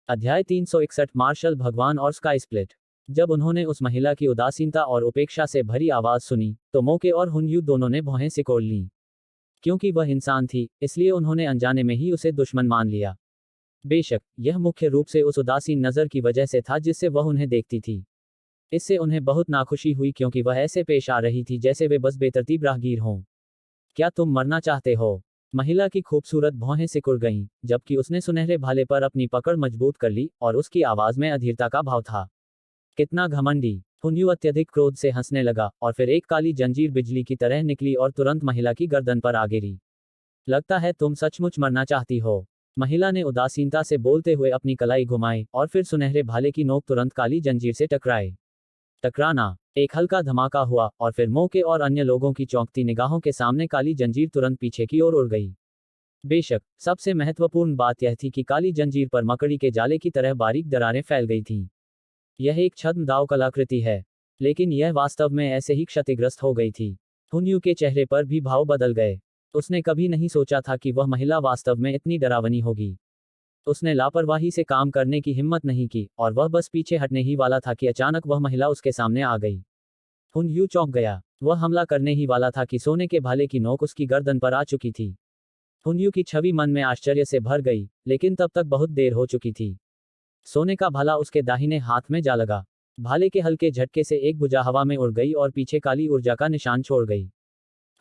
अध्याय 361 मार्शल भगवान और स्काई स्प्लिट। जब उन्होंने उस महिला की उदासीनता और उपेक्षा से भरी आवाज सुनी तो मोके और हुनयू दोनों ने भौहें सिकोड़ लीं। क्योंकि वह इंसान थी, इसलिए उन्होंने अनजाने में ही उसे दुश्मन मान लिया। बेशक यह मुख्य रूप से उस उदासीन नज़र की वजह से था जिससे वह उन्हें देखती थी। इससे उन्हें बहुत नाखुशी हुई क्योंकि वह ऐसे पेश आ रही थी जैसे वे बस बेतरतीब राहगीर हों। क्या तुम मरना चाहते हो? महिला की खूबसूरत भौहें सिकुड़ गईं, जबकि उसने सुनहरे भाले पर अपनी पकड़ मजबूत कर ली और उसकी आवाज में अधीरता का भाव था। कितना घमंडी! हुनयू अत्यधिक क्रोध से हंसने लगा और फिर एक काली जंजीर बिजली की तरह निकली और तुरंत महिला की गर्दन पर आ गिरी। लगता है तुम सचमुच मरना चाहती हो। महिला ने उदासीनता से बोलते हुए अपनी कलाई घुमाई और फिर सुनहरे भाले की नोक तुरंत काली जंजीर से टकराए। टकराना, एक हल्का धमाका हुआ और फिर मोके और अन्य लोगों की चौंकती निगाहों के सामने काली जंजीर तुरंत पीछे की ओर उड़ गई। बेशक सबसे महत्वपूर्ण बात यह थी कि काली जंजीर पर मकड़ी के जाले की तरह बारीक दरारें फैल गई थीं। यह एक छद्म दाव कलाकृति है, लेकिन यह वास्तव में ऐसे ही क्षतिग्रस्त हो गई थी। हुनयू के चेहरे पर भी भाव बदल गए। उसने कभी नहीं सोचा था कि वह महिला वास्तव में इतनी डरावनी होगी। उसने लापरवाही से काम करने की हिम्मत नहीं की और वह बस पीछे हटने ही वाला था कि अचानक वह महिला उसके सामने आ गई। हुनयू चौंक गया। वह हमला करने ही वाला था कि सोने के भाले की नोक उसकी गर्दन पर आ चुकी थी। हुनयू की छवि मन में आश्चर्य से भर गई, लेकिन तब तक बहुत देर हो चुकी थी। सोने का भाला उसके दाहिने हाथ में जा लगा। भाले के हल्के झटके से एक भुजा हवा में उड़ गई और पीछे काली ऊर्जा का निशान छोड़ गई।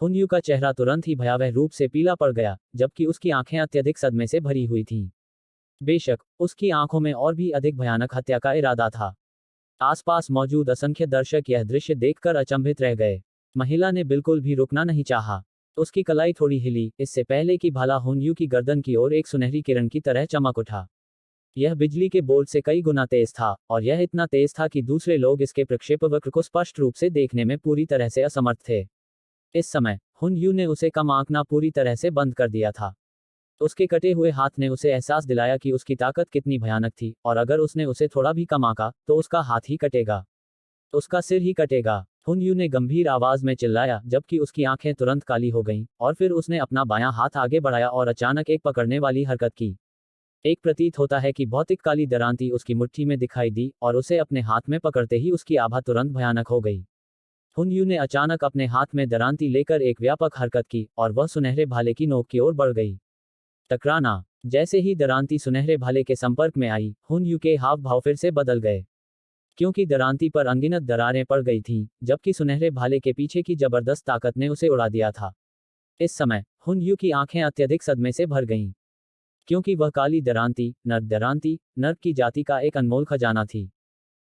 हुनयू का चेहरा तुरंत ही भयावह रूप से पीला पड़ गया, जबकि उसकी आंखें अत्यधिक सदमे से भरी हुई थीं। बेशक उसकी आंखों में और भी अधिक भयानक हत्या का इरादा था। आसपास मौजूद असंख्य दर्शक यह दृश्य देखकर अचंभित रह गए। महिला ने बिल्कुल भी रुकना नहीं चाहा। उसकी कलाई थोड़ी हिली, इससे पहले कि भाला हुनयू की गर्दन की ओर एक सुनहरी किरण की तरह चमक उठा। यह बिजली के बोल्ट से कई गुना तेज था, और यह इतना तेज था कि दूसरे लोग इसके प्रक्षेपवक्र को स्पष्ट रूप से देखने में पूरी तरह से असमर्थ थे। इस समय हुनयू ने उसे कम आंकना पूरी तरह से बंद कर दिया था। उसके कटे हुए हाथ ने उसे एहसास दिलाया कि उसकी ताकत कितनी भयानक थी, और अगर उसने उसे थोड़ा भी कम आंका तो उसका हाथ ही कटेगा, उसका सिर ही कटेगा। हुनयू ने गंभीर आवाज में चिल्लाया, जबकि उसकी आंखें तुरंत काली हो गईं, और फिर उसने अपना बायां हाथ आगे बढ़ाया और अचानक एक पकड़ने वाली हरकत की। एक प्रतीत होता है कि भौतिक काली दरांती उसकी मुट्ठी में दिखाई दी और उसे अपने हाथ में पकड़ते ही उसकी आभा तुरंत भयानक हो गई। हुनयू ने अचानक अपने हाथ में दरांती लेकर एक व्यापक हरकत की और वह सुनहरे भाले की नोक की ओर बढ़ गई। टकराना, जैसे ही दरांती सुनहरे भाले के संपर्क में आई, हुनयू के हाव भाव फिर से बदल गए। क्योंकि दरांती पर अनगिनत दरारें पड़ गई थीं, जबकि सुनहरे भाले के पीछे की जबरदस्त ताकत ने उसे उड़ा दिया था। इस समय हुनयू की आंखें अत्यधिक सदमे से भर गईं। क्योंकि वह काली दरांती, नर्क की जाति का एक अनमोल खजाना थी।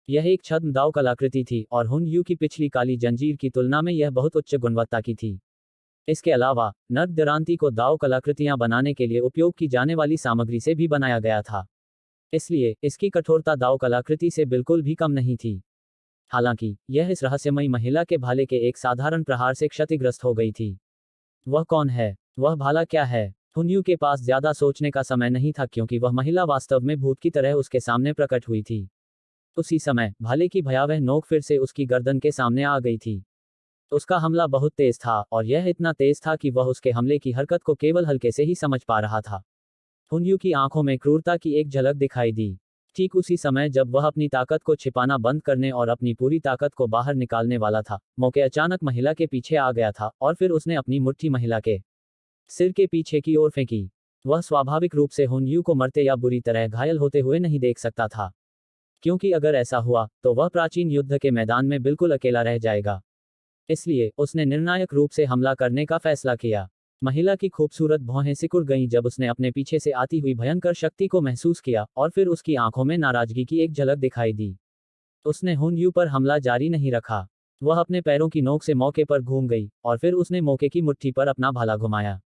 यह एक छद्म दाव कलाकृति थी और हुनयू की पिछली काली जंजीर की तुलना में यह बहुत उच्च गुणवत्ता की थी। इसके अलावा नर्क दरांती को दाव कलाकृतियां बनाने के लिए उपयोग की जाने वाली सामग्री से भी बनाया गया था, इसलिए इसकी कठोरता दाव कलाकृति से बिल्कुल भी कम नहीं थी। हालांकि यह इस रहस्यमयी महिला के भाले के एक साधारण प्रहार से क्षतिग्रस्त हो गई थी। वह कौन है? वह भाला क्या है? हुनयू के पास ज्यादा सोचने का समय नहीं था क्योंकि वह महिला वास्तव में भूत की तरह उसके सामने प्रकट हुई थी। उसी समय भाले की भयावह नोक फिर से उसकी गर्दन के सामने आ गई थी। उसका हमला बहुत तेज था और यह इतना तेज था कि वह उसके हमले की हरकत को केवल हल्के से ही समझ पा रहा था। हुनयू की आंखों में क्रूरता की एक झलक दिखाई दी। ठीक उसी समय जब वह अपनी ताकत को छिपाना बंद करने और अपनी पूरी ताकत को बाहर निकालने वाला था, मोके अचानक महिला के पीछे आ गया था और फिर उसने अपनी मुट्ठी महिला के सिर के पीछे की ओर फेंकी। वह स्वाभाविक रूप से हुनयू को मरते या बुरी तरह घायल होते हुए नहीं देख सकता था, क्योंकि अगर ऐसा हुआ तो वह प्राचीन युद्ध के मैदान में बिल्कुल अकेला रह जाएगा। इसलिए उसने निर्णायक रूप से हमला करने का फैसला किया। महिला की खूबसूरत भौहें सिकुड़ गईं जब उसने अपने पीछे से आती हुई भयंकर शक्ति को महसूस किया और फिर उसकी आंखों में नाराजगी की एक झलक दिखाई दी। उसने हुनयू पर हमला जारी नहीं रखा। वह अपने पैरों की नोक से मौके पर घूम गई और फिर उसने मौके की मुट्ठी पर अपना भाला घुमाया।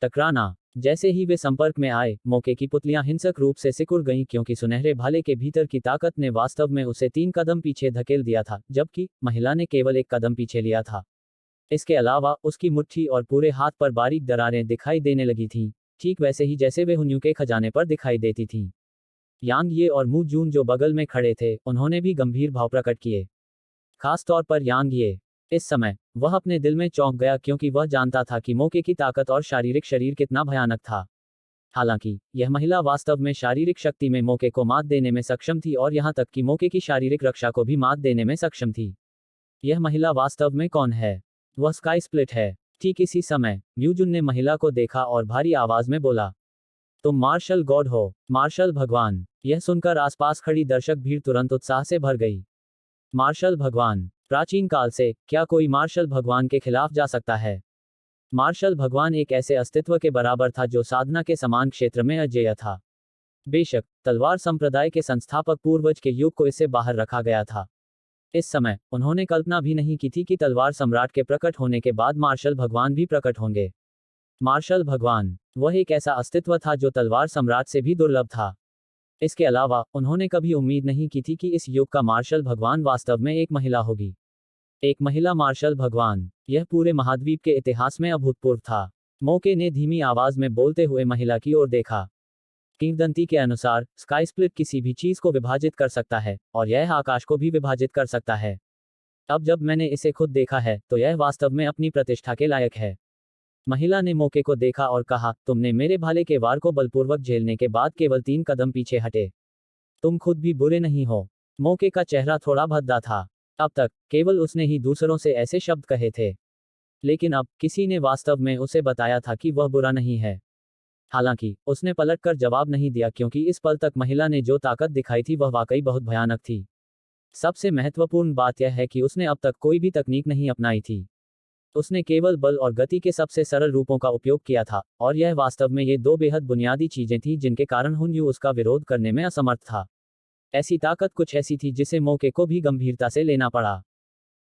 टकराना, जैसे ही वे संपर्क में आए, मौके की पुतलियां हिंसक रूप से सिकुड़ गईं क्योंकि सुनहरे भाले के भीतर की ताकत ने वास्तव में उसे 3 कदम पीछे धकेल दिया था, जबकि महिला ने केवल 1 कदम पीछे लिया था। इसके अलावा उसकी मुट्ठी और पूरे हाथ पर बारीक दरारें दिखाई देने लगी थीं, ठीक वैसे ही जैसे वे हुनयू के खजाने पर दिखाई देती थीं। यांग ये और मू जून जो बगल में खड़े थे, उन्होंने भी गंभीर भाव प्रकट किए। खास तौर पर यांग ये। इस समय वह अपने दिल में चौंक गया क्योंकि वह जानता था कि मोके की ताकत और शारीरिक शरीर कितना भयानक था। हालांकि यह महिला वास्तव में शारीरिक शक्ति में मौके को मात देने में सक्षम थी और यहां तक कि मौके की शारीरिक रक्षा को भी मात देने में सक्षम थी। यह महिला वास्तव में कौन है? वह स्काई स्प्लिट है। ठीक इसी समय म्यूजुन ने महिला को देखा और भारी आवाज में बोला, तुम मार्शल गॉड हो, मार्शल भगवान। यह सुनकर आसपास खड़ी दर्शक भीड़ तुरंत उत्साह से भर गई। मार्शल भगवान, प्राचीन काल से क्या कोई मार्शल भगवान के खिलाफ जा सकता है? मार्शल भगवान एक ऐसे अस्तित्व के बराबर था जो साधना के समान क्षेत्र में अजेय था। बेशक तलवार संप्रदाय के संस्थापक पूर्वज के युग को इससे बाहर रखा गया था। इस समय उन्होंने कल्पना भी नहीं की थी कि तलवार सम्राट के प्रकट होने के बाद मार्शल भगवान भी प्रकट होंगे। मार्शल भगवान, वह एक ऐसा अस्तित्व था जो तलवार सम्राट से भी दुर्लभ था। इसके अलावा उन्होंने कभी उम्मीद नहीं की थी कि इस युग का मार्शल भगवान वास्तव में एक महिला होगी। एक महिला मार्शल भगवान, यह पूरे महाद्वीप के इतिहास में अभूतपूर्व था। मौके ने धीमी आवाज में बोलते हुए महिला की ओर देखा। किंवदंती के अनुसार स्काई स्प्लिट किसी भी चीज को विभाजित कर सकता है और यह आकाश को भी विभाजित कर सकता है। अब जब मैंने इसे खुद देखा है तो यह वास्तव में अपनी प्रतिष्ठा के लायक है। महिला ने मौके को देखा और कहा, तुमने मेरे भाले के वार को बलपूर्वक झेलने के बाद केवल 3 कदम पीछे हटे। तुम खुद भी बुरे नहीं हो। मौके का चेहरा थोड़ा भद्दा था। अब तक केवल उसने ही दूसरों से ऐसे शब्द कहे थे, लेकिन अब किसी ने वास्तव में उसे बताया था कि वह बुरा नहीं है। हालांकि उसने पलटकर जवाब नहीं दिया क्योंकि इस पल तक महिला ने जो ताकत दिखाई थी वह वाकई बहुत भयानक थी। सबसे महत्वपूर्ण बात यह है कि उसने अब तक कोई भी तकनीक नहीं अपनाई थी। उसने केवल बल और गति के सबसे सरल रूपों का उपयोग किया था, और यह वास्तव में ये 2 बेहद बुनियादी चीजें थीं जिनके कारण हुनयू उसका विरोध करने में असमर्थ था। ऐसी ताकत कुछ ऐसी थी जिसे मौके को भी गंभीरता से लेना पड़ा।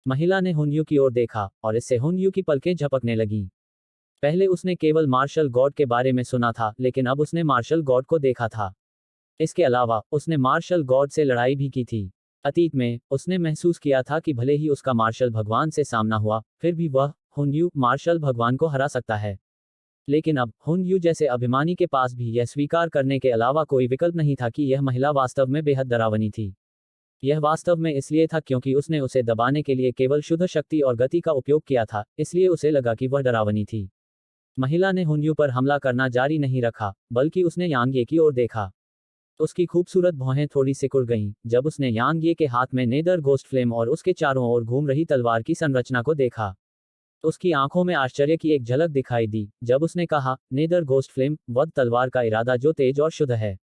महिला ने हुनयू की ओर देखा और इससे हुनयू की पलकें झपकने लगीं। पहले उसने केवल मार्शल गॉड के बारे में सुना था, लेकिन अब उसने मार्शल गॉड को देखा था। इसके अलावा उसने मार्शल गॉड से लड़ाई भी की थी। अतीत में उसने महसूस किया था कि भले ही उसका मार्शल भगवान से सामना हुआ, फिर भी वह हुनयू मार्शल भगवान को हरा सकता है। लेकिन अब हुनयू जैसे अभिमानी के पास भी यह स्वीकार करने के अलावा कोई विकल्प नहीं था कि यह महिला वास्तव में बेहद डरावनी थी। यह वास्तव में इसलिए था क्योंकि उसने उसे दबाने के लिए केवल शुद्ध शक्ति और गति का उपयोग किया था, इसलिए उसे लगा कि वह डरावनी थी। महिला ने हुनयू पर हमला करना जारी नहीं रखा, बल्कि उसने यांग ये की ओर देखा। उसकी खूबसूरत भौहें थोड़ी सिकुड़ गईं जब उसने यांग ये के हाथ में नेदर घोस्ट फ्लेम और उसके चारों ओर घूम रही तलवार की संरचना को देखा। उसकी आंखों में आश्चर्य की एक झलक दिखाई दी जब उसने कहा, नेदर घोस्ट फ्लेम, वध तलवार का इरादा जो तेज और शुद्ध है।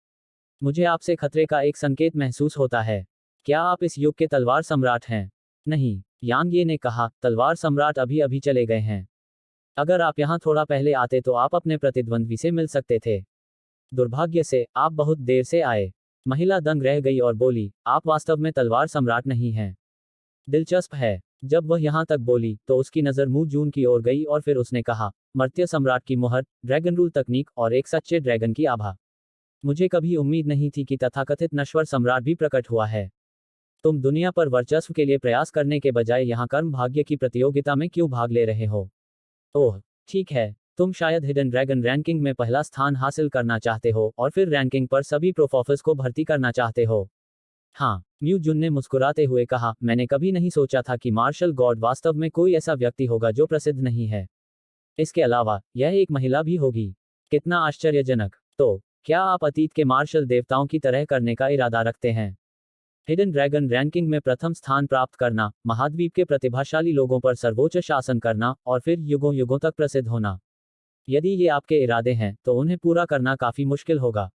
मुझे आपसे खतरे का एक संकेत महसूस होता है। क्या आप इस युग के तलवार सम्राट हैं? नहीं, यांग ये ने कहा, तलवार सम्राट अभी अभी चले गए हैं। अगर आप यहाँ थोड़ा पहले आते तो आप अपने प्रतिद्वंद्वी से मिल सकते थे। दुर्भाग्य से आप बहुत देर से आए। महिला दंग रह गई और बोली, आप वास्तव में तलवार सम्राट नहीं हैं। दिलचस्प है। जब वह यहाँ तक बोली तो उसकी नज़र मू जून की ओर गई और फिर उसने कहा, मर्त्य सम्राट की मुहर, ड्रैगन रूल तकनीक और एक सच्चे ड्रैगन की आभा। मुझे कभी उम्मीद नहीं थी कि तथाकथित नश्वर सम्राट भी प्रकट हुआ है। तुम दुनिया पर वर्चस्व के लिए प्रयास करने के बजाय यहाँ कर्म भाग्य की प्रतियोगिता में क्यों भाग ले रहे हो? ओह, ठीक है, तुम शायद हिडन ड्रैगन रैंकिंग में पहला स्थान हासिल करना चाहते हो और फिर रैंकिंग पर सभी प्रोफॉफर्स को भर्ती करना चाहते हो। हाँ, म्यू जुन ने मुस्कुराते हुए कहा, मैंने कभी नहीं सोचा था कि मार्शल गॉड वास्तव में कोई ऐसा व्यक्ति होगा जो प्रसिद्ध नहीं है। इसके अलावा यह एक महिला भी होगी। कितना आश्चर्यजनक। तो क्या आप अतीत के मार्शल देवताओं की तरह करने का इरादा रखते हैं? हिडन ड्रैगन रैंकिंग में प्रथम स्थान प्राप्त करना, महाद्वीप के प्रतिभाशाली लोगों पर सर्वोच्च शासन करना और फिर युगों युगों तक प्रसिद्ध होना। यदि ये आपके इरादे हैं तो उन्हें पूरा करना काफी मुश्किल होगा।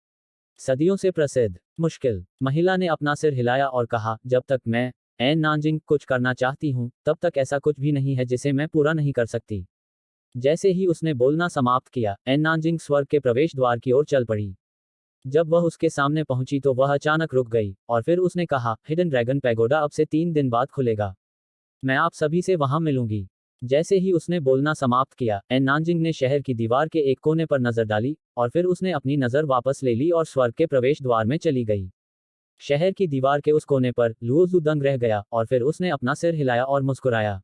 सदियों से प्रसिद्ध। मुश्किल। महिला ने अपना सिर हिलाया और कहा, जब तक मैं एन नानजिंग कुछ करना चाहती हूँ तब तक ऐसा कुछ भी नहीं है जिसे मैं पूरा नहीं कर सकती। जैसे ही उसने बोलना समाप्त किया, एन नानजिंग स्वर्ग के प्रवेश द्वार की ओर चल पड़ी। जब वह उसके सामने पहुंची तो वह अचानक रुक गई और फिर उसने कहा, हिडन ड्रैगन पैगोडा अब से 3 दिन बाद खुलेगा। मैं आप सभी से वहां मिलूंगी। जैसे ही उसने बोलना समाप्त किया, एन नानजिंग ने शहर की दीवार के एक कोने पर नजर डाली और फिर उसने अपनी नजर वापस ले ली और स्वर्ग के प्रवेश द्वार में चली गई। शहर की दीवार के उस कोने पर लुओजू दंग रह गया और फिर उसने अपना सिर हिलाया और मुस्कुराया,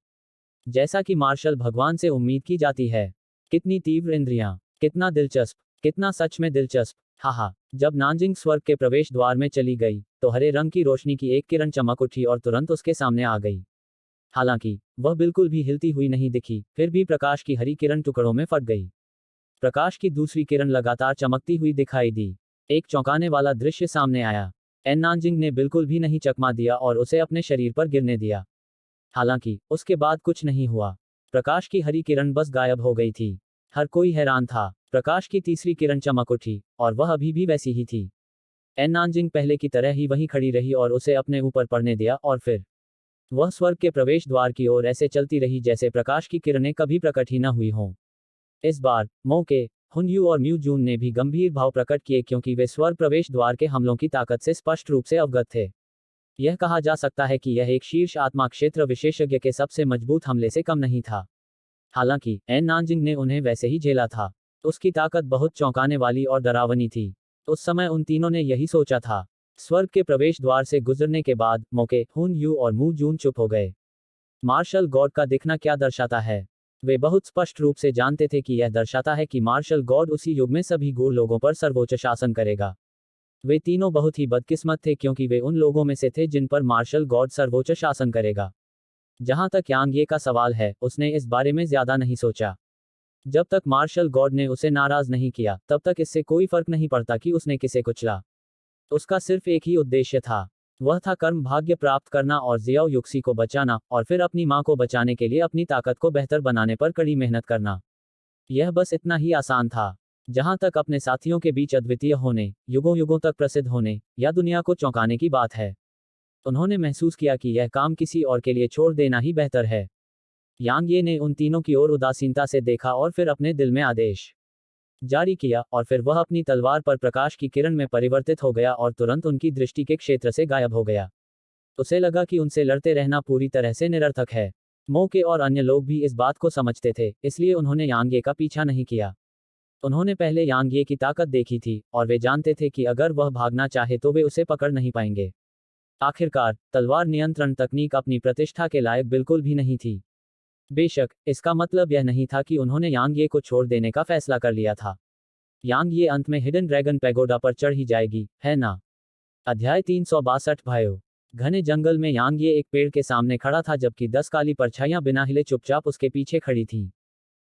जैसा कि मार्शल भगवान से उम्मीद की जाती है। कितनी तीव्र इंद्रियां, कितना दिलचस्प, कितना सच में दिलचस्प। हाहा। जब नानजिंग स्वर्ग के प्रवेश द्वार में चली गई तो हरे रंग की रोशनी की एक किरण चमक उठी और तुरंत उसके सामने आ गई। हालांकि वह बिल्कुल भी हिलती हुई नहीं दिखी, फिर भी प्रकाश की हरी किरण टुकड़ों में फट गई। प्रकाश की दूसरी किरण लगातार चमकती हुई दिखाई दी। एक चौंकाने वाला दृश्य सामने आया। एन नानजिंग ने बिल्कुल भी नहीं चकमा दिया और उसे अपने शरीर पर गिरने दिया। हालांकि उसके बाद कुछ नहीं हुआ। प्रकाश की हरी किरण बस गायब हो गई थी। हर कोई हैरान था। प्रकाश की तीसरी किरण चमक उठी और वह अभी भी वैसी ही थी। एन नानजिंग पहले की तरह ही वहीं खड़ी रही और उसे अपने ऊपर पड़ने दिया और फिर वह स्वर्ग के प्रवेश द्वार की ओर ऐसे चलती रही जैसे प्रकाश की किरणें कभी प्रकट ही न हुई हों। इस बार मो के, हुन यू और म्यू जून ने भी गंभीर भाव प्रकट किए क्योंकि वे स्वर्ग प्रवेश द्वार के हमलों की ताकत से स्पष्ट रूप से अवगत थे। यह कहा जा सकता है कि यह एक शीर्ष आत्मा क्षेत्र विशेषज्ञ के सबसे मजबूत हमले से कम नहीं था। हालांकि एन नानजिंग ने उन्हें वैसे ही झेला था। उसकी ताकत बहुत चौंकाने वाली और डरावनी थी। उस समय उन तीनों ने यही सोचा था। स्वर्ग के प्रवेश द्वार से गुजरने के बाद मोके, हुन यू और मू जून चुप हो गए। मार्शल गॉड का दिखना क्या दर्शाता है? वे बहुत स्पष्ट रूप से जानते थे कि यह दर्शाता है कि मार्शल गॉड उसी युग में सभी गूढ़ लोगों पर सर्वोच्च शासन करेगा। वे तीनों बहुत ही बदकिस्मत थे क्योंकि वे उन लोगों में से थे जिन पर मार्शल गॉड सर्वोच्च शासन करेगा। जहां तक यांग ये का सवाल है, उसने इस बारे में ज्यादा नहीं सोचा। जब तक मार्शल गॉड ने उसे नाराज नहीं किया, तब तक इससे कोई फर्क नहीं पड़ता कि उसने किसे कुचला। उसका सिर्फ एक ही उद्देश्य था। वह था कर्म भाग्य प्राप्त करना और जियाओ युक्सी को बचाना, और फिर अपनी मां को बचाने के लिए अपनी ताकत को बेहतर बनाने पर कड़ी मेहनत करना। यह बस इतना ही आसान था। जहां तक अपने साथियों के बीच अद्वितीय होने, युगों युगों तक प्रसिद्ध होने, या दुनिया को चौंकाने की बात है, उन्होंने महसूस किया कि यह काम किसी और के लिए छोड़ देना ही बेहतर है। यांग ये ने उन तीनों की ओर उदासीनता से देखा और फिर अपने दिल में आदेश जारी किया, और फिर वह अपनी तलवार पर प्रकाश की किरण में परिवर्तित हो गया और तुरंत उनकी दृष्टि के क्षेत्र से गायब हो गया। उसे लगा कि उनसे लड़ते रहना पूरी तरह से निरर्थक है। मोके और अन्य लोग भी इस बात को समझते थे, इसलिए उन्होंने यांगे का पीछा नहीं किया। उन्होंने पहले यांगे की ताकत देखी थी, और वे जानते थे कि अगर वह भागना चाहे तो वे उसे पकड़ नहीं पाएंगे। आखिरकार, तलवार नियंत्रण तकनीक अपनी प्रतिष्ठा के लायक बिल्कुल भी नहीं थी। बेशक, इसका मतलब यह नहीं था कि उन्होंने यांगे को छोड़ देने का फैसला कर लिया था। यांगे अंत में हिडन ड्रैगन पैगोडा पर चढ़ ही जाएगी, है ना? अध्याय 362 भयो। घने जंगल में यांगे एक पेड़ के सामने खड़ा था जबकि 10 काली परछाइयां बिना हिले चुपचाप उसके पीछे खड़ी थीं।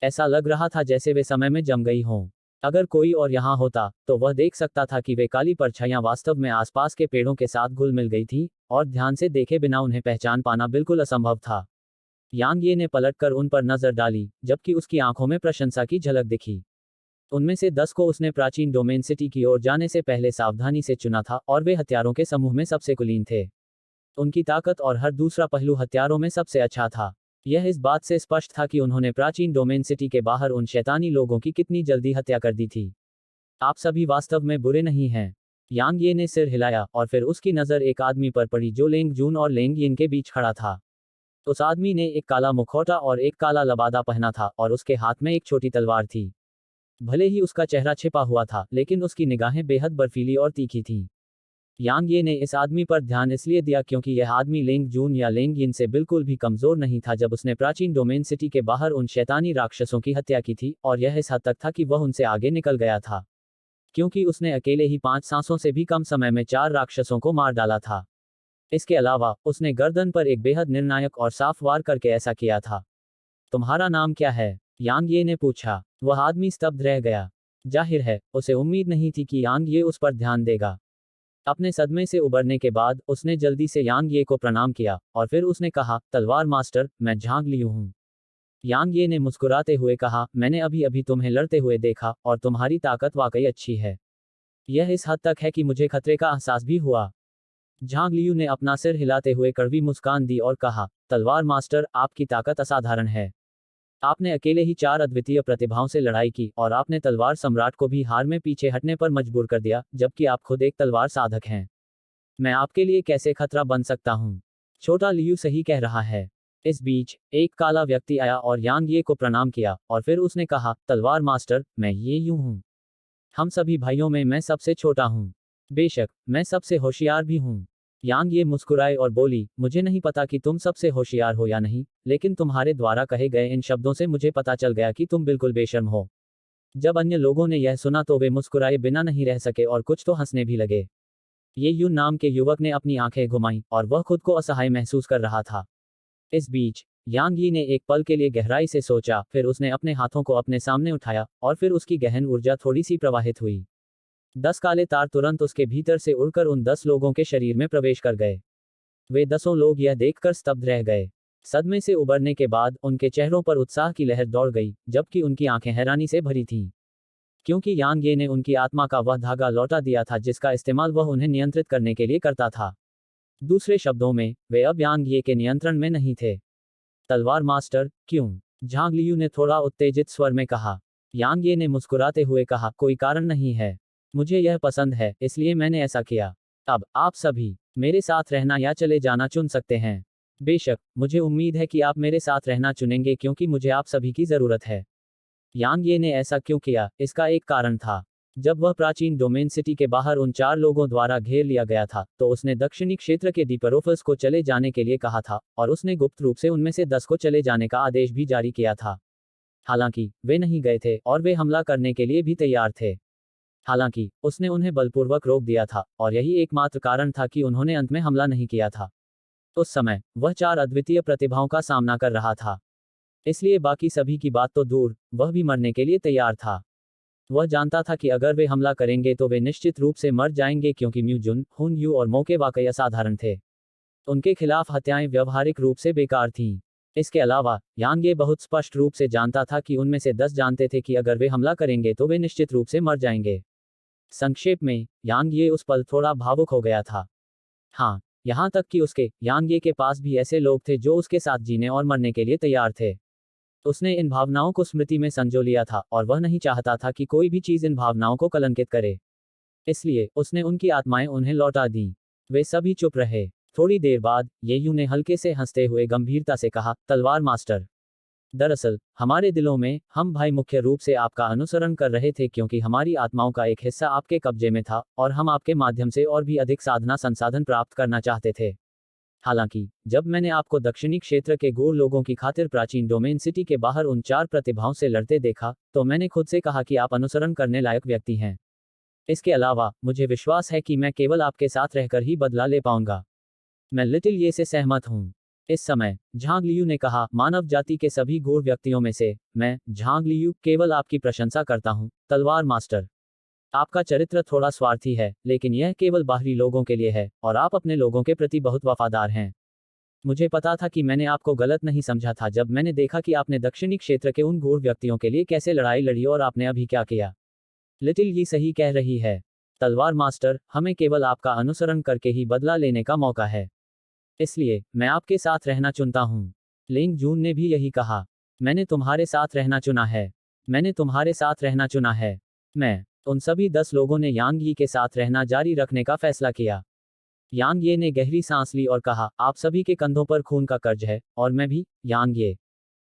ऐसा लग रहा था जैसे वे समय में जम गई हों। अगर कोई और यहाँ होता, तो वह देख सकता था कि वे काली परछाइयां वास्तव में आसपास के पेड़ों के साथ घुल मिल गई थीं, और ध्यान से देखे बिना उन्हें पहचान पाना बिल्कुल असंभव था। यांगे ने पलटकर उन पर नजर डाली, जबकि उसकी आंखों में प्रशंसा की झलक दिखी। उनमें से 10 को उसने प्राचीन डोमेन सिटी की ओर जाने से पहले सावधानी से चुना था, और वे हथियारों के समूह में सबसे कुलीन थे। उनकी ताकत और हर दूसरा पहलू हथियारों में सबसे अच्छा था। यह इस बात से स्पष्ट था कि उन्होंने प्राचीन डोमेन सिटी के बाहर उन शैतानी लोगों की कितनी जल्दी हत्या कर दी थी। आप सभी वास्तव में बुरे नहीं हैं। यांगे ने सिर हिलाया, और फिर उसकी नज़र एक आदमी पर पड़ी जो लेंग जून और लेंग यिन के बीच खड़ा था। उस आदमी ने एक काला मुखौटा और एक काला लबादा पहना था, और उसके हाथ में एक छोटी तलवार थी। भले ही उसका चेहरा छिपा हुआ था, लेकिन उसकी निगाहें बेहद बर्फीली और तीखी थीं। यांगे ने इस आदमी पर ध्यान इसलिए दिया क्योंकि यह आदमी लेंग जून या लेंग यिन से बिल्कुल भी कमजोर नहीं था जब उसने प्राचीन डोमेन सिटी के बाहर उन शैतानी राक्षसों की हत्या की थी, और यह इस हद तक था कि वह उनसे आगे निकल गया था, क्योंकि उसने अकेले ही 5 सांसों से भी कम समय में 4 राक्षसों को मार डाला था। इसके अलावा, उसने गर्दन पर एक बेहद निर्णायक और साफ वार करके ऐसा किया था। तुम्हारा नाम क्या है? यांगे ने पूछा। वह आदमी स्तब्ध रह गया। जाहिर है, उसे उम्मीद नहीं थी कि यांगे उस पर ध्यान देगा। अपने सदमे से उबरने के बाद, उसने जल्दी से यांगे को प्रणाम किया, और फिर उसने कहा, तलवार मास्टर, मैं झांग लियू हूँ। यांगे ने मुस्कुराते हुए कहा, मैंने अभी अभी तुम्हें लड़ते हुए देखा, और तुम्हारी ताकत वाकई अच्छी है। यह इस हद तक है कि मुझे खतरे का एहसास भी हुआ। झांग लियू ने अपना सिर हिलाते हुए कड़वी मुस्कान दी और कहा, तलवार मास्टर, आपकी ताकत असाधारण है। आपने अकेले ही 4 अद्वितीय प्रतिभाओं से लड़ाई की, और आपने तलवार सम्राट को भी हार में पीछे हटने पर मजबूर कर दिया, जबकि आप खुद एक तलवार साधक हैं। मैं आपके लिए कैसे खतरा बन सकता हूँ? छोटा लियू सही कह रहा है। इस बीच, एक काला व्यक्ति आया और यांगे को प्रणाम किया, और फिर उसने कहा, तलवार मास्टर, मैं ये यूं हूँ। हम सभी भाइयों में मैं सबसे छोटा हूँ। बेशक, मैं सबसे होशियार भी हूँ। यांगे मुस्कुराए और बोली, मुझे नहीं पता कि तुम सबसे होशियार हो या नहीं, लेकिन तुम्हारे द्वारा कहे गए इन शब्दों से मुझे पता चल गया कि तुम बिल्कुल बेशर्म हो। जब अन्य लोगों ने यह सुना तो वे मुस्कुराए बिना नहीं रह सके और कुछ तो हंसने भी लगे। ये यून नाम के युवक ने अपनी आंखें घुमाईं, और वह खुद को असहाय महसूस कर रहा था। इस बीच, यांग यी ने एक पल के लिए गहराई से सोचा, फिर उसने अपने हाथों को अपने सामने उठाया, और फिर उसकी गहन ऊर्जा थोड़ी सी प्रवाहित हुई। 10 काले तार तुरंत उसके भीतर से उड़कर उन 10 लोगों के शरीर में प्रवेश कर गए। वे 10 लोग यह देखकर स्तब्ध रह गए। सदमे से उबरने के बाद उनके चेहरों पर उत्साह की लहर दौड़ गई, जबकि उनकी आंखें हैरानी से भरी थीं। क्योंकि यांग ये ने उनकी आत्मा का वह धागा लौटा दिया था जिसका इस्तेमाल वह उन्हें नियंत्रित करने के लिए करता था। दूसरे शब्दों में, वे अब यांग ये के नियंत्रण में नहीं थे। तलवार मास्टर, क्यों? झांग लियू ने थोड़ा उत्तेजित स्वर में कहा। यांग ये ने मुस्कुराते हुए कहा, कोई कारण नहीं है। मुझे यह पसंद है, इसलिए मैंने ऐसा किया। अब, आप सभी, मेरे साथ रहना या चले जाना चुन सकते हैं। बेशक, मुझे उम्मीद है कि आप मेरे साथ रहना चुनेंगे क्योंकि मुझे आप सभी की ज़रूरत है। यांग ये ने ऐसा क्यों किया, इसका एक कारण था। जब वह प्राचीन डोमेन सिटी के बाहर उन 4 लोगों द्वारा घेर लिया गया था, तो उसने दक्षिणी क्षेत्र के दीपरोफर्स को चले जाने के लिए कहा था, और उसने गुप्त रूप से उनमें से 10 को चले जाने का आदेश भी जारी किया था। हालांकि, वे नहीं गए थे, और वे हमला करने के लिए भी तैयार थे। हालांकि, उसने उन्हें बलपूर्वक रोक दिया था, और यही एकमात्र कारण था कि उन्होंने अंत में हमला नहीं किया था। उस समय, वह 4 अद्वितीय प्रतिभाओं का सामना कर रहा था। इसलिए बाकी सभी की बात तो दूर, वह भी मरने के लिए तैयार था। वह जानता था कि अगर वे हमला करेंगे तो वे निश्चित रूप से मर जाएंगे क्योंकि म्यू जुन, हुन यू और मोके वाकई असाधारण थे। उनके खिलाफ हत्याएं व्यावहारिक रूप से बेकार थीं। इसके अलावा, यांग ये बहुत स्पष्ट रूप से जानता था कि उनमें से 10 जानते थे कि अगर वे हमला करेंगे तो वे निश्चित रूप से मर जाएंगे। संक्षेप में, यांग ये उस पल थोड़ा भावुक हो गया था। हाँ, यहाँ तक कि उसके, यांग ये के पास भी ऐसे लोग थे जो उसके साथ जीने और मरने के लिए तैयार थे। उसने इन भावनाओं को स्मृति में संजो लिया था, और वह नहीं चाहता था कि कोई भी चीज़ इन भावनाओं को कलंकित करे। इसलिए, उसने उनकी आत्माएं उन्हें लौटा दी। वे सभी चुप रहे। थोड़ी देर बाद, येयू ने हल्के से हंसते हुए गंभीरता से कहा, तलवार मास्टर। दरअसल, हमारे दिलों में, हम भाई मुख्य रूप से आपका अनुसरण कर रहे थे क्योंकि हमारी आत्माओं का एक हिस्सा आपके कब्जे में था, और हम आपके माध्यम से और भी अधिक साधना संसाधन प्राप्त करना चाहते थे। हालांकि, जब मैंने आपको दक्षिणी क्षेत्र के गूढ़ लोगों की खातिर प्राचीन डोमेन सिटी के बाहर उन 4 प्रतिभाओं से लड़ते देखा, तो मैंने खुद से कहा कि आप अनुसरण करने लायक व्यक्ति हैं। इसके अलावा, मुझे विश्वास है कि मैं केवल आपके साथ रहकर ही बदला ले पाऊंगा। मैं लिटिल ये से सहमत हूँ। इस समय, झांग लियू ने कहा, मानव जाति के सभी गूढ़ व्यक्तियों में से, मैं, झांग लियू, केवल आपकी प्रशंसा करता हूँ, तलवार मास्टर। आपका चरित्र थोड़ा स्वार्थी है, लेकिन यह केवल बाहरी लोगों के लिए है, और आप अपने लोगों के प्रति बहुत वफादार हैं। मुझे पता था कि मैंने आपको गलत नहीं समझा था जब मैंने देखा कि आपने दक्षिणी क्षेत्र के उन गूढ़ व्यक्तियों के लिए कैसे लड़ाई लड़ी और आपने अभी क्या किया। लिटिल ये सही कह रही है। तलवार मास्टर, हमें केवल आपका अनुसरण करके ही बदला लेने का मौका है। इसलिए, मैं आपके साथ रहना चुनता हूँ। लिंग जून ने भी यही कहा। मैंने तुम्हारे साथ रहना चुना है। मैंने तुम्हारे साथ रहना चुना है। मैं, उन सभी 10 लोगों ने यांग यी के साथ रहना जारी रखने का फैसला किया। यांग ये ने गहरी सांस ली और कहा, आप सभी के कंधों पर खून का कर्ज है, और मैं भी, यांग ये।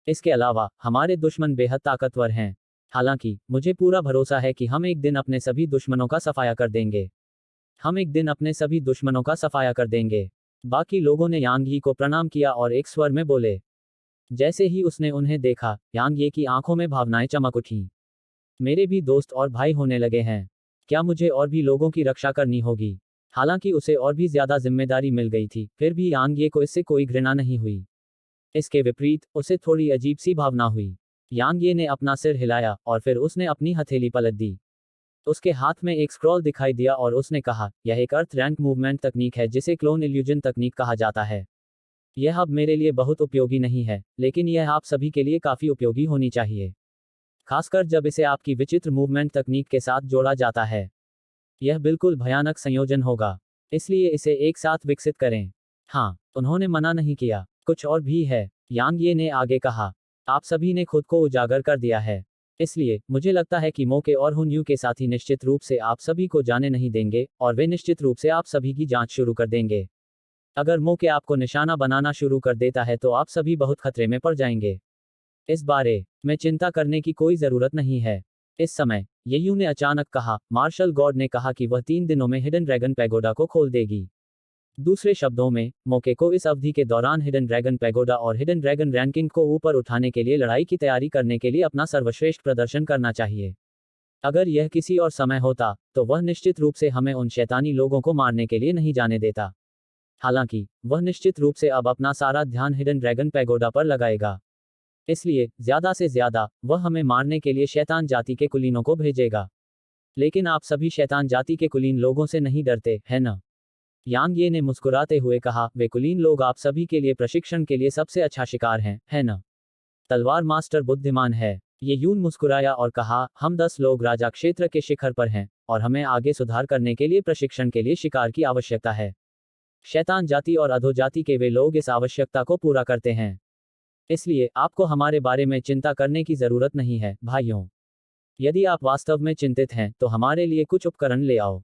इसके अलावा, हमारे दुश्मन बेहद ताकतवर हैं। हालांकि, मुझे पूरा भरोसा है कि हम एक दिन अपने सभी दुश्मनों का सफाया कर देंगे। हम एक दिन अपने सभी दुश्मनों का सफाया कर देंगे। बाकी लोगों ने यांग यी को प्रणाम किया और एक स्वर में बोले। जैसे ही उसने उन्हें देखा, यांग ये की आंखों में भावनाएं चमक उठीं। मेरे भी दोस्त और भाई होने लगे हैं। क्या मुझे और भी लोगों की रक्षा करनी होगी? हालांकि उसे और भी ज्यादा जिम्मेदारी मिल गई थी, फिर भी यांग ये को इससे कोई घृणा नहीं हुई। इसके विपरीत, उसे थोड़ी अजीब सी भावना हुई। यांग ये ने अपना सिर हिलाया, और फिर उसने अपनी हथेली पलट दी। उसके हाथ में एक स्क्रॉल दिखाई दिया और उसने कहा, यह एक अर्थ रैंक मूवमेंट तकनीक है जिसे क्लोन इल्यूजन तकनीक कहा जाता है। यह अब मेरे लिए बहुत उपयोगी नहीं है, लेकिन यह आप सभी के लिए काफी उपयोगी होनी चाहिए। खासकर जब इसे आपकी विचित्र मूवमेंट तकनीक के साथ जोड़ा जाता है। यह बिल्कुल भयानक संयोजन होगा। इसलिए इसे एक साथ विकसित करें। हाँ, उन्होंने मना नहीं किया। कुछ और भी है, यांग ये ने आगे कहा। आप सभी ने खुद को उजागर कर दिया है। इसलिए, मुझे लगता है कि मोके और हुन यू के साथी निश्चित रूप से आप सभी को जाने नहीं देंगे, और वे निश्चित रूप से आप सभी की जांच शुरू कर देंगे। अगर मोके आपको निशाना बनाना शुरू कर देता है तो आप सभी बहुत खतरे में पड़ जाएंगे। इस बारे में चिंता करने की कोई जरूरत नहीं है। इस समय, येयू ने अचानक कहा, मार्शल गॉड ने कहा कि वह 3 दिनों में हिडन ड्रैगन पैगोडा को खोल देगी। दूसरे शब्दों में, मोके को इस अवधि के दौरान हिडन ड्रैगन पैगोडा और हिडन ड्रैगन रैंकिंग को ऊपर उठाने के लिए लड़ाई की तैयारी करने के लिए अपना सर्वश्रेष्ठ प्रदर्शन करना चाहिए। अगर यह किसी और समय होता, तो वह निश्चित रूप से हमें उन शैतानी लोगों को मारने के लिए नहीं जाने देता। हालांकि वह निश्चित रूप से अब अपना सारा ध्यान हिडन ड्रैगन पैगोडा पर लगाएगा। इसलिए ज्यादा से ज्यादा वह हमें मारने के लिए शैतान जाति के कुलीनों को भेजेगा। लेकिन आप सभी शैतान जाति के कुलीन लोगों से नहीं डरते, है ना? यांग ये ने मुस्कुराते हुए कहा, वे कुलीन लोग आप सभी के लिए प्रशिक्षण के लिए सबसे अच्छा शिकार हैं, है ना? तलवार मास्टर बुद्धिमान है। ये यून मुस्कुराया और कहा, हम 10 लोग राजा क्षेत्र के शिखर पर हैं, और हमें आगे सुधार करने के लिए प्रशिक्षण के लिए शिकार की आवश्यकता है। शैतान जाति और अधोजाति के वे लोग इस आवश्यकता को पूरा करते हैं। इसलिए आपको हमारे बारे में चिंता करने की जरूरत नहीं है, भाइयों। यदि आप वास्तव में चिंतित हैं, तो हमारे लिए कुछ उपकरण ले आओ।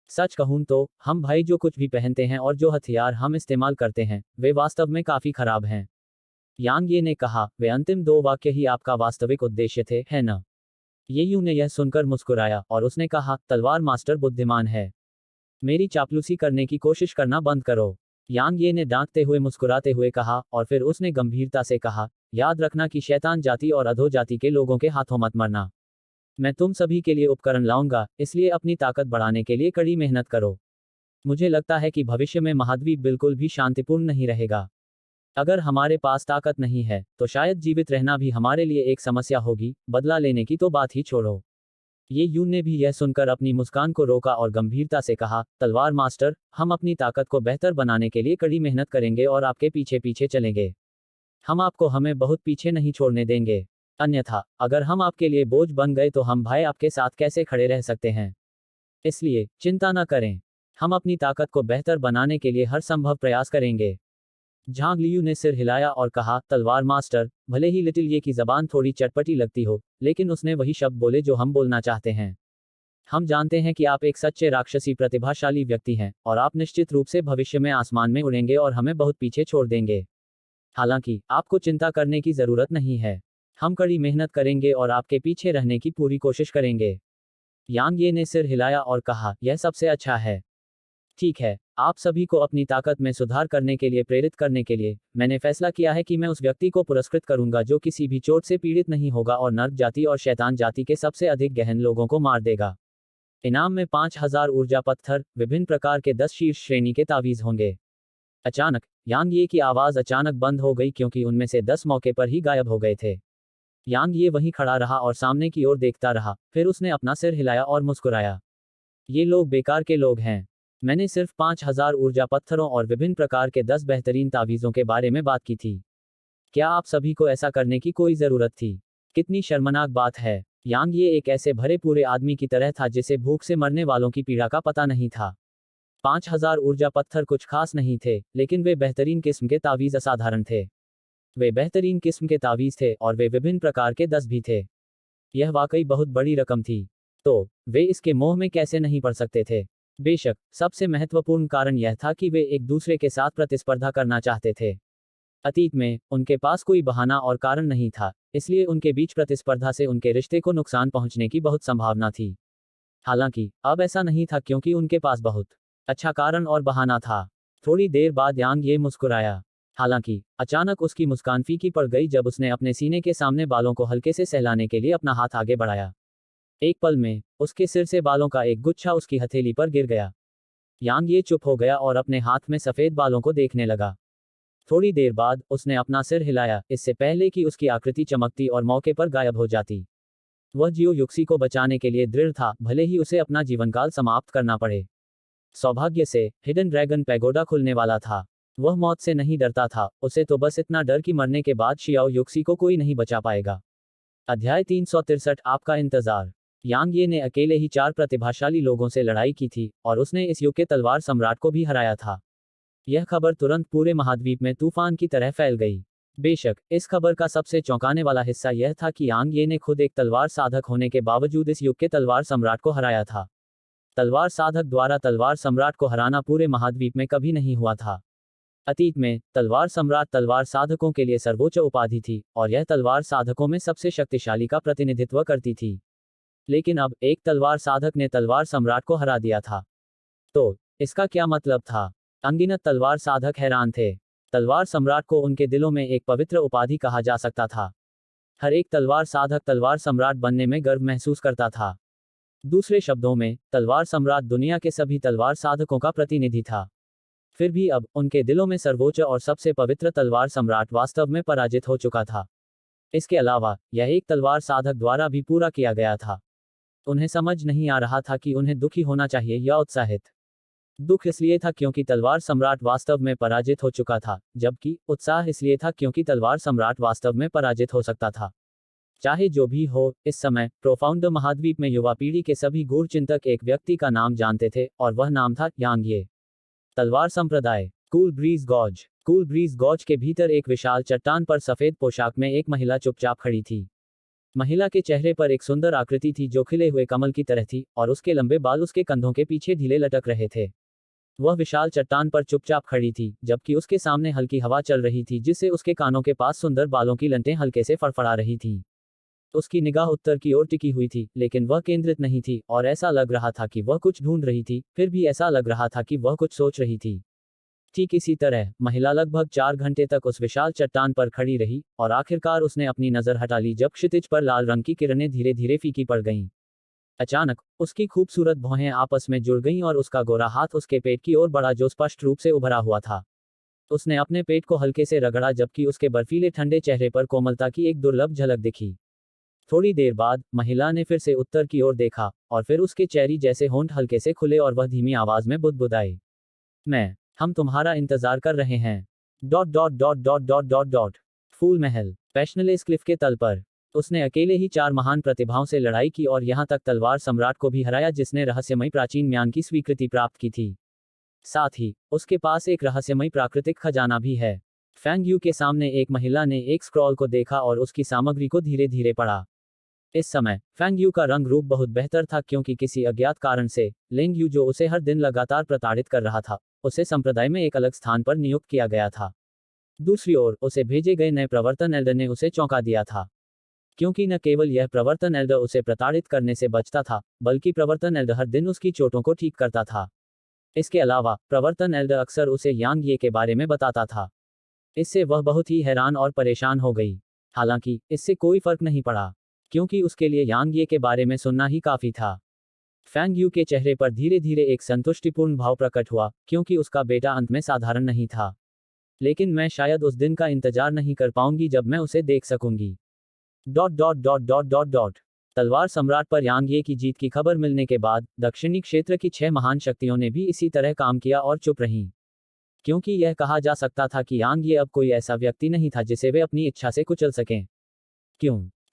सच कहूं तो, हम भाई जो कुछ भी पहनते हैं और जो हथियार हम इस्तेमाल करते हैं, वे वास्तव में काफी खराब हैं। यांग ये ने कहा, वे अंतिम 2 वाक्य ही आपका वास्तविक उद्देश्य थे, है ना? ये यू ने यह सुनकर मुस्कुराया, और उसने कहा, तलवार मास्टर बुद्धिमान है। मेरी चापलूसी करने की कोशिश करना बंद करो। यांग ये ने डांटते हुए मुस्कुराते हुए कहा, और फिर उसने गंभीरता से कहा, याद रखना कि शैतान जाति और अधोजाति के लोगों के हाथों मत मरना। मैं तुम सभी के लिए उपकरण लाऊंगा, इसलिए अपनी ताकत बढ़ाने के लिए कड़ी मेहनत करो। मुझे लगता है कि भविष्य में महाद्वीप बिल्कुल भी शांतिपूर्ण नहीं रहेगा। अगर हमारे पास ताकत नहीं है, तो शायद जीवित रहना भी हमारे लिए एक समस्या होगी, बदला लेने की तो बात ही छोड़ो। ये यून ने भी यह सुनकर अपनी मुस्कान को रोका और गंभीरता से कहा, तलवार मास्टर, हम अपनी ताकत को बेहतर बनाने के लिए कड़ी मेहनत करेंगे और आपके पीछे पीछे चलेंगे। हम आपको हमें बहुत पीछे नहीं छोड़ने देंगे। अन्यथा, अगर हम आपके लिए बोझ बन गए तो हम भाई आपके साथ कैसे खड़े रह सकते हैं? इसलिए चिंता न करें। हम अपनी ताकत को बेहतर बनाने के लिए हर संभव प्रयास करेंगे। झांग लियू ने सिर हिलाया और कहा, तलवार मास्टर, भले ही लिटिल ये की जबान थोड़ी चटपटी लगती हो, लेकिन उसने वही शब्द बोले जो हम बोलना चाहते हैं। हम जानते हैं कि आप एक सच्चे राक्षसी प्रतिभाशाली व्यक्ति हैं, और आप निश्चित रूप से भविष्य में आसमान में उड़ेंगे और हमें बहुत पीछे छोड़ देंगे। हालांकि आपको चिंता करने की जरूरत नहीं है। हम कड़ी मेहनत करेंगे और आपके पीछे रहने की पूरी कोशिश करेंगे। यांग ये ने सिर हिलाया और कहा, यह सबसे अच्छा है। ठीक है, आप सभी को अपनी ताकत में सुधार करने के लिए प्रेरित करने के लिए, मैंने फैसला किया है कि मैं उस व्यक्ति को पुरस्कृत करूंगा जो किसी भी चोट से पीड़ित नहीं होगा और नर्क जाति और शैतान जाति के सबसे अधिक गहन लोगों को मार देगा। इनाम में 5000 ऊर्जा पत्थर, विभिन्न प्रकार के 10 शीर्ष श्रेणी के तावीज होंगे। अचानक, यांग ये की आवाज अचानक बंद हो गई क्योंकि उनमें से 10 मौके पर ही गायब हो गए थे। यांग ये वहीं खड़ा रहा और सामने की ओर देखता रहा, फिर उसने अपना सिर हिलाया और मुस्कुराया। ये लोग बेकार के लोग हैं। मैंने सिर्फ 5000 ऊर्जा पत्थरों और विभिन्न प्रकार के 10 बेहतरीन तावीज़ों के बारे में बात की थी। क्या आप सभी को ऐसा करने की कोई ज़रूरत थी? कितनी शर्मनाक बात है। यांग ये एक ऐसे भरे पूरे आदमी की तरह था जिसे भूख से मरने वालों की पीड़ा का पता नहीं था। 5000 ऊर्जा पत्थर कुछ खास नहीं थे, लेकिन वे बेहतरीन किस्म के तावीज़ असाधारण थे। वे बेहतरीन किस्म के तावीज़ थे और वे विभिन्न प्रकार के 10 भी थे। यह वाकई बहुत बड़ी रकम थी। तो वे इसके मोह में कैसे नहीं पड़ सकते थे? बेशक, सबसे महत्वपूर्ण कारण यह था कि वे एक दूसरे के साथ प्रतिस्पर्धा करना चाहते थे। अतीत में, उनके पास कोई बहाना और कारण नहीं था, इसलिए उनके बीच प्रतिस्पर्धा से उनके रिश्ते को नुकसान पहुंचने की बहुत संभावना थी। हालांकि, अब ऐसा नहीं था क्योंकि उनके पास बहुत अच्छा कारण और बहाना था। थोड़ी देर बाद यांग ये मुस्कुराया। हालांकि, अचानक उसकी मुस्कान फीकी पड़ गई जब उसने अपने सीने के सामने बालों को हल्के से सहलाने के लिए अपना हाथ आगे बढ़ाया। एक पल में, उसके सिर से बालों का एक गुच्छा उसकी हथेली पर गिर गया। यांग ये चुप हो गया और अपने हाथ में सफेद बालों को देखने लगा। थोड़ी देर बाद, उसने अपना सिर हिलाया, इससे पहले कि उसकी आकृति चमकती और मौके पर गायब हो जाती। वह जियो युक्सी को बचाने के लिए दृढ़ था, भले ही उसे अपना जीवनकाल समाप्त करना पड़े। सौभाग्य से, हिडन ड्रैगन पैगोडा खुलने वाला था। वह मौत से नहीं डरता था, उसे तो बस इतना डर कि मरने के बाद शियाओ युक्सी को कोई नहीं बचा पाएगा। अध्याय 363, आपका इंतजार। यांग ये ने अकेले ही 4 प्रतिभाशाली लोगों से लड़ाई की थी, और उसने इस युग के तलवार सम्राट को भी हराया था। यह खबर तुरंत पूरे महाद्वीप में तूफान की तरह फैल गई। बेशक, इस खबर का सबसे चौंकाने वाला हिस्सा यह था कि यांग ये ने खुद एक तलवार साधक होने के बावजूद इस युग के तलवार सम्राट को हराया था। तलवार साधक द्वारा तलवार सम्राट को हराना पूरे महाद्वीप में कभी नहीं हुआ था। अतीत में, तलवार सम्राट तलवार साधकों के लिए सर्वोच्च उपाधि थी, और यह तलवार साधकों में सबसे शक्तिशाली का प्रतिनिधित्व करती थी। लेकिन अब, एक तलवार साधक ने तलवार सम्राट को हरा दिया था। तो इसका क्या मतलब था? अनगिनत तलवार साधक हैरान थे। तलवार सम्राट को उनके दिलों में एक पवित्र उपाधि कहा जा सकता था। हर एक तलवार साधक तलवार सम्राट बनने में गर्व महसूस करता था। दूसरे शब्दों में, तलवार सम्राट दुनिया के सभी तलवार साधकों का प्रतिनिधि था। फिर भी अब उनके दिलों में सर्वोच्च और सबसे पवित्र तलवार सम्राट वास्तव में पराजित हो चुका था। इसके अलावा यह एक तलवार साधक द्वारा भी पूरा किया गया था। उन्हें समझ नहीं आ रहा था कि उन्हें दुखी होना चाहिए या उत्साहित। दुख इसलिए था क्योंकि तलवार सम्राट वास्तव में पराजित हो चुका था, जबकि उत्साह इसलिए था क्योंकि तलवार सम्राट वास्तव में पराजित हो सकता था। चाहे जो भी हो, इस समय प्रोफाउंड महाद्वीप में युवा पीढ़ी के सभी गूढ़ चिंतक एक व्यक्ति का नाम जानते थे, और वह नाम था यांग ये। तलवार संप्रदाय। Cool breeze gorge. Cool breeze gorge के भीतर एक विशाल चट्टान पर सफेद पोशाक में एक महिला चुपचाप खड़ी थी। महिला के चेहरे पर एक सुंदर आकृति थी जो खिले हुए कमल की तरह थी, और उसके लंबे बाल उसके कंधों के पीछे ढीले लटक रहे थे। वह विशाल चट्टान पर चुपचाप खड़ी थी, जबकि उसके सामने हल्की हवा चल रही थी जिससे उसके कानों के पास सुंदर बालों की लंटें हल्के से फड़फड़ा रही थीं। उसकी निगाह उत्तर की ओर टिकी हुई थी, लेकिन वह केंद्रित नहीं थी, और ऐसा लग रहा था कि वह कुछ ढूंढ रही थी, फिर भी ऐसा लग रहा था कि वह कुछ सोच रही थी। ठीक इसी तरह महिला लगभग 4 घंटे तक उस विशाल चट्टान पर खड़ी रही, और आखिरकार उसने अपनी नजर हटा ली जब क्षितिज पर लाल रंग की किरणें धीरे धीरे फीकी पड़ गईं। अचानक उसकी खूबसूरत भौहें आपस में जुड़ गईं और उसका गोरा हाथ उसके पेट की ओर बढ़ा जो स्पष्ट रूप से उभरा हुआ था। उसने अपने पेट को हल्के से रगड़ा जबकि उसके बर्फीले ठंडे चेहरे पर कोमलता की एक दुर्लभ झलक दिखी। थोड़ी देर बाद महिला ने फिर से उत्तर की ओर देखा, और फिर उसके चेहरे जैसे होंठ हल्के से खुले और वह धीमी आवाज में बुदबुदाई। हम तुम्हारा इंतजार कर रहे हैं। Dot dot dot dot dot dot dot. फूल महल। पैशनलेस क्लिफ के तल पर उसने अकेले ही 4 महान प्रतिभाओं से लड़ाई की और यहां तक तलवार सम्राट को भी हराया जिसने रहस्यमयी प्राचीन म्यान की स्वीकृति प्राप्त की थी। साथ ही उसके पास एक रहस्यमयी प्राकृतिक खजाना भी है। फैंग यू के सामने एक महिला ने एक स्क्रॉल को देखा और उसकी सामग्री को धीरे धीरे पढ़ा। इस समय फैंग यू का रंग रूप बहुत बेहतर था क्योंकि किसी अज्ञात कारण से लेंग यू जो उसे हर दिन लगातार प्रताड़ित कर रहा था, उसे संप्रदाय में एक अलग स्थान पर नियुक्त किया गया था। दूसरी ओर उसे भेजे गए नए प्रवर्तन एल्डर ने उसे चौंका दिया था, क्योंकि न केवल यह प्रवर्तन एल्डर उसे प्रताड़ित करने से बचता था, बल्कि प्रवर्तन एल्डर हर दिन उसकी चोटों को ठीक करता था। इसके अलावा प्रवर्तन एल्डर अक्सर उसे यांग ये के बारे में बताता था। इससे वह बहुत ही हैरान और परेशान हो गई। हालांकि इससे कोई फर्क नहीं पड़ा, क्योंकि उसके लिए यांग ये के बारे में सुनना ही काफी था। फैंग यू के चेहरे पर धीरे धीरे एक संतुष्टिपूर्ण भाव प्रकट हुआ, क्योंकि उसका बेटा अंत में साधारण नहीं था। लेकिन मैं शायद उस दिन का इंतजार नहीं कर पाऊंगी जब मैं उसे देख सकूंगी। Dot dot dot dot dot dot. तलवार सम्राट पर यांग ये की जीत की खबर मिलने के बाद दक्षिणी क्षेत्र की 6 महान शक्तियों ने भी इसी तरह काम किया और चुप रहीं, क्योंकि यह कहा जा सकता था कि यांग ये अब कोई ऐसा व्यक्ति नहीं था जिसे वे अपनी इच्छा से कुचल सकें।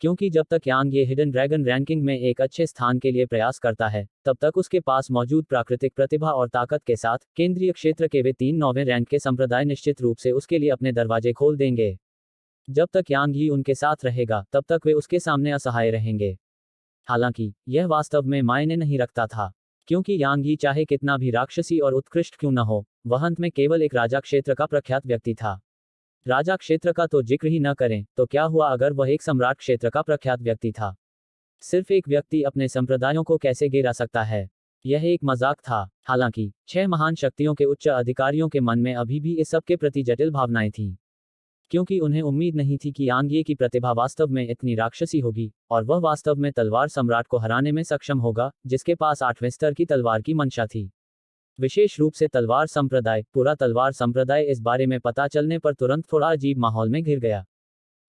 क्योंकि जब तक यांग ये हिडन ड्रैगन रैंकिंग में एक अच्छे स्थान के लिए प्रयास करता है, तब तक उसके पास मौजूद प्राकृतिक प्रतिभा और ताकत के साथ केंद्रीय क्षेत्र के वे 3 नौवें रैंक के संप्रदाय निश्चित रूप से उसके लिए अपने दरवाजे खोल देंगे। जब तक यांग ही उनके साथ रहेगा, तब तक वे उसके सामने असहाय रहेंगे। हालांकि यह वास्तव में मायने नहीं रखता था, क्योंकि यांग ही चाहे कितना भी राक्षसी और उत्कृष्ट क्यों न हो, वह अंत में केवल एक राजा क्षेत्र का प्रख्यात व्यक्ति था। राजा क्षेत्र का तो जिक्र ही न करें, तो क्या हुआ अगर वह एक सम्राट क्षेत्र का प्रख्यात व्यक्ति था। सिर्फ एक व्यक्ति अपने संप्रदायों को कैसे गिरा सकता है? यह एक मजाक था। हालांकि 6 महान शक्तियों के उच्च अधिकारियों के मन में अभी भी इस सब के प्रति जटिल भावनाएं थीं, क्योंकि उन्हें उम्मीद नहीं थी कि यांग ये की प्रतिभा वास्तव में इतनी राक्षसी होगी, और वह वास्तव में तलवार सम्राट को हराने में सक्षम होगा, जिसके पास 8वें स्तर की तलवार की मंशा थी। विशेष रूप से तलवार संप्रदाय। पूरा तलवार संप्रदाय इस बारे में पता चलने पर तुरंत थोड़ा अजीब माहौल में घिर गया।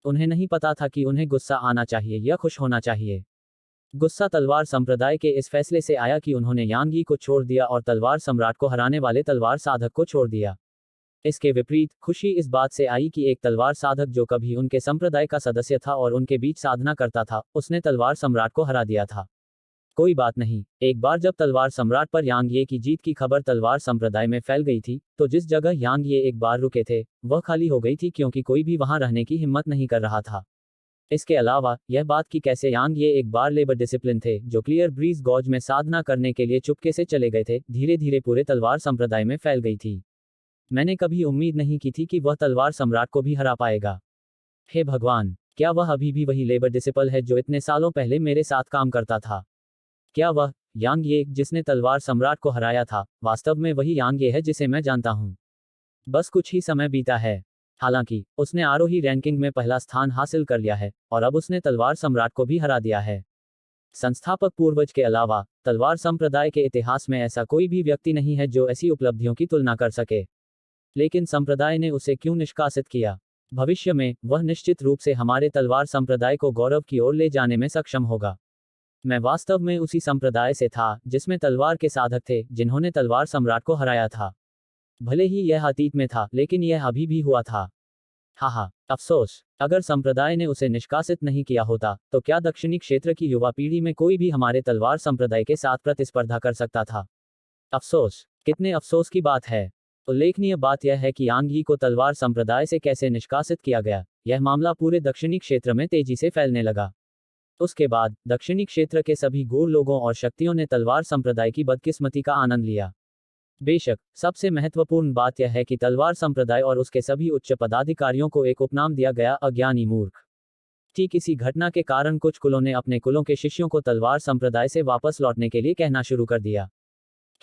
उन्हें नहीं पता था कि उन्हें गुस्सा आना चाहिए या खुश होना चाहिए। गुस्सा तलवार संप्रदाय के इस फैसले से आया कि उन्होंने यांग यी को छोड़ दिया और तलवार सम्राट को हराने वाले तलवार साधक को छोड़ दिया। इसके विपरीत खुशी इस बात से आई कि एक तलवार साधक जो कभी उनके संप्रदाय का सदस्य था और उनके बीच साधना करता था, उसने तलवार सम्राट को हरा दिया था। कोई बात नहीं, एक बार जब तलवार सम्राट पर यांग ये की जीत की खबर तलवार संप्रदाय में फैल गई थी, तो जिस जगह यांग ये एक बार रुके थे, वह खाली हो गई थी क्योंकि कोई भी वहां रहने की हिम्मत नहीं कर रहा था। इसके अलावा यह बात कि कैसे यांग ये एक बार लेबर डिसिप्लिन थे जो क्लियर ब्रीज गॉज में साधना करने के लिए चुपके से चले गए थे, धीरे धीरे पूरे तलवार संप्रदाय में फैल गई थी। मैंने कभी उम्मीद नहीं की थी कि वह तलवार सम्राट को भी हरा पाएगा। हे भगवान, क्या वह अभी भी वही लेबर डिसिपल है जो इतने सालों पहले मेरे साथ काम करता था? क्या वह यांग ये जिसने तलवार सम्राट को हराया था, वास्तव में वही यांग ये है जिसे मैं जानता हूं? बस कुछ ही समय बीता है। हालांकि उसने आरोही रैंकिंग में पहला स्थान हासिल कर लिया है, और अब उसने तलवार सम्राट को भी हरा दिया है। संस्थापक पूर्वज के अलावा तलवार संप्रदाय के इतिहास में ऐसा कोई भी व्यक्ति नहीं है जो ऐसी उपलब्धियों की तुलना कर सके। लेकिन संप्रदाय ने उसे क्यों निष्कासित किया? भविष्य में वह निश्चित रूप से हमारे तलवार संप्रदाय को गौरव की ओर ले जाने में सक्षम होगा। मैं वास्तव में उसी संप्रदाय से था जिसमें तलवार के साधक थे जिन्होंने तलवार सम्राट को हराया था। भले ही यह अतीत में था, लेकिन यह अभी भी हुआ था। हाहा, अफसोस, अगर संप्रदाय ने उसे निष्कासित नहीं किया होता, तो क्या दक्षिणी क्षेत्र की युवा पीढ़ी में कोई भी हमारे तलवार संप्रदाय के साथ प्रतिस्पर्धा कर सकता था? अफसोस, कितने अफसोस की बात है। उल्लेखनीय बात यह है कि यांग यी को तलवार संप्रदाय से कैसे निष्कासित किया गया, यह मामला पूरे दक्षिणी क्षेत्र में तेजी से फैलने लगा। उसके बाद दक्षिणी क्षेत्र के सभी गूढ़ लोगों और शक्तियों ने तलवार संप्रदाय की बदकिस्मती का आनंद लिया। बेशक, सबसे महत्वपूर्ण बात यह है कि तलवार संप्रदाय और उसके सभी उच्च पदाधिकारियों को एक उपनाम दिया गया, अज्ञानी मूर्ख। ठीक इसी घटना के कारण कुछ कुलों ने अपने कुलों के शिष्यों को तलवार संप्रदाय से वापस लौटने के लिए कहना शुरू कर दिया।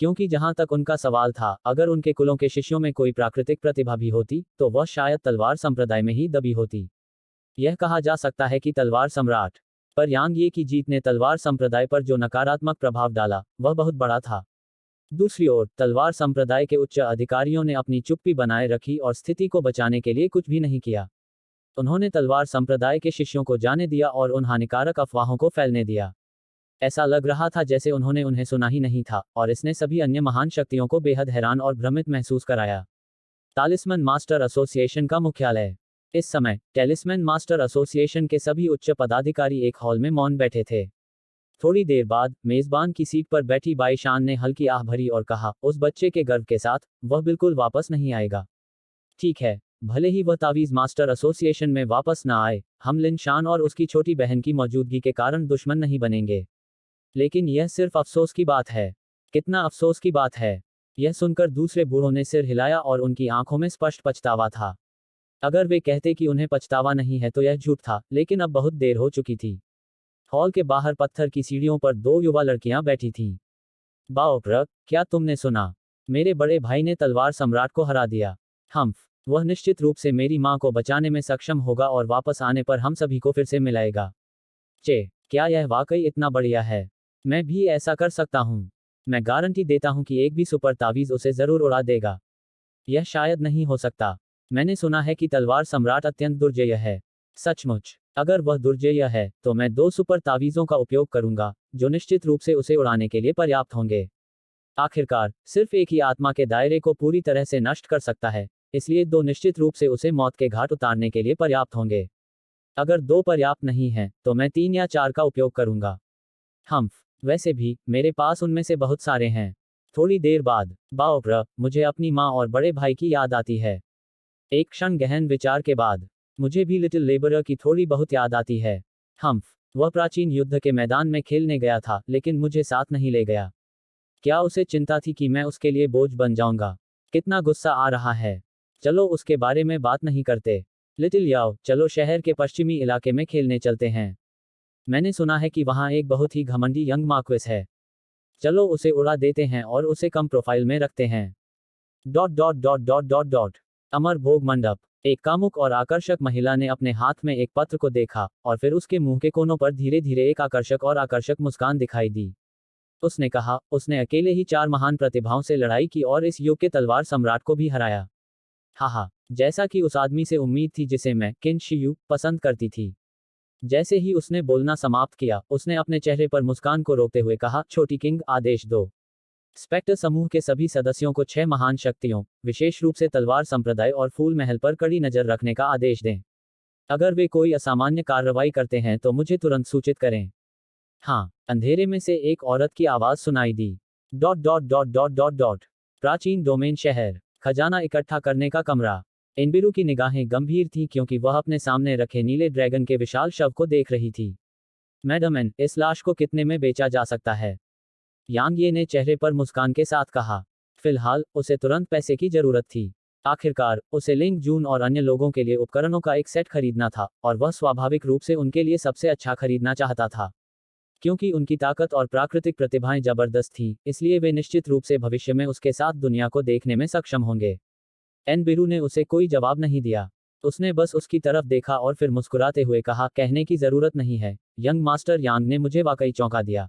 क्योंकि जहां तक उनका सवाल था, अगर उनके कुलों के शिष्यों में कोई प्राकृतिक प्रतिभा भी होती, तो वह शायद तलवार संप्रदाय में ही दबी होती। यह कहा जा सकता है कि तलवार सम्राट पर यांग ये की जीत ने तलवार संप्रदाय पर जो नकारात्मक प्रभाव डाला, वह बहुत बड़ा था। दूसरी ओर, तलवार संप्रदाय के उच्च अधिकारियों ने अपनी चुप्पी बनाए रखी और स्थिति को बचाने के लिए कुछ भी नहीं किया। उन्होंने तलवार संप्रदाय के शिष्यों को जाने दिया और उन हानिकारक अफवाहों को फैलने दिया। ऐसा लग रहा था जैसे उन्होंने उन्हें सुना ही नहीं था, और इसने सभी अन्य महान शक्तियों को बेहद हैरान और भ्रमित महसूस कराया। तालिस्मैन मास्टर एसोसिएशन का मुख्यालय। इस समय टेलिस्मैन मास्टर एसोसिएशन के सभी उच्च पदाधिकारी एक हॉल में मौन बैठे थे। थोड़ी देर बाद मेजबान की सीट पर बैठी बाईशान ने हल्की आह भरी और कहा, उस बच्चे के गर्व के साथ, वह बिल्कुल वापस नहीं आएगा। ठीक है, भले ही वह तावीज मास्टर एसोसिएशन में वापस न आए, हम लिन शान और उसकी छोटी बहन की मौजूदगी के कारण दुश्मन नहीं बनेंगे। लेकिन यह सिर्फ अफसोस की बात है। कितना अफसोस की बात है। यह सुनकर दूसरे बूढ़ों ने सिर हिलाया और उनकी आंखों में स्पष्ट पछतावा था। अगर वे कहते कि उन्हें पछतावा नहीं है तो यह झूठ था, लेकिन अब बहुत देर हो चुकी थी। हॉल के बाहर पत्थर की सीढ़ियों पर दो युवा लड़कियां बैठी थीं। बाओ, क्या तुमने सुना? मेरे बड़े भाई ने तलवार सम्राट को हरा दिया। वह निश्चित रूप से मेरी मां को बचाने में सक्षम होगा और वापस आने पर हम सभी को फिर से मिलाएगा। क्या यह वाकई इतना बढ़िया है? मैं भी ऐसा कर सकता हूँ। मैं गारंटी देता हूँ कि एक भी सुपर तावीज उसे जरूर उड़ा देगा। यह शायद नहीं हो सकता। मैंने सुना है कि तलवार सम्राट अत्यंत दुर्जेय है। सचमुच? अगर वह दुर्जेय है, तो मैं 2 सुपर तावीज़ों का उपयोग करूंगा, जो निश्चित रूप से उसे उड़ाने के लिए पर्याप्त होंगे। आखिरकार, सिर्फ एक ही आत्मा के दायरे को पूरी तरह से नष्ट कर सकता है, इसलिए 2 निश्चित रूप से उसे मौत के घाट उतारने के लिए पर्याप्त होंगे। अगर 2 पर्याप्त नहीं हैं, तो मैं 3 या 4 का उपयोग करूंगा। वैसे भी, मेरे पास उनमें से बहुत सारे हैं। थोड़ी देर बाद, बाओ, मुझे अपनी माँ और बड़े भाई की याद आती है। एक क्षण गहन विचार के बाद, मुझे भी लिटिल लेबरर की थोड़ी बहुत याद आती है। वह प्राचीन युद्ध के मैदान में खेलने गया था, लेकिन मुझे साथ नहीं ले गया। क्या उसे चिंता थी कि मैं उसके लिए बोझ बन जाऊंगा? कितना गुस्सा आ रहा है। चलो उसके बारे में बात नहीं करते। लिटिल याओ, चलो शहर के पश्चिमी इलाके में खेलने चलते हैं। मैंने सुना है कि वहाँ एक बहुत ही घमंडी यंग मार्क्वेस है। चलो उसे उड़ा देते हैं और उसे कम प्रोफाइल में रखते हैं। अमर भोग मंडप। एक कामुक और आकर्षक महिला ने अपने हाथ में एक पत्र को देखा, और फिर उसके मुंह के कोनों पर धीरे धीरे एक आकर्षक मुस्कान दिखाई दी। उसने कहा, उसने अकेले ही 4 महान प्रतिभाओं से लड़ाई की और इस युग के तलवार सम्राट को भी हराया। जैसा कि उस आदमी से उम्मीद थी जिसे मैं, किन शियू, पसंद करती थी। जैसे ही उसने बोलना समाप्त किया, उसने अपने चेहरे पर मुस्कान को रोकते हुए कहा, छोटी किंग, आदेश दो। स्पेक्टर समूह के सभी सदस्यों को 6 महान शक्तियों, विशेष रूप से तलवार संप्रदाय और फूल महल पर कड़ी नजर रखने का आदेश दें। अगर वे कोई असामान्य कार्रवाई करते हैं तो मुझे तुरंत सूचित करें। अंधेरे में से एक औरत की आवाज सुनाई दी। प्राचीन डोमेन शहर, खजाना इकट्ठा करने का कमरा। एनबिरू की निगाहें गंभीर थीं क्योंकि वह अपने सामने रखे नीले ड्रैगन के विशाल शव को देख रही थी। मैडम एन, इस लाश को कितने में बेचा जा सकता है? यांग ये ने चेहरे पर मुस्कान के साथ कहा। फिलहाल, उसे तुरंत पैसे की जरूरत थी। आखिरकार, उसे लिंग जून और अन्य लोगों के लिए उपकरणों का एक सेट खरीदना था, और वह स्वाभाविक रूप से उनके लिए सबसे अच्छा खरीदना चाहता था। क्योंकि उनकी ताकत और प्राकृतिक प्रतिभाएं जबरदस्त थीं, इसलिए वे निश्चित रूप से भविष्य में उसके साथ दुनिया को देखने में सक्षम होंगे। एनबिरू ने उसे कोई जवाब नहीं दिया। उसने बस उसकी तरफ देखा और फिर मुस्कुराते हुए कहा, कहने की जरूरत नहीं है, यंग मास्टर यांग ने मुझे वाकई चौंका दिया।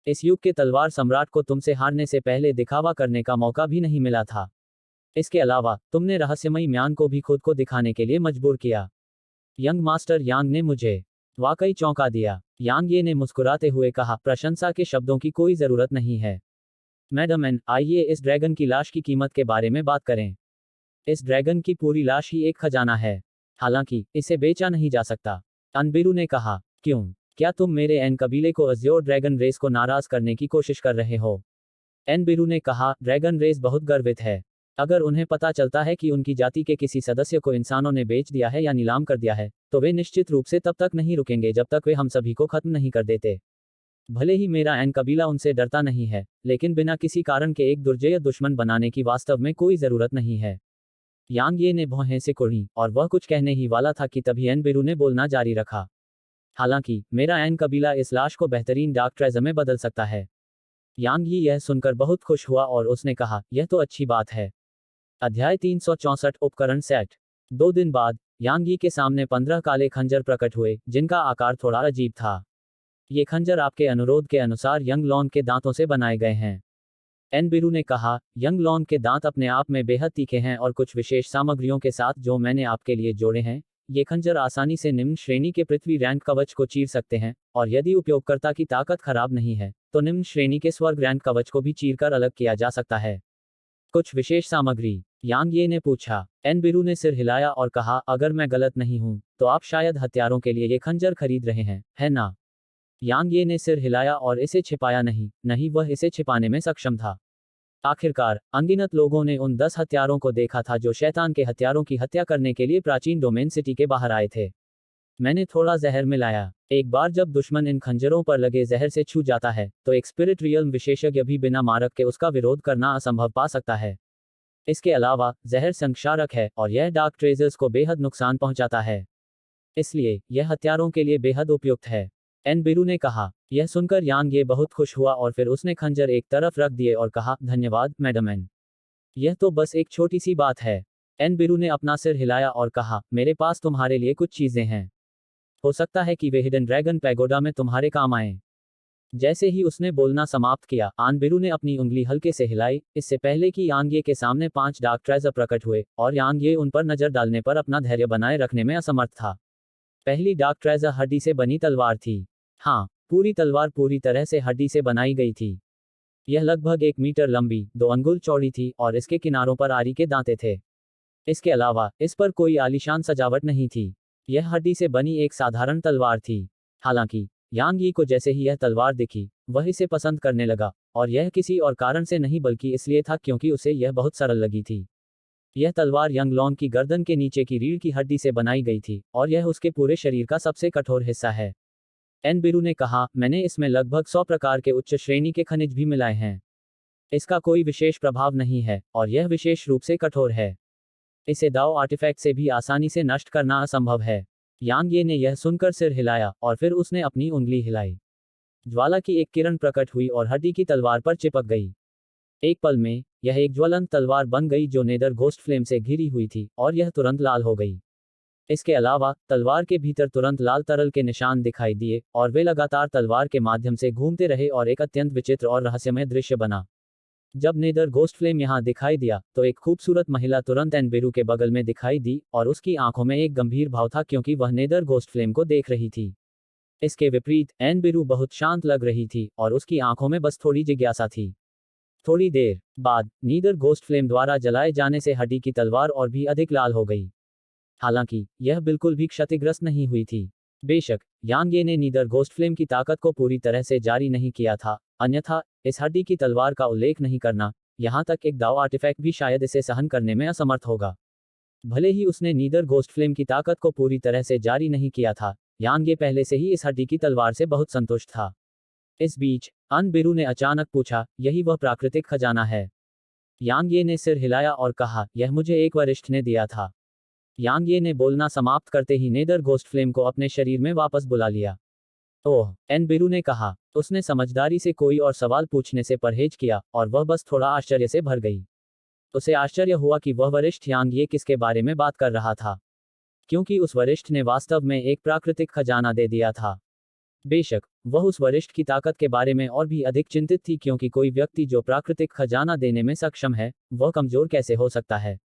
इस युग के तलवार सम्राट को तुमसे हारने से पहले दिखावा करने का मौका भी नहीं मिला था। इसके अलावा तुमने रहस्यमयी म्यान को भी खुद को दिखाने के लिए मजबूर किया। यंग मास्टर यांग ने मुझे वाकई चौंका दिया। यांग ये ने मुस्कुराते हुए कहा, प्रशंसा के शब्दों की कोई जरूरत नहीं है। मैडम एन, आइए इस ड्रैगन की लाश की कीमत के बारे में बात करें। इस ड्रैगन की पूरी लाश ही एक खजाना है। हालांकि इसे बेचा नहीं जा सकता। अनबिरू ने कहा, क्यों? क्या तुम मेरे एन कबीले को अज्योर ड्रैगन रेस को नाराज करने की कोशिश कर रहे हो? एनबिरू ने कहा, ड्रैगन रेस बहुत गर्वित है। अगर उन्हें पता चलता है कि उनकी जाति के किसी सदस्य को इंसानों ने बेच दिया है या नीलाम कर दिया है, तो वे निश्चित रूप से तब तक नहीं रुकेंगे जब तक वे हम सभी को खत्म नहीं कर देते। भले ही मेरा एन कबीला उनसे डरता नहीं है, लेकिन बिना किसी कारण के एक दुर्जय दुश्मन बनाने की वास्तव में कोई जरूरत नहीं है। यांग ये ने भौहें से कुड़ी, और वह कुछ कहने ही वाला था कि तभी एनबिरू ने बोलना जारी रखा। हालांकि मेरा एन कबीला इस लाश को बेहतरीन डार्क ट्रेजर में बदल सकता है। यांग ये यह सुनकर बहुत खुश हुआ और उसने कहा, यह तो अच्छी बात है। अध्याय 364 उपकरण सेट। 2 दिन बाद यांग यी के सामने 15 काले खंजर प्रकट हुए, जिनका आकार थोड़ा अजीब था। ये खंजर आपके अनुरोध के अनुसार यंग लॉन के दांतों से बनाए गए हैं। एनबिरू ने कहा, यंग लॉन के दांत अपने आप में बेहद तीखे हैं और कुछ विशेष सामग्रियों के साथ जो मैंने आपके लिए जोड़े हैं, ये खंजर आसानी से निम्न श्रेणी के पृथ्वी रैंक कवच को चीर सकते हैं, और यदि उपयोगकर्ता की ताकत खराब नहीं है, तो निम्न श्रेणी के स्वर्ग रैंक कवच को भी चीरकर अलग किया जा सकता है। कुछ विशेष सामग्री? यांग ये ने पूछा। एनबिरू ने सिर हिलाया और कहा, अगर मैं गलत नहीं हूं, तो आप शायद हथियारों के लिए ये खंजर खरीद रहे हैं, है ना? यांग ये ने सिर हिलाया और इसे छिपाया नहीं, वह इसे छिपाने में सक्षम था। आखिरकार अनगिनत लोगों ने उन 10 हत्यारों को देखा था जो शैतान के हत्यारों की हत्या करने के लिए प्राचीन डोमेन सिटी के बाहर आए थे। मैंने थोड़ा जहर मिलाया। एक बार जब दुश्मन इन खंजरों पर लगे जहर से छू जाता है, तो एक स्पिरिट रियल्म विशेषज्ञ भी बिना मारक के उसका विरोध करना असंभव पा सकता है। इसके अलावा जहर संक्षारक है और यह डार्क ट्रेजर्स को बेहद नुकसान पहुंचाता है। इसलिए यह हत्यारों के लिए बेहद उपयुक्त है। एनबिरू ने कहा। यह सुनकर यांग ये बहुत खुश हुआ और फिर उसने खंजर एक तरफ रख दिए और कहा, धन्यवाद मैडम एन। यह तो बस एक छोटी सी बात है। एनबिरू ने अपना सिर हिलाया और कहा, मेरे पास तुम्हारे लिए कुछ चीजें हैं। हो सकता है कि वे हिडन ड्रैगन पैगोडा में तुम्हारे काम आए। जैसे ही उसने बोलना समाप्त किया, आनबिरू ने अपनी उंगली हल्के से हिलाई, इससे पहले कि यांग ये के सामने 5 डार्क ट्रेजर प्रकट हुए, और यांग ये उन पर नजर डालने पर अपना धैर्य बनाए रखने में असमर्थ था। पहली डार्क ट्रेजर हड्डी से बनी तलवार थी। हाँ, पूरी तलवार पूरी तरह से हड्डी से बनाई गई थी। यह लगभग 1 मीटर लंबी, 2 अंगुल चौड़ी थी और इसके किनारों पर आरी के दांते थे। इसके अलावा इस पर कोई आलीशान सजावट नहीं थी। यह हड्डी से बनी एक साधारण तलवार थी। हालांकि यांग यी को जैसे ही यह तलवार दिखी, वह इसे पसंद करने लगा, और यह किसी और कारण से नहीं बल्कि इसलिए था क्योंकि उसे यह बहुत सरल लगी थी। यह तलवार यंग लॉन की गर्दन के नीचे की रीढ़ की हड्डी से बनाई गई थी, और यह उसके पूरे शरीर का सबसे कठोर हिस्सा है। एनबिरू ने कहा, मैंने इसमें लगभग 100 प्रकार के उच्च श्रेणी के खनिज भी मिलाए हैं। इसका कोई विशेष प्रभाव नहीं है, और यह विशेष रूप से कठोर है। इसे दाओ आर्टिफैक्ट से भी आसानी से नष्ट करना असंभव है। यांग ये ने यह सुनकर सिर हिलाया, और फिर उसने अपनी उंगली हिलाई। ज्वाला की एक किरण प्रकट हुई और हड्डी की तलवार पर चिपक गई। एक पल में यह एक ज्वलंत तलवार बन गई जो नेदर घोस्ट फ्लेम से घिरी हुई थी, और यह तुरंत लाल हो गई। इसके अलावा तलवार के भीतर तुरंत लाल तरल के निशान दिखाई दिए, और वे लगातार तलवार के माध्यम से घूमते रहे और एक अत्यंत विचित्र और रहस्यमय दृश्य बना। जब नेदर घोस्ट फ्लेम यहां दिखाई दिया, तो एक खूबसूरत महिला तुरंत एनबिरू के बगल में दिखाई दी, और उसकी आंखों में एक गंभीर भाव था क्योंकि वह नेदर घोस्ट फ्लेम को देख रही थी। इसके विपरीत एनबिरू बहुत शांत लग रही थी, और उसकी आंखों में बस थोड़ी जिज्ञासा थी। थोड़ी देर बाद नीदर घोस्ट फ्लेम द्वारा जलाए जाने से हड्डी की तलवार और भी अधिक लाल हो गई। हालांकि यह बिल्कुल भी क्षतिग्रस्त नहीं हुई थी। बेशक यांग ये ने नीदर घोस्ट फ्लेम की ताकत को पूरी तरह से जारी नहीं किया था, अन्यथा इस हड्डी की तलवार का उल्लेख नहीं करना, यहां तक एक दाव आर्टिफैक्ट भी शायद इसे सहन करने में असमर्थ होगा। भले ही उसने नीदर घोस्ट फ्लेम की ताकत को पूरी तरह से जारी नहीं किया था, यांग ये पहले से ही इस हड्डी की तलवार से बहुत संतुष्ट था। इस बीच अनबिरू ने अचानक पूछा, यही वह प्राकृतिक खजाना है? यांग ये ने सिर हिलाया और कहा, यह मुझे एक वरिष्ठ ने दिया था। यांग ये ने बोलना समाप्त करते ही नेदर घोस्ट फ्लेम को अपने शरीर में वापस बुला लिया। ओह, एनबिरू ने कहा। उसने समझदारी से कोई और सवाल पूछने से परहेज किया, और वह बस थोड़ा आश्चर्य से भर गई। उसे आश्चर्य हुआ कि वह वरिष्ठ यांग ये किसके बारे में बात कर रहा था, क्योंकि उस वरिष्ठ ने वास्तव में एक प्राकृतिक खजाना दे दिया था। बेशक वह उस वरिष्ठ की ताकत के बारे में और भी अधिक चिंतित थी, क्योंकि कोई व्यक्ति जो प्राकृतिक खजाना देने में सक्षम है, वह कमजोर कैसे हो सकता है।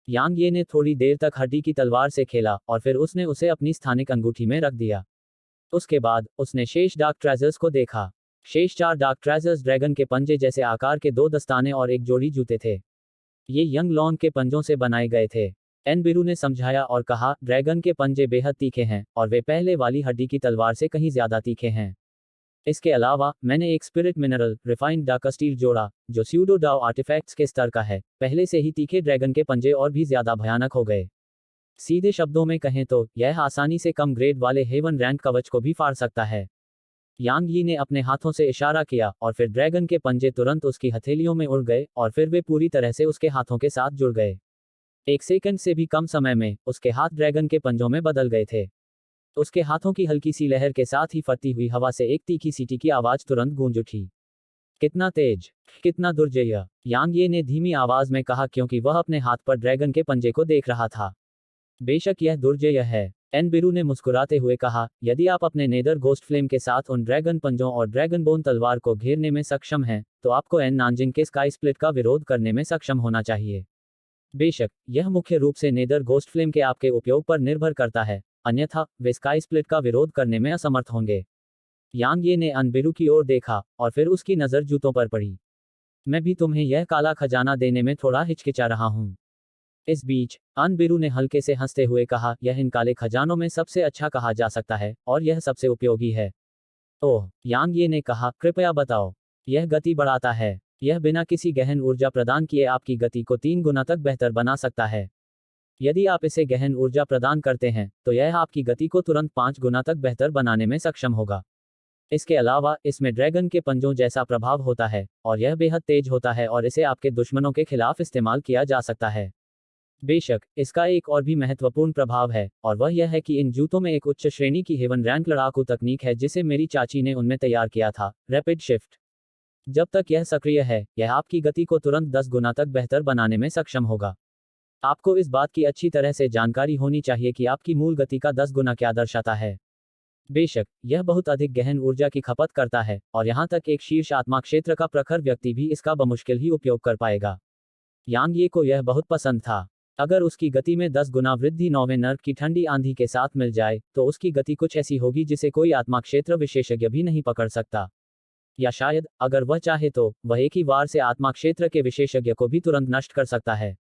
यांग ये ने थोड़ी देर तक हड्डी की तलवार से खेला और फिर उसने उसे अपनी स्थानिक अंगूठी में रख दिया। उसके बाद उसने शेष डार्क ट्रेजर्स को देखा। शेष 4 डार्क ट्रेजर्स ड्रैगन के पंजे जैसे आकार के 2 दस्ताने और एक जोड़ी जूते थे। ये यंग लॉन्ग के पंजों से बनाए गए थे। एनबिरू ने समझाया और कहा, ड्रैगन के पंजे बेहद तीखे हैं और वे पहले वाली हड्डी की तलवार से कहीं ज्यादा तीखे हैं। इसके अलावा मैंने एक spirit mineral refined dark steel जोड़ा, जो स्यूडो डाओ आर्टिफैक्ट्स के स्तर का है। पहले से ही तीखे ड्रैगन के पंजे और भी ज्यादा भयानक हो गए। सीधे शब्दों में कहें तो यह आसानी से कम ग्रेड वाले हेवन रैंक कवच को भी फाड़ सकता है। यांग यी ने अपने हाथों से इशारा किया और फिर ड्रैगन के पंजे तुरंत उसकी हथेलियों में उड़ गए और फिर वे पूरी तरह से उसके हाथों के साथ जुड़ गए। 1 सेकंड से भी कम समय में उसके हाथ ड्रैगन के पंजों में बदल गए थे। उसके हाथों की हल्की सी लहर के साथ ही फटती हुई हवा से एक तीखी सीटी की आवाज तुरंत गूंज उठी। कितना तेज, कितना दुर्जय, यांग ये ने धीमी आवाज में कहा, क्योंकि वह अपने हाथ पर ड्रैगन के पंजे को देख रहा था। बेशक यह दुर्जय है, एनबिरू ने मुस्कुराते हुए कहा। यदि आप अपने नेदर घोस्ट फ्लेम के साथ उन ड्रैगन पंजों और ड्रैगन बोन तलवार को घेरने में सक्षम हैं, तो आपको एन नानजिंग के स्काई स्प्लिट का विरोध करने में सक्षम होना चाहिए। बेशक यह मुख्य रूप से नेदर घोस्ट फ्लेम के आपके उपयोग पर निर्भर करता है, अन्यथा वे स्काई स्प्लिट का विरोध करने में असमर्थ होंगे। यांग ये ने अनबिरू की ओर देखा और फिर उसकी नज़र जूतों पर पड़ी। मैं भी तुम्हें यह काला खजाना देने में थोड़ा हिचकिचा रहा हूं। इस बीच अनबिरू ने हल्के से हंसते हुए कहा, यह इन काले खजानों में सबसे अच्छा कहा जा सकता है और यह सबसे उपयोगी है। ओह, यांग ये ने कहा, कृपया बताओ। यह गति बढ़ाता है। यह बिना किसी गहन ऊर्जा प्रदान किए आपकी गति को 3 गुना तक बेहतर बना सकता है। यदि आप इसे गहन ऊर्जा प्रदान करते हैं, तो यह आपकी गति को तुरंत 5 गुना तक बेहतर बनाने में सक्षम होगा। इसके अलावा इसमें ड्रैगन के पंजों जैसा प्रभाव होता है और यह बेहद तेज होता है और इसे आपके दुश्मनों के खिलाफ इस्तेमाल किया जा सकता है। बेशक इसका एक और भी महत्वपूर्ण प्रभाव है, और वह यह है कि इन जूतों में एक उच्च श्रेणी की हेवन रैंक लड़ाकू तकनीक है जिसे मेरी चाची ने उनमें तैयार किया था, रैपिड शिफ्ट। जब तक यह सक्रिय है, यह आपकी गति को तुरंत 10 गुना तक बेहतर बनाने में सक्षम होगा। आपको इस बात की अच्छी तरह से जानकारी होनी चाहिए कि आपकी मूल गति का 10 गुना क्या दर्शाता है। बेशक यह बहुत अधिक गहन ऊर्जा की खपत करता है, और यहां तक एक शीर्ष आत्मा क्षेत्र का प्रखर व्यक्ति भी इसका बमुश्किल ही उपयोग कर पाएगा। यांग ये को यह बहुत पसंद था। अगर उसकी गति में 10 गुना वृद्धि 9वें नर्क की ठंडी आंधी के साथ मिल जाए, तो उसकी गति कुछ ऐसी होगी जिसे कोई आत्मा क्षेत्र विशेषज्ञ भी नहीं पकड़ सकता। या शायद अगर वह चाहे तो वह एक ही बार से आत्मा क्षेत्र के विशेषज्ञ को भी तुरंत नष्ट कर सकता है।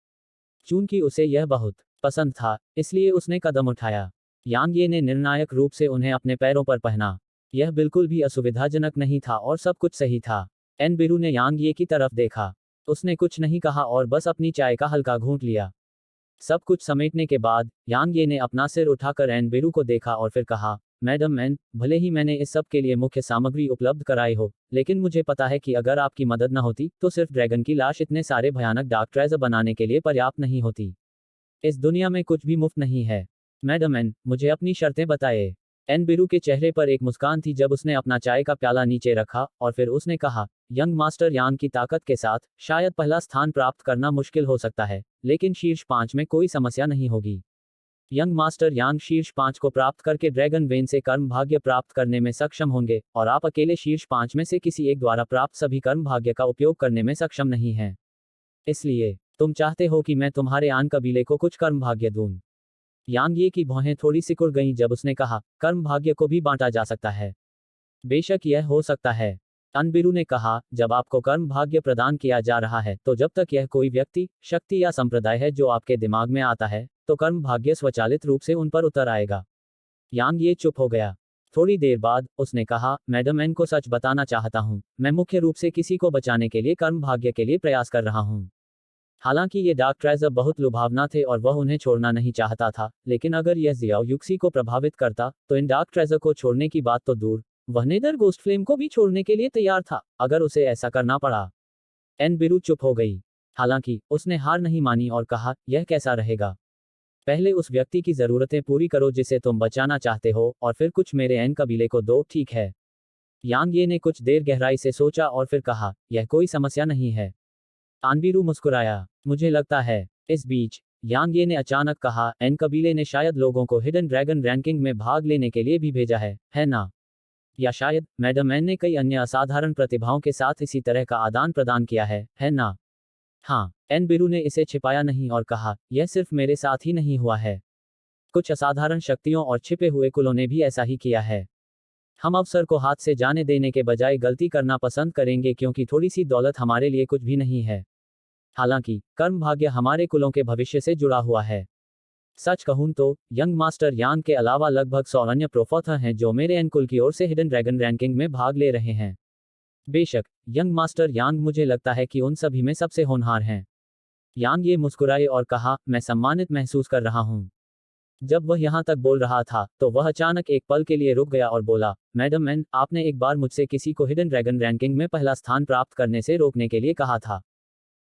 चूंकि उसे यह बहुत पसंद था, इसलिए उसने कदम उठाया। यांग ये ने निर्णायक रूप से उन्हें अपने पैरों पर पहना। यह बिल्कुल भी असुविधाजनक नहीं था और सब कुछ सही था। एनबिरू ने यांग ये की तरफ देखा। उसने कुछ नहीं कहा और बस अपनी चाय का हल्का घूंट लिया। सब कुछ समेटने के बाद यांग ये ने अपना सिर उठाकर एनबिरू को देखा और फिर कहा, मैडम एन, भले ही मैंने इस सब के लिए मुख्य सामग्री उपलब्ध कराई हो, लेकिन मुझे पता है कि अगर आपकी मदद न होती तो सिर्फ ड्रैगन की लाश इतने सारे भयानक डार्क ट्रेजर बनाने के लिए पर्याप्त नहीं होती। इस दुनिया में कुछ भी मुफ्त नहीं है। मैडम एन, मुझे अपनी शर्तें बताए। एनबिरू के चेहरे पर एक मुस्कान थी जब उसने अपना चाय का प्याला नीचे रखा और फिर उसने कहा, यंग मास्टर यांग की ताकत के साथ शायद पहला स्थान प्राप्त करना मुश्किल हो सकता है, लेकिन शीर्ष 5 में कोई समस्या नहीं होगी। यंग मास्टर यांग शीर्ष 5 को प्राप्त करके ड्रैगन वेन से कर्म भाग्य प्राप्त करने में सक्षम होंगे, और आप अकेले शीर्ष 5 में से किसी एक द्वारा प्राप्त सभी कर्म भाग्य का उपयोग करने में सक्षम नहीं हैं। इसलिए तुम चाहते हो कि मैं तुम्हारे आन कबीले को कुछ कर्म भाग्य दूं। यांग ये की भौहें थोड़ी सिकुड़ गईं जब उसने कहा, कर्म भाग्य को भी बांटा जा सकता है। बेशक यह हो सकता है, अनबिरू ने कहा। जब आपको कर्म भाग्य प्रदान किया जा रहा है, तो जब तक यह कोई व्यक्ति, शक्ति या संप्रदाय है जो आपके दिमाग में आता है, तो कर्म भाग्य स्वचालित रूप से उन पर उतर आएगा। यांग ये चुप हो गया। थोड़ी देर बाद उसने कहा, मैडम एन को सच बताना चाहता हूँ, मैं मुख्य रूप से किसी को बचाने के लिए कर्म भाग्य के लिए प्रयास कर रहा हूँ। हालांकि ये डार्क ट्रेजर बहुत लुभावना थे और वह उन्हें छोड़ना नहीं चाहता था, लेकिन अगर यह जियाओ युक्सी को प्रभावित करता, तो इन डार्क ट्रेजर को छोड़ने की बात तो दूर, वह नेदर घोस्ट फ्लेम को भी छोड़ने के लिए तैयार था, अगर उसे ऐसा करना पड़ा। एनबिरू चुप हो गई। हालांकि उसने हार नहीं मानी और कहा, यह कैसा रहेगा? पहले उस व्यक्ति की जरूरतें पूरी करो जिसे तुम बचाना चाहते हो, और फिर कुछ मेरे एन कबीले को दो, ठीक है? यांग ये ने कुछ देर गहराई से सोचा और फिर कहा, यह कोई समस्या नहीं है। अनबिरू मुस्कुराया, मुझे लगता है। इस बीच यांग ये ने अचानक कहा, एन कबीले ने शायद लोगों को हिडन ड्रैगन रैंकिंग में भाग लेने के लिए भी भेजा है ना? या शायद मैडम एन ने कई अन्य असाधारण प्रतिभाओं के साथ इसी तरह का आदान प्रदान किया है ना? हाँ, एन बिरू ने इसे छिपाया नहीं और कहा, यह सिर्फ मेरे साथ ही नहीं हुआ है। कुछ असाधारण शक्तियों और छिपे हुए कुलों ने भी ऐसा ही किया है। हम अवसर को हाथ से जाने देने के बजाय गलती करना पसंद करेंगे क्योंकि थोड़ी सी दौलत हमारे लिए कुछ भी नहीं है। हालांकि कर्म भाग्य हमारे कुलों के भविष्य से जुड़ा हुआ है। सच कहूं तो यंग मास्टर यांग के अलावा लगभग 100 अन्य प्रोफेसर हैं जो मेरे एन कुल की ओर से हिडन ड्रैगन रैंकिंग में भाग ले रहे हैं। बेशक यंग मास्टर यांग मुझे लगता है कि उन सभी में सबसे होनहार हैं। यांग ये मुस्कुराए और कहा, मैं सम्मानित महसूस कर रहा हूं। जब वह यहां तक बोल रहा था तो वह अचानक एक पल के लिए रुक गया और बोला, मैडम एन, आपने एक बार मुझसे किसी को हिडन ड्रैगन रैंकिंग में पहला स्थान प्राप्त करने से रोकने के लिए कहा था।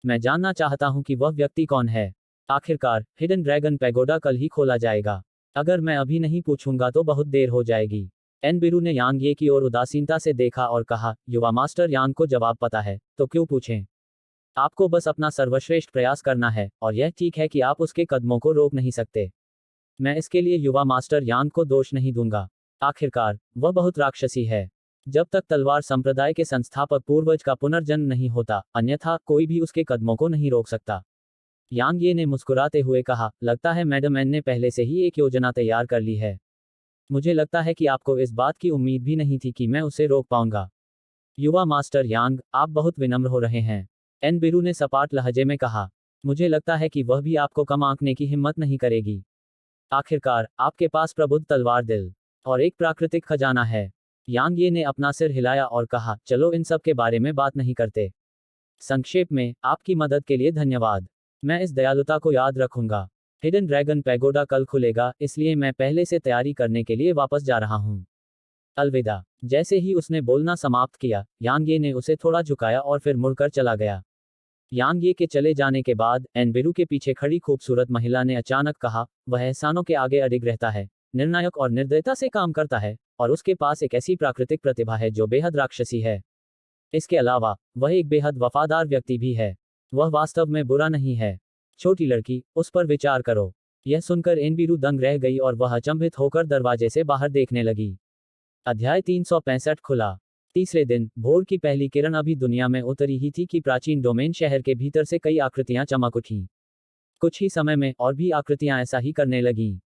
मैं जानना चाहता हूं कि वह व्यक्ति कौन है। आखिरकार हिडन ड्रैगन पैगोडा कल ही खोला जाएगा। अगर मैं अभी नहीं पूछूंगा तो बहुत देर हो जाएगी। एन बिरू ने यांग ये की ओर उदासीनता से देखा और कहा, युवा मास्टर यांग को जवाब पता है, तो क्यों पूछें? आपको बस अपना सर्वश्रेष्ठ प्रयास करना है और यह ठीक है कि आप उसके कदमों को रोक नहीं सकते। मैं इसके लिए युवा मास्टर यांग को दोष नहीं दूंगा। आखिरकार वह बहुत राक्षसी है। जब तक तलवार संप्रदाय के संस्थापक पूर्वज का पुनर्जन्म नहीं होता, अन्यथा कोई भी उसके कदमों को नहीं रोक सकता। यांग ये ने मुस्कुराते हुए कहा, लगता है मैडम एन ने पहले से ही एक योजना तैयार कर ली है। मुझे लगता है कि आपको इस बात की उम्मीद भी नहीं थी कि मैं उसे रोक पाऊंगा। युवा मास्टर यांग, आप बहुत विनम्र हो रहे हैं। एन बिरू ने सपाट लहजे में कहा, मुझे लगता है कि वह भी आपको कम आंकने की हिम्मत नहीं करेगी। आखिरकार आपके पास प्रबुद्ध तलवार दिल और एक प्राकृतिक खजाना है। यांग ये ने अपना सिर हिलाया और कहा, चलो इन सब के बारे में बात नहीं करते। संक्षेप में, आपकी मदद के लिए धन्यवाद। मैं इस दयालुता को याद रखूंगा। हिडन ड्रैगन पैगोडा कल खुलेगा, इसलिए मैं पहले से तैयारी करने के लिए वापस जा रहा हूं। अलविदा। जैसे ही उसने बोलना समाप्त किया, यांग ये ने उसे थोड़ा झुकाया और फिर मुड़कर चला गया। यांग ये के चले जाने के बाद एन बिरू के पीछे खड़ी खूबसूरत महिला ने अचानक कहा, वह एहसानों के आगे अडिग रहता है, निर्णायक और निर्दयता से काम करता है, और उसके पास एक ऐसी प्राकृतिक प्रतिभा है जो बेहद राक्षसी है। इसके अलावा वह एक बेहद वफादार व्यक्ति भी है। वह वास्तव में बुरा नहीं है। छोटी लड़की, उस पर विचार करो। यह सुनकर एन बिरू दंग रह गई और वह अचंभित होकर दरवाजे से बाहर देखने लगी। अध्याय 365 खुला। तीसरे दिन भोर की पहली किरण अभी दुनिया में उतरी ही थी कि प्राचीन डोमेन शहर के भीतर से कई आकृतियां चमक उठीं। कुछ ही समय में और भी आकृतियां ऐसा ही करने लगीं।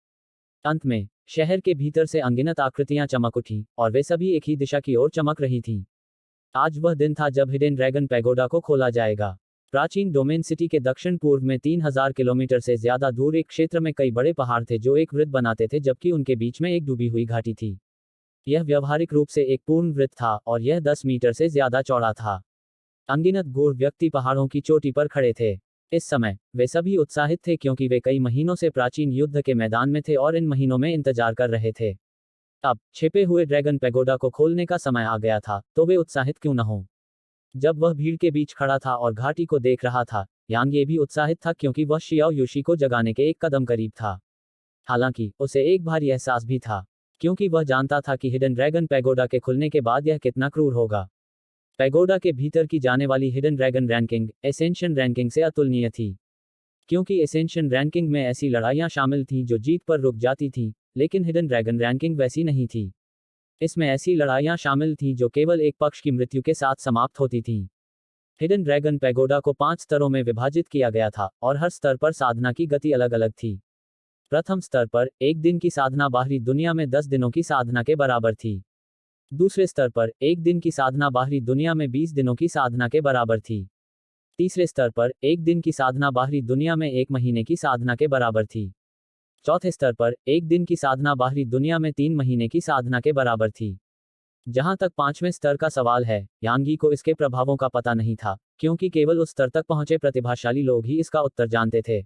अंत में शहर के भीतर से अनगिनत आकृतियां चमक उठीं और वे सभी एक ही दिशा की ओर चमक रही थीं। आज वह दिन था जब हिडन ड्रैगन पैगोडा को खोला जाएगा। प्राचीन डोमेन सिटी के दक्षिण पूर्व में 3000 किलोमीटर से ज्यादा दूर एक क्षेत्र में कई बड़े पहाड़ थे जो एक वृत्त बनाते थे, जबकि उनके बीच में एक डूबी हुई घाटी थी। यह व्यावहारिक रूप से एक पूर्ण वृत्त था और यह 10 मीटर से ज्यादा चौड़ा था। अनगिनत गूढ़ व्यक्ति पहाड़ों की चोटी पर खड़े थे। इस समय वे सभी उत्साहित थे क्योंकि वे कई महीनों से प्राचीन युद्ध के मैदान में थे और इन महीनों में इंतजार कर रहे थे। अब छिपे हुए ड्रैगन पैगोडा को खोलने का समय आ गया था, तो वे उत्साहित क्यों न हो। जब वह भीड़ के बीच खड़ा था और घाटी को देख रहा था, यांग ये भी उत्साहित था क्योंकि वह शियाओ यूशी को जगाने के एक कदम करीब था। हालांकि उसे एक भारी एहसास भी था, क्योंकि वह जानता था कि हिडन ड्रैगन पैगोडा के खुलने के बाद यह कितना क्रूर होगा। पैगोडा के भीतर की जाने वाली hidden dragon ranking essential ranking से अतुलनीय थी, क्योंकि एसेंशियन रैंकिंग में ऐसी लड़ाइयां शामिल थीं जो जीत पर रुक जाती थीं, लेकिन हिडन ड्रैगन रैंकिंग वैसी नहीं थी। इसमें ऐसी लड़ाइयां शामिल थीं जो केवल एक पक्ष की मृत्यु के साथ समाप्त होती थीं। हिडन ड्रैगन पैगोडा को 5 स्तरों में विभाजित किया गया था और हर स्तर पर साधना की गति अलग अलग थी। प्रथम स्तर पर एक दिन की साधना बाहरी दुनिया में 10 दिनों की साधना के बराबर थी। दूसरे स्तर पर एक दिन की साधना बाहरी दुनिया में 20 दिनों की साधना के बराबर थी। तीसरे स्तर पर एक दिन की साधना बाहरी दुनिया में 1 महीने की साधना के बराबर थी। चौथे स्तर पर एक दिन की साधना बाहरी दुनिया में 3 महीने की साधना के बराबर थी। जहां तक 5वें स्तर का सवाल है, यांगी को इसके प्रभावों का पता नहीं था, क्योंकि केवल उस स्तर तक पहुंचे प्रतिभाशाली लोग ही इसका उत्तर जानते थे।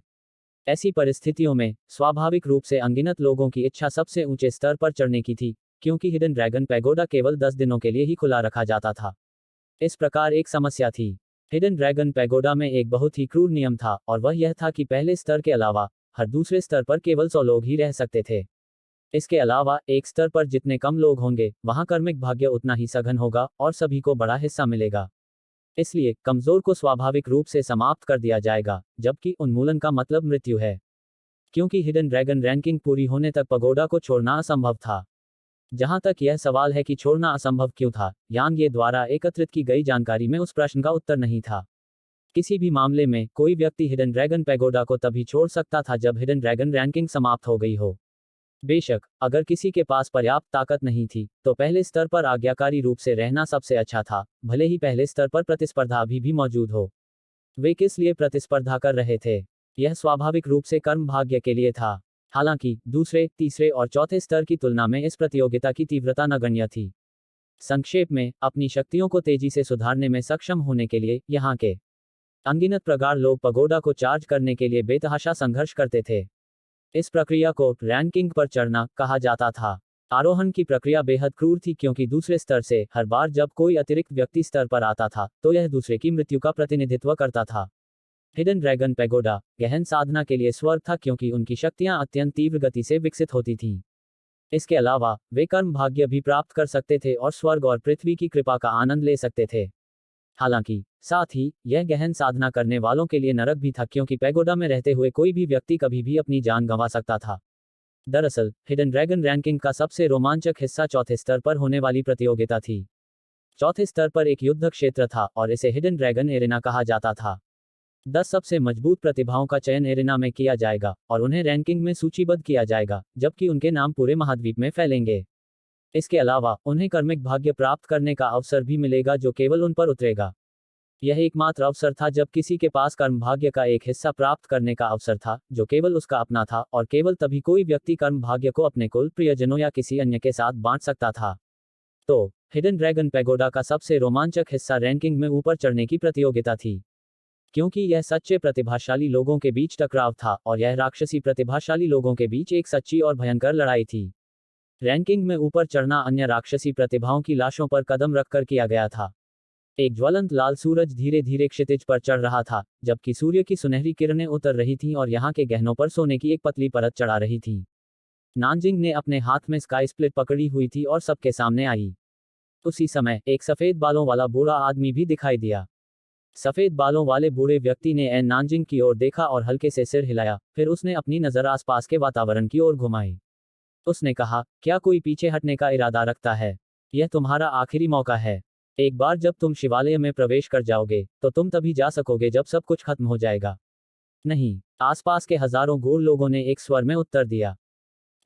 ऐसी परिस्थितियों में स्वाभाविक रूप से अनगिनत लोगों की इच्छा सबसे ऊंचे स्तर पर चढ़ने की थी, क्योंकि हिडन ड्रैगन पैगोडा केवल 10 दिनों के लिए ही खुला रखा जाता था। इस प्रकार एक समस्या थी। हिडन ड्रैगन पैगोडा में एक बहुत ही क्रूर नियम था, और वह यह था कि पहले स्तर के अलावा हर दूसरे स्तर पर केवल 100 लोग ही रह सकते थे। इसके अलावा एक स्तर पर जितने कम लोग होंगे, वहां कर्मिक भाग्य उतना ही सघन होगा और सभी को बड़ा हिस्सा मिलेगा। इसलिए कमजोर को स्वाभाविक रूप से समाप्त कर दिया जाएगा, जबकि उन्मूलन का मतलब मृत्यु है। क्योंकि हिडन ड्रैगन रैंकिंग पूरी होने तक पगोडा को छोड़ना असंभव था। जहां तक यह सवाल है कि छोड़ना असंभव क्यों था, यांग ये द्वारा एकत्रित की गई जानकारी में उस प्रश्न का उत्तर नहीं था। किसी भी मामले में कोई व्यक्ति हिडन ड्रैगन पैगोडा को तभी छोड़ सकता था जब हिडन ड्रैगन रैंकिंग समाप्त हो गई हो। बेशक, अगर किसी के पास पर्याप्त ताकत नहीं थी, तो पहले स्तर पर आज्ञाकारी रूप से रहना सबसे अच्छा था, भले ही पहले स्तर पर प्रतिस्पर्धा अभी भी मौजूद हो। वे किस लिए प्रतिस्पर्धा कर रहे थे? यह स्वाभाविक रूप से कर्म भाग्य के लिए था। हालांकि दूसरे, तीसरे और चौथे स्तर की तुलना में इस प्रतियोगिता की तीव्रता नगण्य थी। संक्षेप में, अपनी शक्तियों को तेजी से सुधारने में सक्षम होने के लिए यहाँ के अनगिनत प्रगाढ़ लोग पगोडा को चार्ज करने के लिए बेतहाशा संघर्ष करते थे। इस प्रक्रिया को रैंकिंग पर चढ़ना कहा जाता था। आरोहण की प्रक्रिया बेहद क्रूर थी क्योंकि दूसरे स्तर से हर बार जब कोई अतिरिक्त व्यक्ति स्तर पर आता था, तो यह दूसरे की मृत्यु का प्रतिनिधित्व करता था। हिडन ड्रैगन पैगोडा गहन साधना के लिए स्वर्ग था क्योंकि उनकी शक्तियां अत्यंत तीव्र गति से विकसित होती थीं। इसके अलावा वे कर्म भाग्य भी प्राप्त कर सकते थे और स्वर्ग और पृथ्वी की कृपा का आनंद ले सकते थे। हालांकि साथ ही यह गहन साधना करने वालों के लिए नरक भी था क्योंकि पैगोडा में रहते हुए कोई भी व्यक्ति कभी भी अपनी जान गंवा सकता था। दरअसल हिडन ड्रैगन रैंकिंग का सबसे रोमांचक हिस्सा चौथे स्तर पर होने वाली प्रतियोगिता थी। चौथे स्तर पर एक युद्ध क्षेत्र था और इसे हिडन ड्रैगन एरेना कहा जाता था। 10 सबसे मजबूत प्रतिभाओं का चयन एरेना में किया जाएगा और उन्हें रैंकिंग में सूचीबद्ध किया जाएगा, जबकि उनके नाम पूरे महाद्वीप में फैलेंगे। इसके अलावा उन्हें कर्मिक भाग्य प्राप्त करने का अवसर भी मिलेगा जो केवल उन पर उतरेगा। यह एकमात्र अवसर था जब किसी के पास कर्म भाग्य का एक हिस्सा प्राप्त करने का अवसर था, जो केवल उसका अपना था, और केवल तभी कोई व्यक्ति कर्म भाग्य को अपने कुल प्रियजनों या किसी अन्य के साथ बांट सकता था। तो हिडन ड्रैगन पैगोडा का सबसे रोमांचक हिस्सा रैंकिंग में ऊपर चढ़ने की प्रतियोगिता थी, क्योंकि यह सच्चे प्रतिभाशाली लोगों के बीच टकराव था और यह राक्षसी प्रतिभाशाली लोगों के बीच एक सच्ची और भयंकर लड़ाई थी। रैंकिंग में ऊपर चढ़ना अन्य राक्षसी प्रतिभाओं की लाशों पर कदम रखकर किया गया था। एक ज्वलंत लाल सूरज धीरे धीरे क्षितिज पर चढ़ रहा था, जबकि सूर्य की सुनहरी किरणें उतर रही थीं और यहाँ के गहनों पर सोने की एक पतली परत चढ़ा रही थी। नानजिंग ने अपने हाथ में स्काई स्प्लिट पकड़ी हुई थी और सबके सामने आई। उसी समय एक सफेद बालों वाला बूढ़ा आदमी भी दिखाई दिया। सफेद बालों वाले बूढ़े व्यक्ति ने एन नानजिंग की ओर देखा और हल्के से सिर हिलाया, फिर उसने अपनी नजर आसपास के वातावरण की ओर घुमाई। उसने कहा, क्या कोई पीछे हटने का इरादा रखता है? यह तुम्हारा आखिरी मौका है। एक बार जब तुम शिवालय में प्रवेश कर जाओगे, तो तुम तभी जा सकोगे जब सब कुछ खत्म हो जाएगा। नहीं, आसपास के हजारों गूढ़ लोगों ने एक स्वर में उत्तर दिया।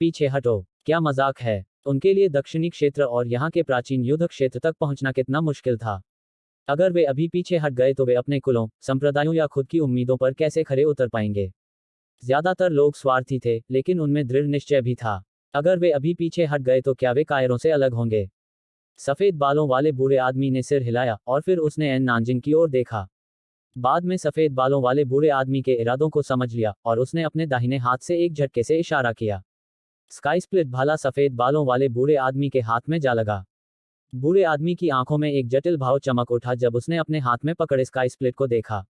पीछे हटो, क्या मजाक है? उनके लिए दक्षिणी क्षेत्र और यहाँ के प्राचीन युद्ध क्षेत्र तक पहुंचना कितना मुश्किल था। अगर वे अभी पीछे हट गए तो वे अपने कुलों, संप्रदायों या खुद की उम्मीदों पर कैसे खरे उतर पाएंगे? ज्यादातर लोग स्वार्थी थे, लेकिन उनमें दृढ़ निश्चय भी था। अगर वे अभी पीछे हट गए तो क्या वे कायरों से अलग होंगे? सफेद बालों वाले बूढ़े आदमी ने सिर हिलाया और फिर उसने एन नानजिंग की ओर देखा। बाद में सफेद बालों वाले बूढ़े आदमी के इरादों को समझ लिया और उसने अपने दाहिने हाथ से एक झटके से इशारा किया। स्काई स्प्लिट भाला सफेद बालों वाले बूढ़े आदमी के हाथ में जा लगा। बूढ़े आदमी की आंखों में एक जटिल भाव चमक उठा जब उसने अपने हाथ में पकड़े स्काई स्प्लिट को देखा।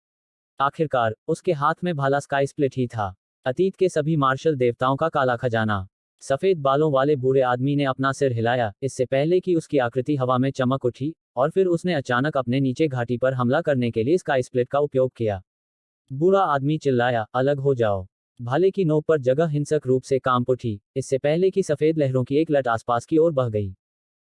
आखिरकार उसके हाथ में भाला स्काई स्प्लिट ही था, अतीत के सभी मार्शल देवताओं का काला खजाना। सफेद बालों वाले बूढ़े आदमी ने अपना सिर हिलाया, इससे पहले कि उसकी आकृति हवा में चमक उठी, और फिर उसने अचानक अपने नीचे घाटी पर हमला करने के लिए स्काई स्प्लिट का उपयोग किया। बूढ़ा आदमी चिल्लाया, अलग हो जाओ। भाले की नोक पर जगह हिंसक रूप से कांप उठी, इससे पहले कि सफेद लहरों की एक लट आसपास की ओर बह गई।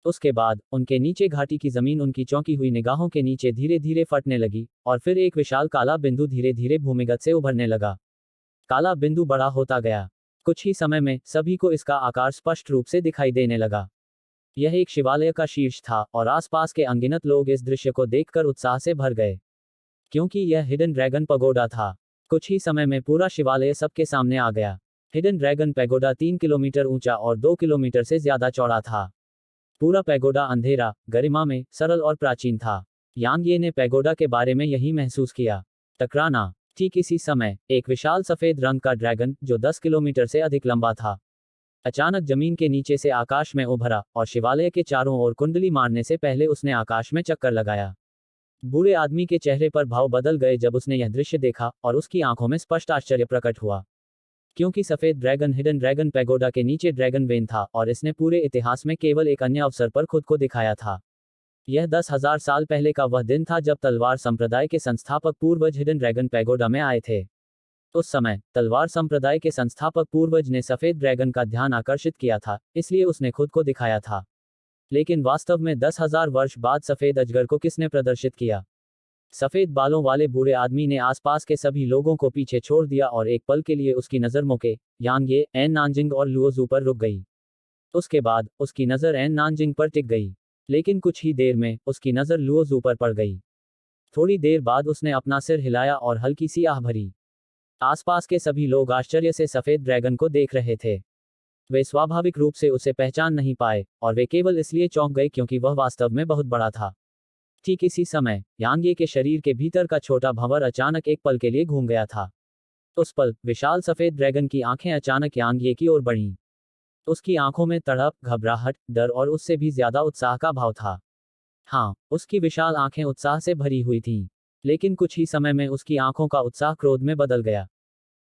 उसके बाद उनके नीचे घाटी की जमीन उनकी चौंकी हुई निगाहों के नीचे धीरे धीरे फटने लगी, और फिर एक विशाल काला बिंदु धीरे धीरे भूमिगत से उभरने लगा। काला बिंदु बड़ा होता गया। कुछ ही समय में सभी को इसका आकार स्पष्ट रूप से दिखाई देने लगा। यह एक शिवालय का शीर्ष था और आसपास के अनगिनत लोग इस दृश्य को देखकर उत्साह से भर गए, क्योंकि यह हिडन ड्रैगन पगोडा था। कुछ ही समय में पूरा शिवालय सबके सामने आ गया। हिडन ड्रैगन पैगोडा 3 किलोमीटर ऊंचा और 2 किलोमीटर से ज्यादा चौड़ा था। पूरा पैगोडा अंधेरा, गरिमा में, सरल और प्राचीन था। यांग ये ने पैगोडा के बारे में यही महसूस किया। टकराना। ठीक इसी समय एक विशाल सफेद रंग का ड्रैगन, जो 10 किलोमीटर से अधिक लंबा था, अचानक जमीन के नीचे से आकाश में उभरा और शिवालय के चारों ओर कुंडली मारने से पहले उसने आकाश में चक्कर लगाया। बूढ़े आदमी के चेहरे पर भाव बदल गए जब उसने यह दृश्य देखा, और उसकी आंखों में स्पष्ट आश्चर्य प्रकट हुआ, क्योंकि सफेद ड्रैगन हिडन ड्रैगन पैगोडा के नीचे ड्रैगन वेन था और इसने पूरे इतिहास में केवल एक अन्य अवसर पर खुद को दिखाया था। यह 10,000 साल पहले का वह दिन था जब तलवार संप्रदाय के संस्थापक पूर्वज हिडन ड्रैगन पैगोडा में आए थे। उस समय तलवार संप्रदाय के संस्थापक पूर्वज ने सफेद ड्रैगन का ध्यान आकर्षित किया था, इसलिए उसने खुद को दिखाया था। लेकिन वास्तव में 10,000 वर्ष बाद सफेद अजगर को किसने प्रदर्शित किया? सफेद बालों वाले बूढ़े आदमी ने आसपास के सभी लोगों को पीछे छोड़ दिया और एक पल के लिए उसकी नज़र मोके, यांग ये, एन नानजिंग और लुओजू पर रुक गई। उसके बाद उसकी नज़र एन नानजिंग पर टिक गई। लेकिन कुछ ही देर में उसकी नज़र लुओजू पर पड़ गई। थोड़ी देर बाद उसने अपना सिर हिलाया और हल्की सी आह भरी। आसपास के सभी लोग आश्चर्य से सफेद ड्रैगन को देख रहे थे। वे स्वाभाविक रूप से उसे पहचान नहीं पाए, और वे केवल इसलिए चौंक गए क्योंकि वह वास्तव में बहुत बड़ा था। ठीक इसी समय यांग ये के शरीर के भीतर का छोटा भंवर अचानक एक पल के लिए घूम गया था। उस पल विशाल सफेद ड्रैगन की आंखें अचानक यांग ये की ओर बढ़ीं। उसकी आंखों में तड़प, घबराहट, डर और उससे भी ज्यादा उत्साह का भाव था। हाँ, उसकी विशाल आंखें उत्साह से भरी हुई थीं। लेकिन कुछ ही समय में उसकी आंखों का उत्साह क्रोध में बदल गया।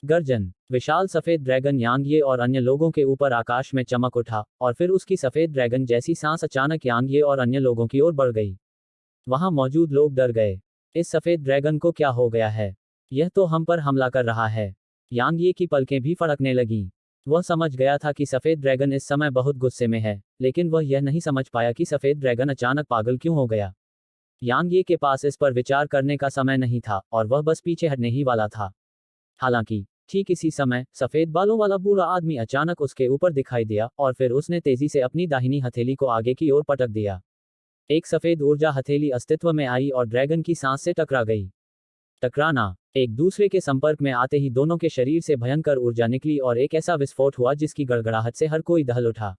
गर्जन। विशाल सफेद ड्रैगन यांग ये और अन्य लोगों के ऊपर आकाश में चमक उठा, और फिर उसकी सफेद ड्रैगन जैसी सांस अचानक यांग ये और अन्य लोगों की ओर बढ़ गई। वहां मौजूद लोग डर गए। इस सफेद ड्रैगन को क्या हो गया है? यह तो हम पर हमला कर रहा है। यांग ये की पलकें भी फड़कने लगीं। वह समझ गया था कि सफेद ड्रैगन इस समय बहुत गुस्से में है, लेकिन वह यह नहीं समझ पाया कि सफेद ड्रैगन अचानक पागल क्यों हो गया। यांग ये के पास इस पर विचार करने का समय नहीं था, और वह बस पीछे हटने ही वाला था। हालांकि ठीक इसी समय सफेद बालों वाला बूढ़ा आदमी अचानक उसके ऊपर दिखाई दिया, और फिर उसने तेजी से अपनी दाहिनी हथेली को आगे की ओर पटक दिया। एक सफेद ऊर्जा हथेली अस्तित्व में आई और ड्रैगन की सांस से टकरा गई। टकराना। एक दूसरे के संपर्क में आते ही दोनों के शरीर से भयंकर ऊर्जा निकली और एक ऐसा विस्फोट हुआ जिसकी गड़गड़ाहट से हर कोई दहल उठा।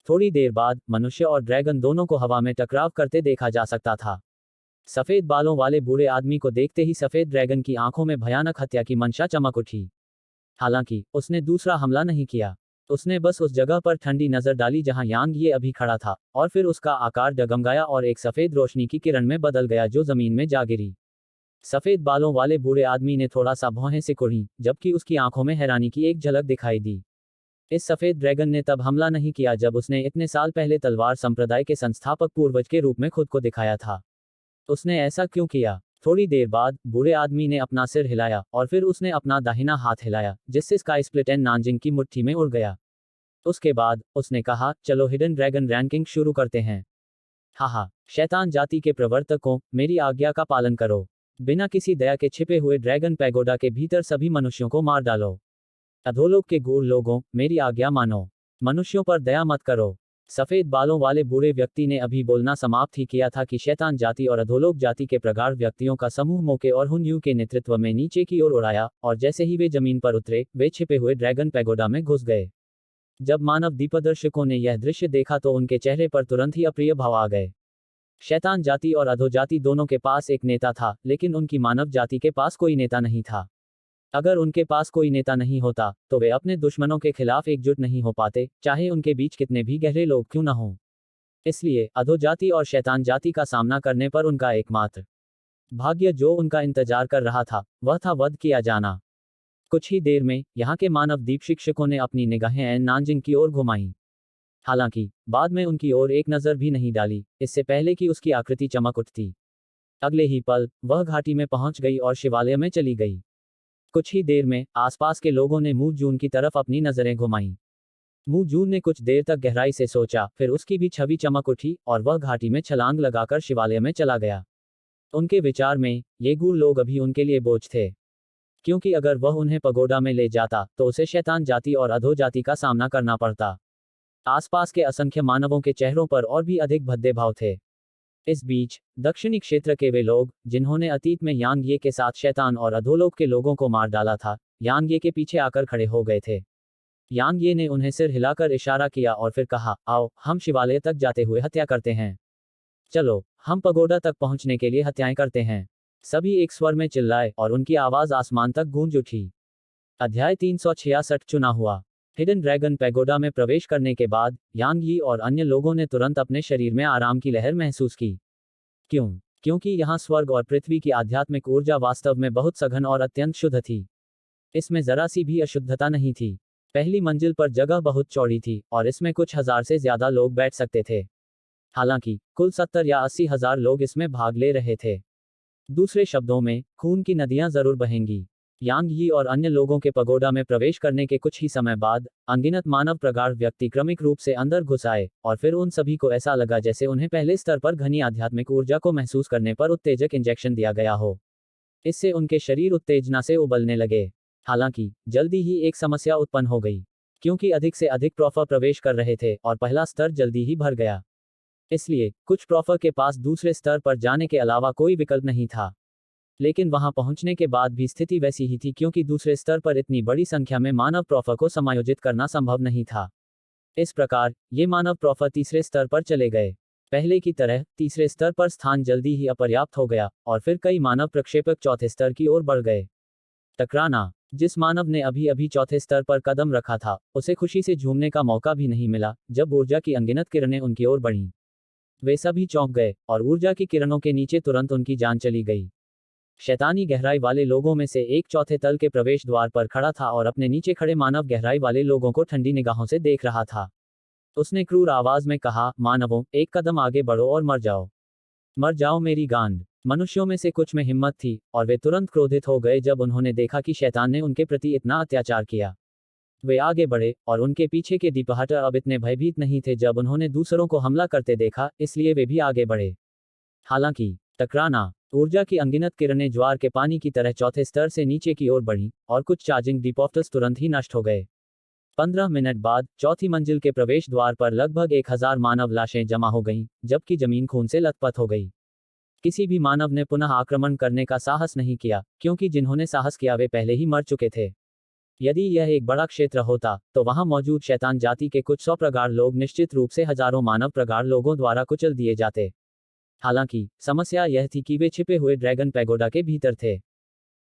थोड़ी देर बाद मनुष्य और ड्रैगन दोनों को हवा में टकराव करते देखा जा सकता था। सफेद बालों वाले बूढ़े आदमी को देखते ही सफेद ड्रैगन की आंखों में भयानक हत्या की मंशा चमक उठी। हालांकि उसने दूसरा हमला नहीं किया। उसने बस उस जगह पर ठंडी नजर डाली जहां यांग ये अभी खड़ा था, और फिर उसका आकार डगमगाया और एक सफेद रोशनी की किरण में बदल गया जो जमीन में जा गिरी। सफेद बालों वाले बूढ़े आदमी ने थोड़ा सा भौहें सिकुड़ी, जबकि उसकी आंखों में हैरानी की एक झलक दिखाई दी। इस सफेद ड्रैगन ने तब हमला नहीं किया जब उसने इतने साल पहले तलवार संप्रदाय के संस्थापक पूर्वज के रूप में खुद को दिखाया था। उसने ऐसा क्यों किया? थोड़ी देर बाद बूढ़े आदमी ने अपना सिर हिलाया, और फिर उसने अपना दाहिना हाथ हिलाया, जिससे स्काई स्प्लिट एन नानजिंग की मुट्ठी में उड़ गया। उसके बाद उसने कहा, चलो हिडन ड्रैगन रैंकिंग शुरू करते हैं। हाहा, शैतान जाति के प्रवर्तकों, मेरी आज्ञा का पालन करो। बिना किसी दया के छिपे हुए ड्रैगन पैगोडा के भीतर सभी मनुष्यों को मार डालो। अधोलोक के गूढ़ लोगों, मेरी आज्ञा मानो। मनुष्यों पर दया मत करो। सफेद बालों वाले बूढ़े व्यक्ति ने अभी बोलना समाप्त ही किया था कि शैतान जाति और अधोलोक जाति के प्रगाढ़ व्यक्तियों का समूह मोके और हुन यू के नेतृत्व में नीचे की ओर उड़ाया, और जैसे ही वे जमीन पर उतरे, वे छिपे हुए ड्रैगन पैगोडा में घुस गए। जब मानव दीपदर्शकों ने यह दृश्य देखा तो उनके चेहरे पर तुरंत ही अप्रिय भाव आ गए। शैतान जाति और अधोजाति दोनों के पास एक नेता था, लेकिन उनकी मानव जाति के पास कोई नेता नहीं था। अगर उनके पास कोई नेता नहीं होता, तो वे अपने दुश्मनों के खिलाफ एकजुट नहीं हो पाते, चाहे उनके बीच कितने भी गहरे लोग क्यों न हों। इसलिए अधोजाति और शैतान जाति का सामना करने पर उनका एकमात्र भाग्य जो उनका इंतजार कर रहा था, वह था वध किया जाना। कुछ ही देर में यहाँ के मानव दीप शिक्षकों ने अपनी निगाहें एन नानजिंग की ओर घुमाईं। हालांकि बाद में उनकी ओर एक नजर भी नहीं डाली, इससे पहले कि उसकी आकृति चमक उठती। अगले ही पल वह घाटी में पहुंच गई और शिवालय में चली गई। कुछ ही देर में आसपास के लोगों ने मू जून की तरफ अपनी नजरें घुमाईं। मू जून ने कुछ देर तक गहराई से सोचा, फिर उसकी भी छवि चमक उठी और वह घाटी में छलांग लगाकर शिवालय में चला गया। उनके विचार में ये गूढ़ लोग अभी उनके लिए बोझ थे, क्योंकि अगर वह उन्हें पगोडा में ले जाता तो उसे शैतान जाति और अधो जाति का सामना करना पड़ता। आसपास के असंख्य मानवों के चेहरों पर और भी अधिक भद्दे भाव थे। इस बीच दक्षिणी क्षेत्र के वे लोग जिन्होंने अतीत में यांग ये के साथ शैतान और अधोलोक के लोगों को मार डाला था, यांग ये के पीछे आकर खड़े हो गए थे। यांग ये ने उन्हें सिर हिलाकर इशारा किया और फिर कहा, आओ हम शिवालय तक जाते हुए हत्या करते हैं। चलो हम पगोडा तक पहुंचने के लिए हत्याएं करते हैं। सभी एक स्वर में चिल्लाए और उनकी आवाज आसमान तक गूंज उठी। अध्याय 366 चुना हुआ। हिडन ड्रैगन पैगोडा में प्रवेश करने के बाद यांग यी और अन्य लोगों ने तुरंत अपने शरीर में आराम की लहर महसूस की। क्यों? क्योंकि यहाँ स्वर्ग और पृथ्वी की आध्यात्मिक ऊर्जा वास्तव में बहुत सघन और अत्यंत शुद्ध थी। इसमें जरा सी भी अशुद्धता नहीं थी। पहली मंजिल पर जगह बहुत चौड़ी थी और इसमें कुछ हजार से ज्यादा लोग बैठ सकते थे। हालांकि कुल 70 या 80 हजार लोग इसमें भाग ले रहे थे। दूसरे शब्दों में, खून की नदियां जरूर बहेंगी। यांग यी और अन्य लोगों के पगोडा में प्रवेश करने के कुछ ही समय बाद अनगिनत मानव प्रगाढ़ व्यक्ति क्रमिक रूप से अंदर घुस आए, और फिर उन सभी को ऐसा लगा जैसे उन्हें पहले स्तर पर घनी आध्यात्मिक ऊर्जा को महसूस करने पर उत्तेजक इंजेक्शन दिया गया हो। इससे उनके शरीर उत्तेजना से उबलने लगे। हालांकि जल्दी ही एक समस्या उत्पन्न हो गई, क्योंकि अधिक से अधिक प्रॉफर प्रवेश कर रहे थे और पहला स्तर जल्दी ही भर गया। इसलिए कुछ प्रॉफर के पास दूसरे स्तर पर जाने के अलावा कोई विकल्प नहीं था। लेकिन वहां पहुंचने के बाद भी स्थिति वैसी ही थी, क्योंकि दूसरे स्तर पर इतनी बड़ी संख्या में मानव प्रॉफर को समायोजित करना संभव नहीं था। इस प्रकार ये मानव प्रॉफर तीसरे स्तर पर चले गए। पहले की तरह तीसरे स्तर पर स्थान जल्दी ही अपर्याप्त हो गया, और फिर कई मानव प्रक्षेपक चौथे स्तर की ओर बढ़ गए। टकराना। जिस मानव ने अभी अभी चौथे स्तर पर कदम रखा था, उसे खुशी से झूमने का मौका भी नहीं मिला जब ऊर्जा की अनगिनत किरणें उनकी ओर बढ़ीं। वे सभी चौंक गए, और ऊर्जा की किरणों के नीचे तुरंत उनकी जान चली गई। शैतानी गहराई वाले लोगों में से एक चौथे तल के प्रवेश द्वार पर खड़ा था और अपने नीचे खड़े मानव गहराई वाले लोगों को ठंडी निगाहों से देख रहा था। उसने क्रूर आवाज में कहा, मानवों, एक कदम आगे बढ़ो और मर जाओ। मर जाओ मेरी गांड। मनुष्यों में से कुछ में हिम्मत थी, और वे तुरंत क्रोधित हो गए जब उन्होंने देखा कि शैतान ने उनके प्रति इतना अत्याचार किया। वे आगे बढ़े, और उनके पीछे के दीपहटर अब इतने भयभीत नहीं थे जब उन्होंने दूसरों को हमला करते देखा, इसलिए वे भी आगे बढ़े। हालांकि टकराना। ऊर्जा की अनगिनत किरणें ज्वार के पानी की तरह चौथे स्तर से नीचे की ओर बढ़ीं, और कुछ चार्जिंग डिपोप्टर्स तुरंत ही नष्ट हो गए। 15 मिनट बाद चौथी मंजिल के प्रवेश द्वार पर लगभग 1000 मानव लाशें जमा हो गईं, जबकि जमीन खून से लथपथ हो गई। किसी भी मानव ने पुनः आक्रमण करने का साहस नहीं किया, क्योंकि जिन्होंने साहस किया वे पहले ही मर चुके थे। यदि यह एक बड़ा क्षेत्र होता, तो वहां मौजूद शैतान जाति के कुछ 100 प्रगाढ़ लोग निश्चित रूप से हजारों मानव प्रगाढ़ लोगों द्वारा कुचल दिए जाते। हालांकि समस्या यह थी कि वे छिपे हुए ड्रैगन पैगोडा के भीतर थे।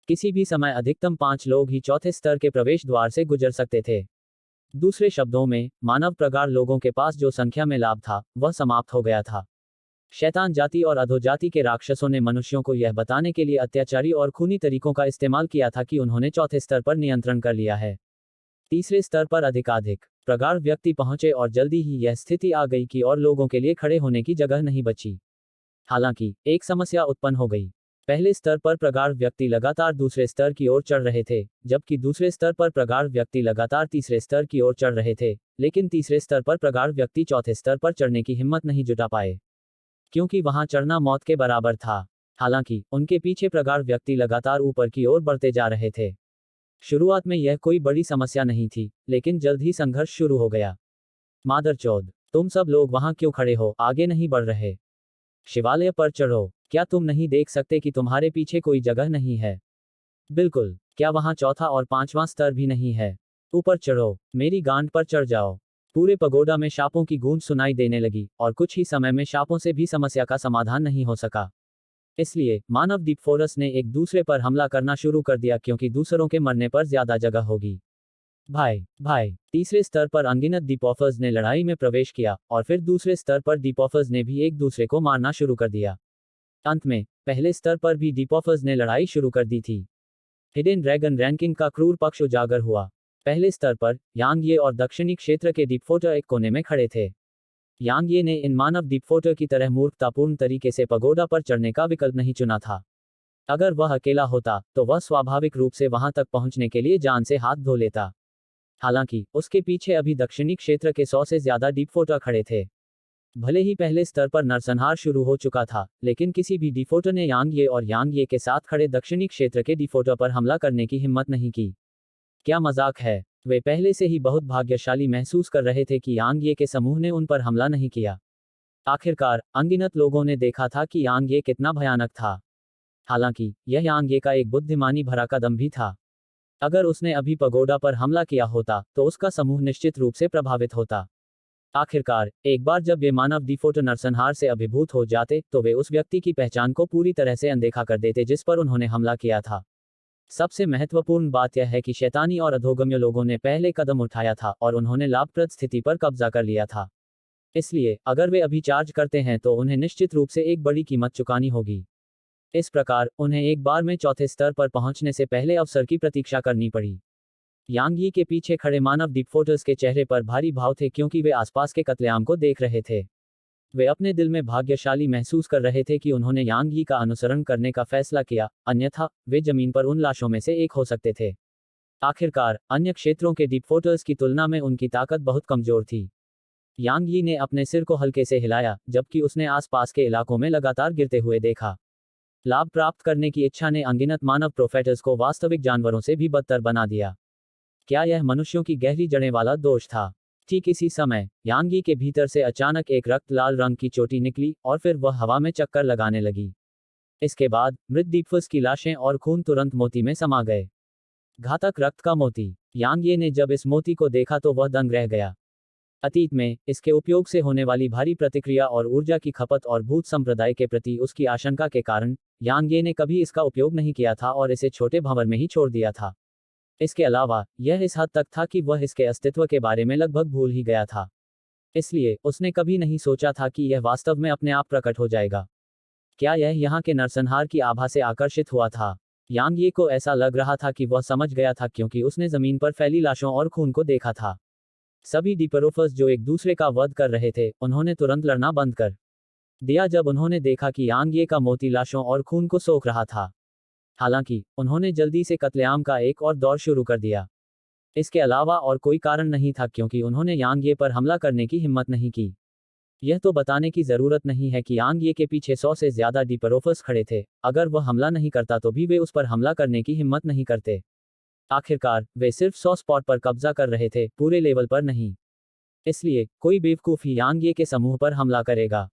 किसी भी समय अधिकतम 5 लोग ही चौथे स्तर के प्रवेश द्वार से गुजर सकते थे। दूसरे शब्दों में, मानव प्रगाढ़ लोगों के पास जो संख्या में लाभ था, वह समाप्त हो गया था। शैतान जाति और अधोजाति के राक्षसों ने मनुष्यों को यह बताने के लिए अत्याचारी और खूनी तरीकों का इस्तेमाल किया था कि उन्होंने चौथे स्तर पर नियंत्रण कर लिया है। तीसरे स्तर पर अधिकाधिक प्रगाढ़ व्यक्ति पहुंचे, और जल्दी ही यह स्थिति आ गई कि और लोगों के लिए खड़े होने की जगह नहीं बची। हालांकि एक समस्या उत्पन्न हो गई। पहले स्तर पर प्रगाढ़ व्यक्ति लगातार दूसरे स्तर की ओर चढ़ रहे थे, जबकि दूसरे स्तर पर प्रगाढ़ व्यक्ति लगातार तीसरे स्तर की ओर चढ़ रहे थे, लेकिन तीसरे स्तर पर प्रगाढ़ व्यक्ति चौथे स्तर पर चढ़ने की हिम्मत नहीं जुटा पाए, क्योंकि वहां चढ़ना मौत के बराबर था। हालांकि उनके पीछे प्रगाढ़ व्यक्ति लगातार ऊपर की ओर बढ़ते जा रहे थे। शुरुआत में यह कोई बड़ी समस्या नहीं थी, लेकिन जल्द ही संघर्ष शुरू हो गया। मादरचोद, तुम सब लोग वहां क्यों खड़े हो, आगे नहीं बढ़ रहे? शिवालय पर चढ़ो। क्या तुम नहीं देख सकते कि तुम्हारे पीछे कोई जगह नहीं है? बिल्कुल। क्या वहां चौथा और पांचवां स्तर भी नहीं है? ऊपर चढ़ो, मेरी गांड पर चढ़ जाओ। पूरे पगोडा में शापों की गूंज सुनाई देने लगी, और कुछ ही समय में शापों से भी समस्या का समाधान नहीं हो सका। इसलिए मानव दीपफोरस ने एक दूसरे पर हमला करना शुरू कर दिया, क्योंकि दूसरों के मरने पर ज्यादा जगह होगी। भाई तीसरे स्तर पर अनगिनत दीपॉफर्स ने लड़ाई में प्रवेश किया, और फिर दूसरे स्तर पर दीपॉफर्स ने भी एक दूसरे को मारना शुरू कर दिया। अंत में पहले स्तर पर भी दीपॉफर्स ने लड़ाई शुरू कर दी थी। हिडन ड्रैगन रैंकिंग का क्रूर पक्ष उजागर हुआ। पहले स्तर पर यांग ये और दक्षिणी क्षेत्र के दीपफोटर एक कोने में खड़े थे। यांग ये ने इन मानव दीपफोटर की तरह मूर्खतापूर्ण तरीके से पगोडा पर चढ़ने का विकल्प नहीं चुना था। अगर वह अकेला होता, तो वह स्वाभाविक रूप से वहां तक पहुंचने के लिए जान से हाथ धो लेता। हालांकि उसके पीछे अभी दक्षिणी क्षेत्र के 100 से ज्यादा डीपफोटर खड़े थे। भले ही पहले स्तर पर नरसंहार शुरू हो चुका था, लेकिन किसी भी डीफोटर ने यांग ये और यांग ये के साथ खड़े दक्षिणी क्षेत्र के डीफोटर पर हमला करने की हिम्मत नहीं की। क्या मजाक है? वे पहले से ही बहुत भाग्यशाली महसूस कर रहे थे कि यांग ये के समूह ने उन पर हमला नहीं किया। आखिरकार अनगिनत लोगों ने देखा था कि यांग ये कितना भयानक था। हालांकि यह यांग ये का एक बुद्धिमानी भरा कदम भी था। अगर उसने अभी पगोडा पर हमला किया होता, तो उसका समूह निश्चित रूप से प्रभावित होता। आखिरकार एक बार जब वे मानव दीफोटर नरसंहार से अभिभूत हो जाते, तो वे उस व्यक्ति की पहचान को पूरी तरह से अनदेखा कर देते जिस पर उन्होंने हमला किया था। सबसे महत्वपूर्ण बात यह है कि शैतानी और अधोगम्य लोगों ने पहले कदम उठाया था, और उन्होंने लाभप्रद स्थिति पर कब्जा कर लिया था। इसलिए अगर वे अभी चार्ज करते हैं, तो उन्हें निश्चित रूप से एक बड़ी कीमत चुकानी होगी। इस प्रकार उन्हें एक बार में चौथे स्तर पर पहुंचने से पहले अवसर की प्रतीक्षा करनी पड़ी। यांग यी के पीछे खड़े मानव दीपफोटर्स के चेहरे पर भारी भाव थे, क्योंकि वे आसपास के कत्लेआम को देख रहे थे। वे अपने दिल में भाग्यशाली महसूस कर रहे थे कि उन्होंने यांग यी का अनुसरण करने का फैसला किया, अन्यथा वे जमीन पर उन लाशों में से एक हो सकते थे। आखिरकार अन्य क्षेत्रों के डिपोर्टर्स की तुलना में उनकी ताकत बहुत कमजोर थी। यांग यी ने अपने सिर को हल्के से हिलाया, जबकि उसने आसपास के इलाकों में लगातार गिरते हुए देखा। लाभ प्राप्त करने की इच्छा ने अनगिनत मानव प्रोफेटर्स को वास्तविक जानवरों से भी बदतर बना दिया। क्या यह मनुष्यों की गहरी जड़ें वाला दोष था? ठीक इसी समय यांग यी के भीतर से अचानक एक रक्त लाल रंग की चोटी निकली और फिर वह हवा में चक्कर लगाने लगी। इसके बाद मृत दीपफस की लाशें और खून तुरंत मोती में समा गए। घातक रक्त का मोती। यांग ये ने जब इस मोती को देखा तो वह दंग रह गया। अतीत में इसके उपयोग से होने वाली भारी प्रतिक्रिया और ऊर्जा की खपत और भूत संप्रदाय के प्रति उसकी आशंका के कारण यांग ये ने कभी इसका उपयोग नहीं किया था और इसे छोटे भंवर में ही छोड़ दिया था। इसके अलावा यह इस हद तक था कि वह इसके अस्तित्व के बारे में लगभग भूल ही गया था। इसलिए उसने कभी नहीं सोचा था कि यह वास्तव में अपने आप प्रकट हो जाएगा। क्या यह यहाँ के नरसंहार की आभा से आकर्षित हुआ था? यांग ये को ऐसा लग रहा था कि वह समझ गया था, क्योंकि उसने जमीन पर फैली लाशों और खून को देखा था। सभी डिपरोफर्स जो एक दूसरे का वध कर रहे थे, उन्होंने तुरंत लड़ना बंद कर दिया जब उन्होंने देखा कि यांग ये का मोती लाशों और खून को सोख रहा था। हालांकि उन्होंने जल्दी से कत्लेआम का एक और दौर शुरू कर दिया। इसके अलावा और कोई कारण नहीं था, क्योंकि उन्होंने यांग ये पर हमला करने की हिम्मत नहीं की। यह तो बताने की जरूरत नहीं है कि यांग ये के पीछे 100 से ज्यादा डिपरोफर्स खड़े थे। अगर वह हमला नहीं करता तो भी वे उस पर हमला करने की हिम्मत नहीं करते। आखिरकार वे सिर्फ 100 स्पॉट पर कब्जा कर रहे थे, पूरे लेवल पर नहीं। इसलिए कोई बेवकूफ ही यांग ये के समूह पर हमला करेगा।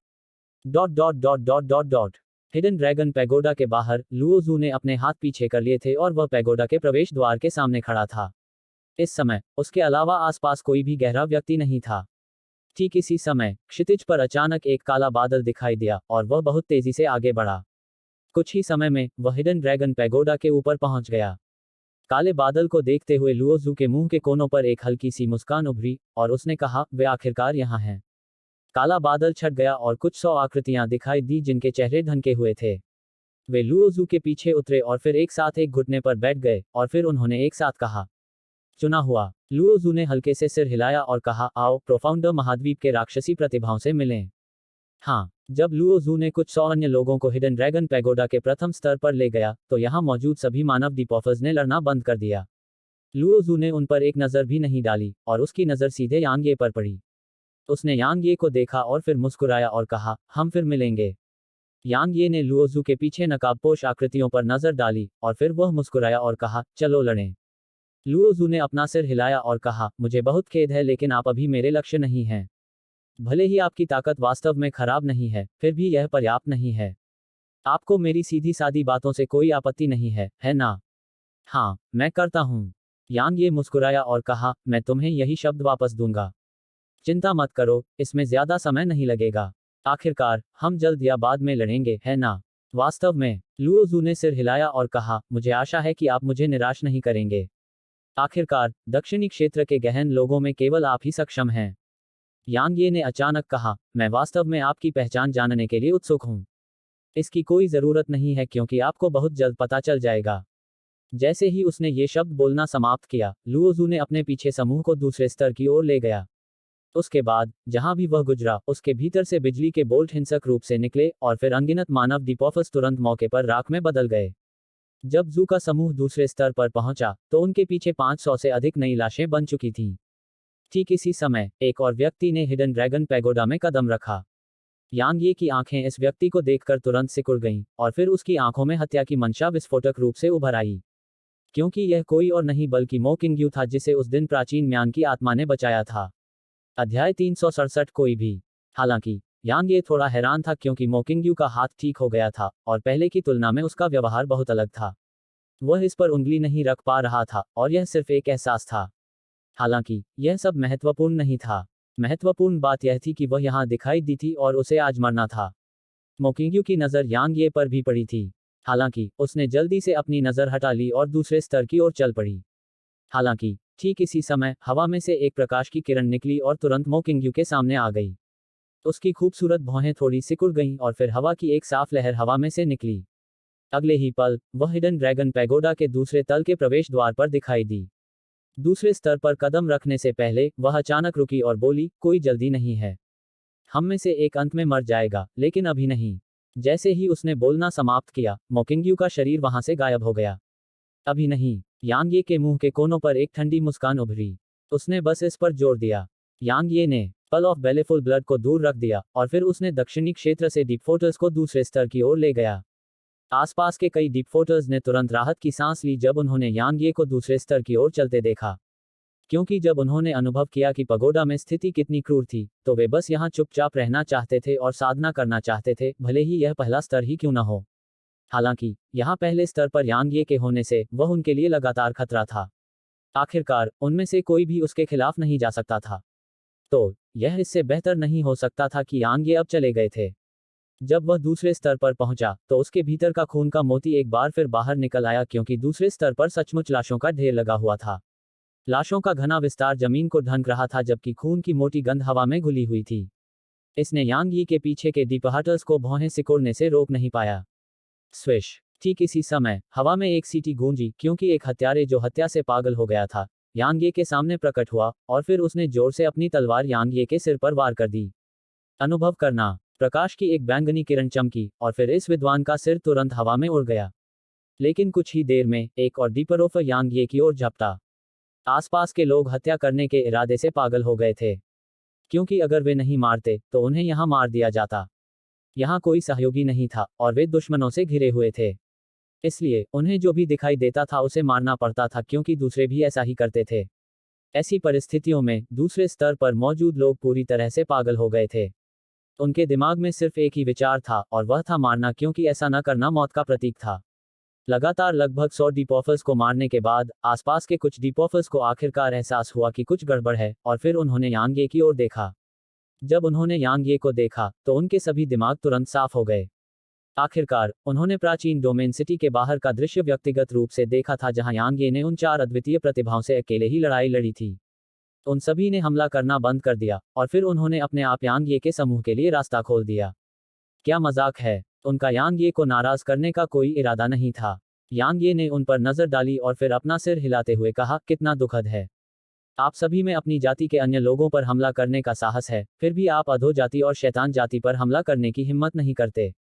Dot dot dot dot dot dot hidden dragon pagoda के बाहर लुओ जू ने अपने हाथ पीछे कर लिए थे और वह पैगोडा के प्रवेश द्वार के सामने खड़ा था। इस समय उसके अलावा आसपास कोई भी गहरा व्यक्ति नहीं था। ठीक इसी समय क्षितिज पर अचानक एक काला बादल दिखाई दिया और वह बहुत तेजी से आगे बढ़ा। कुछ ही समय में वह हिडन ड्रैगन पैगोडा के ऊपर पहुंच गया। काले बादल को देखते हुए लुओ जू के मुंह के कोनों पर एक हल्की सी मुस्कान उभरी और उसने कहा, वे आखिरकार यहाँ हैं। काला बादल छट गया और कुछ 100 आकृतियां दिखाई दी जिनके चेहरे ढंके हुए थे। वे लुओ जू के पीछे उतरे और फिर एक साथ एक घुटने पर बैठ गए और फिर उन्होंने एक साथ कहा, चुना हुआ। लुओ जू ने हल्के से सिर हिलाया और कहा, आओ प्रोफाउंडर महाद्वीप के राक्षसी प्रतिभाओं से मिलें। हाँ, जब लुओ जू ने कुछ 100 अन्य लोगों को हिडन ड्रैगन पैगोडा के प्रथम स्तर पर ले गया तो यहाँ मौजूद सभी मानव डिपॉफर्स ने लड़ना बंद कर दिया। लुओ जू ने उन पर एक नज़र भी नहीं डाली और उसकी नज़र सीधे यांग ये पर पड़ी। उसने यांग ये को देखा और फिर मुस्कुराया और कहा, हम फिर मिलेंगे। यांग ये ने लुओ जू के पीछे नकाबपोश आकृतियों पर नजर डाली और फिर वह मुस्कुराया और कहा, चलो लड़ें। लुओ जू ने अपना सिर हिलाया और कहा, मुझे बहुत खेद है, लेकिन आप अभी मेरे लक्ष्य नहीं हैं। भले ही आपकी ताकत वास्तव में खराब नहीं है, फिर भी यह पर्याप्त नहीं है। आपको मेरी सीधी सादी बातों से कोई आपत्ति नहीं है ना? हाँ, मैं करता हूँ। यांग ये मुस्कुराया और कहा, मैं तुम्हें यही शब्द वापस दूंगा। चिंता मत करो, इसमें ज्यादा समय नहीं लगेगा। आखिरकार हम जल्द या बाद में लड़ेंगे, है ना? वास्तव में? लुओ जू ने सिर हिलाया और कहा, मुझे आशा है कि आप मुझे निराश नहीं करेंगे। आखिरकार दक्षिणी क्षेत्र के गहन लोगों में केवल आप ही सक्षम हैं। यांग ये ने अचानक कहा, मैं वास्तव में आपकी पहचान जानने के लिए उत्सुक हूं। इसकी कोई जरूरत नहीं है, क्योंकि आपको बहुत जल्द पता चल जाएगा। जैसे ही उसने ये शब्द बोलना समाप्त किया, लुओ जू ने अपने पीछे समूह को दूसरे स्तर की ओर ले गया। उसके बाद जहां भी वह गुजरा, उसके भीतर से बिजली के बोल्ट हिंसक रूप से निकले और फिर अनगिनत मानव डिपॉफर्स तुरंत मौके पर राख में बदल गए। जब जू का समूह दूसरे स्तर पर पहुंचा तो उनके पीछे 500 से अधिक नई लाशें बन चुकी थीं। ठीक इसी समय एक और व्यक्ति ने हिडन ड्रैगन पैगोडा में कदम रखा। यांग ये की आंखें इस व्यक्ति को देखकर तुरंत सिकुड़ गईं और फिर उसकी आंखों में हत्या की मंशा विस्फोटक रूप से उभर आई, क्योंकि यह कोई और नहीं बल्कि मो किंग्यू था, जिसे उस दिन प्राचीन म्यान की आत्मा ने बचाया था। अध्याय 367 कोई भी। हालांकि यांग ये थोड़ा हैरान था, क्योंकि मो किंग्यू का हाथ ठीक हो गया था और पहले की तुलना में उसका व्यवहार बहुत अलग था। वह इस पर उंगली नहीं रख पा रहा था और यह सिर्फ एक एहसास था। हालांकि यह सब महत्वपूर्ण नहीं था। महत्वपूर्ण बात यह थी कि वह यहाँ दिखाई दी थी और उसे आज मरना था। मो किंग्यू की नज़र यांग ये पर भी पड़ी थी। हालांकि उसने जल्दी से अपनी नज़र हटा ली और दूसरे स्तर की ओर चल पड़ी। हालांकि ठीक इसी समय हवा में से एक प्रकाश की किरण निकली और तुरंत मो किंग्यू के सामने आ गई। उसकी खूबसूरत भौहें थोड़ी सिकुड़ गईं और फिर हवा की एक साफ लहर हवा में से निकली। अगले ही पल वह हिडन ड्रैगन पैगोडा के दूसरे तल के प्रवेश द्वार पर दिखाई दी। दूसरे स्तर पर कदम रखने से पहले वह अचानक रुकी और बोली, कोई जल्दी नहीं है। हम में से एक अंत में मर जाएगा, लेकिन अभी नहीं। जैसे ही उसने बोलना समाप्त किया, मोकिंग्यू का शरीर वहां से गायब हो गया। अभी नहीं। यांग ये के मुंह के कोनों पर एक ठंडी मुस्कान उभरी। उसने बस इस पर जोर दिया। यांग ये ने पल ऑफ बेलेफुल ब्लड को दूर रख दिया, और फिर उसने दक्षिणी क्षेत्र से डीप फोर्टर्स को दूसरे स्तर की ओर ले गया। आसपास के कई डीप फोर्टर्स ने तुरंत राहत की सांस ली जब उन्होंने यांग ये को दूसरे स्तर की ओर चलते देखा। क्योंकि जब उन्होंने अनुभव किया कि पगोडा में स्थिति कितनी क्रूर थी, तो वे बस यहाँ चुपचाप रहना चाहते थे और साधना करना चाहते थे, भले ही यह पहला स्तर ही क्यों न हो। हालांकि यहाँ पहले स्तर पर यांग ये के होने से वह उनके लिए लगातार खतरा था। आखिरकार उनमें से कोई भी उसके खिलाफ नहीं जा सकता था। तो यह इससे बेहतर नहीं हो सकता था कि यांग ये अब चले गए थे। जब वह दूसरे स्तर पर पहुंचा, तो उसके भीतर का खून का मोती एक बार फिर बाहर निकल आया, क्योंकि दूसरे स्तर पर सचमुच लाशों का ढेर लगा हुआ था। लाशों का घना विस्तार जमीन को ढंक रहा था, जबकि खून की मोटी गंध हवा में घुली हुई थी। इसने यांग यी के पीछे के डीपहार्टर्स को भौहें सिकोड़ने से रोक नहीं पाया। स्विश। ठीक इसी समय हवा में एक सीटी गूंजी, क्योंकि एक हत्यारे जो हत्या से पागल हो गया था, यांग ये के सामने प्रकट हुआ, और फिर उसने जोर से अपनी तलवार यांग ये के सिर पर वार कर दी। अनुभव करना। प्रकाश की एक बैंगनी किरण चमकी, और फिर इस विद्वान का सिर तुरंत हवा में उड़ गया। लेकिन कुछ ही देर में एक और डीपरोफ यांग ये की ओर झपटा। आसपास के लोग हत्या करने के इरादे से पागल हो गए थे, क्योंकि अगर वे नहीं मारते तो उन्हें यहां मार दिया जाता। यहां कोई सहयोगी नहीं था, और वे दुश्मनों से घिरे हुए थे। इसलिए उन्हें जो भी दिखाई देता था उसे मारना पड़ता था, क्योंकि दूसरे भी ऐसा ही करते थे। ऐसी परिस्थितियों में दूसरे स्तर पर मौजूद लोग पूरी तरह से पागल हो गए थे। उनके दिमाग में सिर्फ एक ही विचार था, और वह था मारना, क्योंकि ऐसा न करना मौत का प्रतीक था। लगातार लगभग 100 डीपॉफर्स को मारने के बाद आसपास के कुछ डीपॉफर्स को आखिरकार एहसास हुआ कि कुछ गड़बड़ है, और फिर उन्होंने यांग ये की ओर देखा। जब उन्होंने यांग ये को देखा, तो उनके सभी दिमाग तुरंत साफ हो गए। आखिरकार उन्होंने प्राचीन डोमेन सिटी के बाहर का दृश्य व्यक्तिगत रूप से देखा था, जहां यांग ये ने उन 4 अद्वितीय प्रतिभाओं से अकेले ही लड़ाई लड़ी थी। उन सभी ने हमला करना बंद कर दिया, और फिर उन्होंने अपने आप यांग ये के समूह के लिए रास्ता खोल दिया। क्या मजाक है। उनका यांग ये को नाराज करने का कोई इरादा नहीं था। यांग ये ने उन पर नजर डाली और फिर अपना सिर हिलाते हुए कहा, कितना दुखद है। आप सभी में अपनी जाति के अन्य लोगों पर हमला करने का साहस है, फिर भी आप अधो जाति और शैतान जाति पर हमला करने की हिम्मत नहीं करते।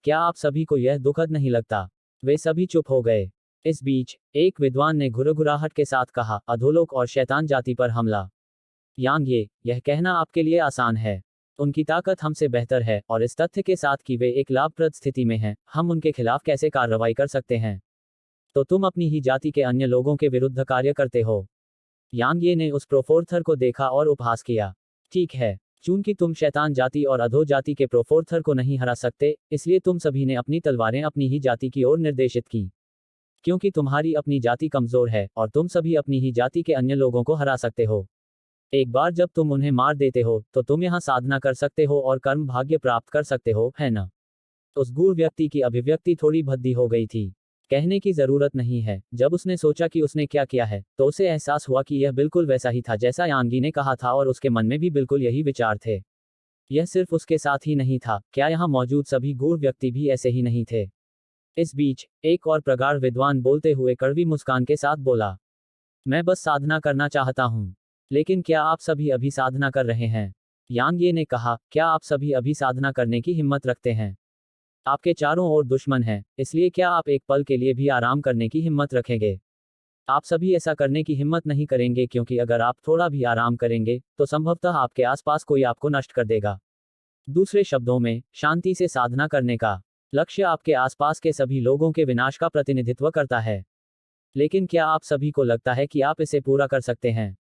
क्या आप सभी को यह दुखद नहीं लगता? वे सभी चुप हो गए। इस बीच एक विद्वान ने घुरघुराहट के साथ कहा, अधोलोक और शैतान जाति पर हमला। यांग ये, यह कहना आपके लिए आसान है। उनकी ताकत हमसे बेहतर है, और इस तथ्य के साथ कि वे एक लाभप्रद स्थिति में हैं, हम उनके खिलाफ कैसे कार्रवाई कर सकते हैं? तो तुम अपनी ही जाति के अन्य लोगों के विरुद्ध कार्य करते हो। यांग ये ने उस प्रोफोर्थर को देखा और उपहास किया। ठीक है, चूंकि तुम शैतान जाति और अधो जाति के प्रोफोर्थर को नहीं हरा सकते, इसलिए तुम सभी ने अपनी तलवारें अपनी ही जाति की ओर निर्देशित की। क्योंकि तुम्हारी अपनी जाति कमजोर है, और तुम सभी अपनी ही जाति के अन्य लोगों को हरा सकते हो। एक बार जब तुम उन्हें मार देते हो, तो तुम यहाँ साधना कर सकते हो और कर्म भाग्य प्राप्त कर सकते हो, है ना? उस गूढ़ व्यक्ति की अभिव्यक्ति थोड़ी भद्दी हो गई थी। कहने की जरूरत नहीं है, जब उसने सोचा कि उसने क्या किया है, तो उसे एहसास हुआ कि यह बिल्कुल वैसा ही था जैसा यांगी ने कहा था, और उसके मन में भी बिल्कुल यही विचार थे। यह सिर्फ उसके साथ ही नहीं था, क्या यहाँ मौजूद सभी गूढ़ व्यक्ति भी ऐसे ही नहीं थे? इस बीच एक और प्रगाढ़ विद्वान बोलते हुए कड़वी मुस्कान के साथ बोला, मैं बस साधना करना चाहता हूँ। लेकिन क्या आप सभी अभी साधना कर रहे हैं? यांग ये ने कहा, क्या आप सभी अभी साधना करने की हिम्मत रखते हैं? आपके चारों ओर दुश्मन हैं, इसलिए क्या आप एक पल के लिए भी आराम करने की हिम्मत रखेंगे? आप सभी ऐसा करने की हिम्मत नहीं करेंगे, क्योंकि अगर आप थोड़ा भी आराम करेंगे, तो संभवतः आपके आसपास कोई आपको नष्ट कर देगा। दूसरे शब्दों में, शांति से साधना करने का लक्ष्य आपके आसपास के सभी लोगों के विनाश का प्रतिनिधित्व करता है। लेकिन क्या आप सभी को लगता है कि आप इसे पूरा कर सकते हैं?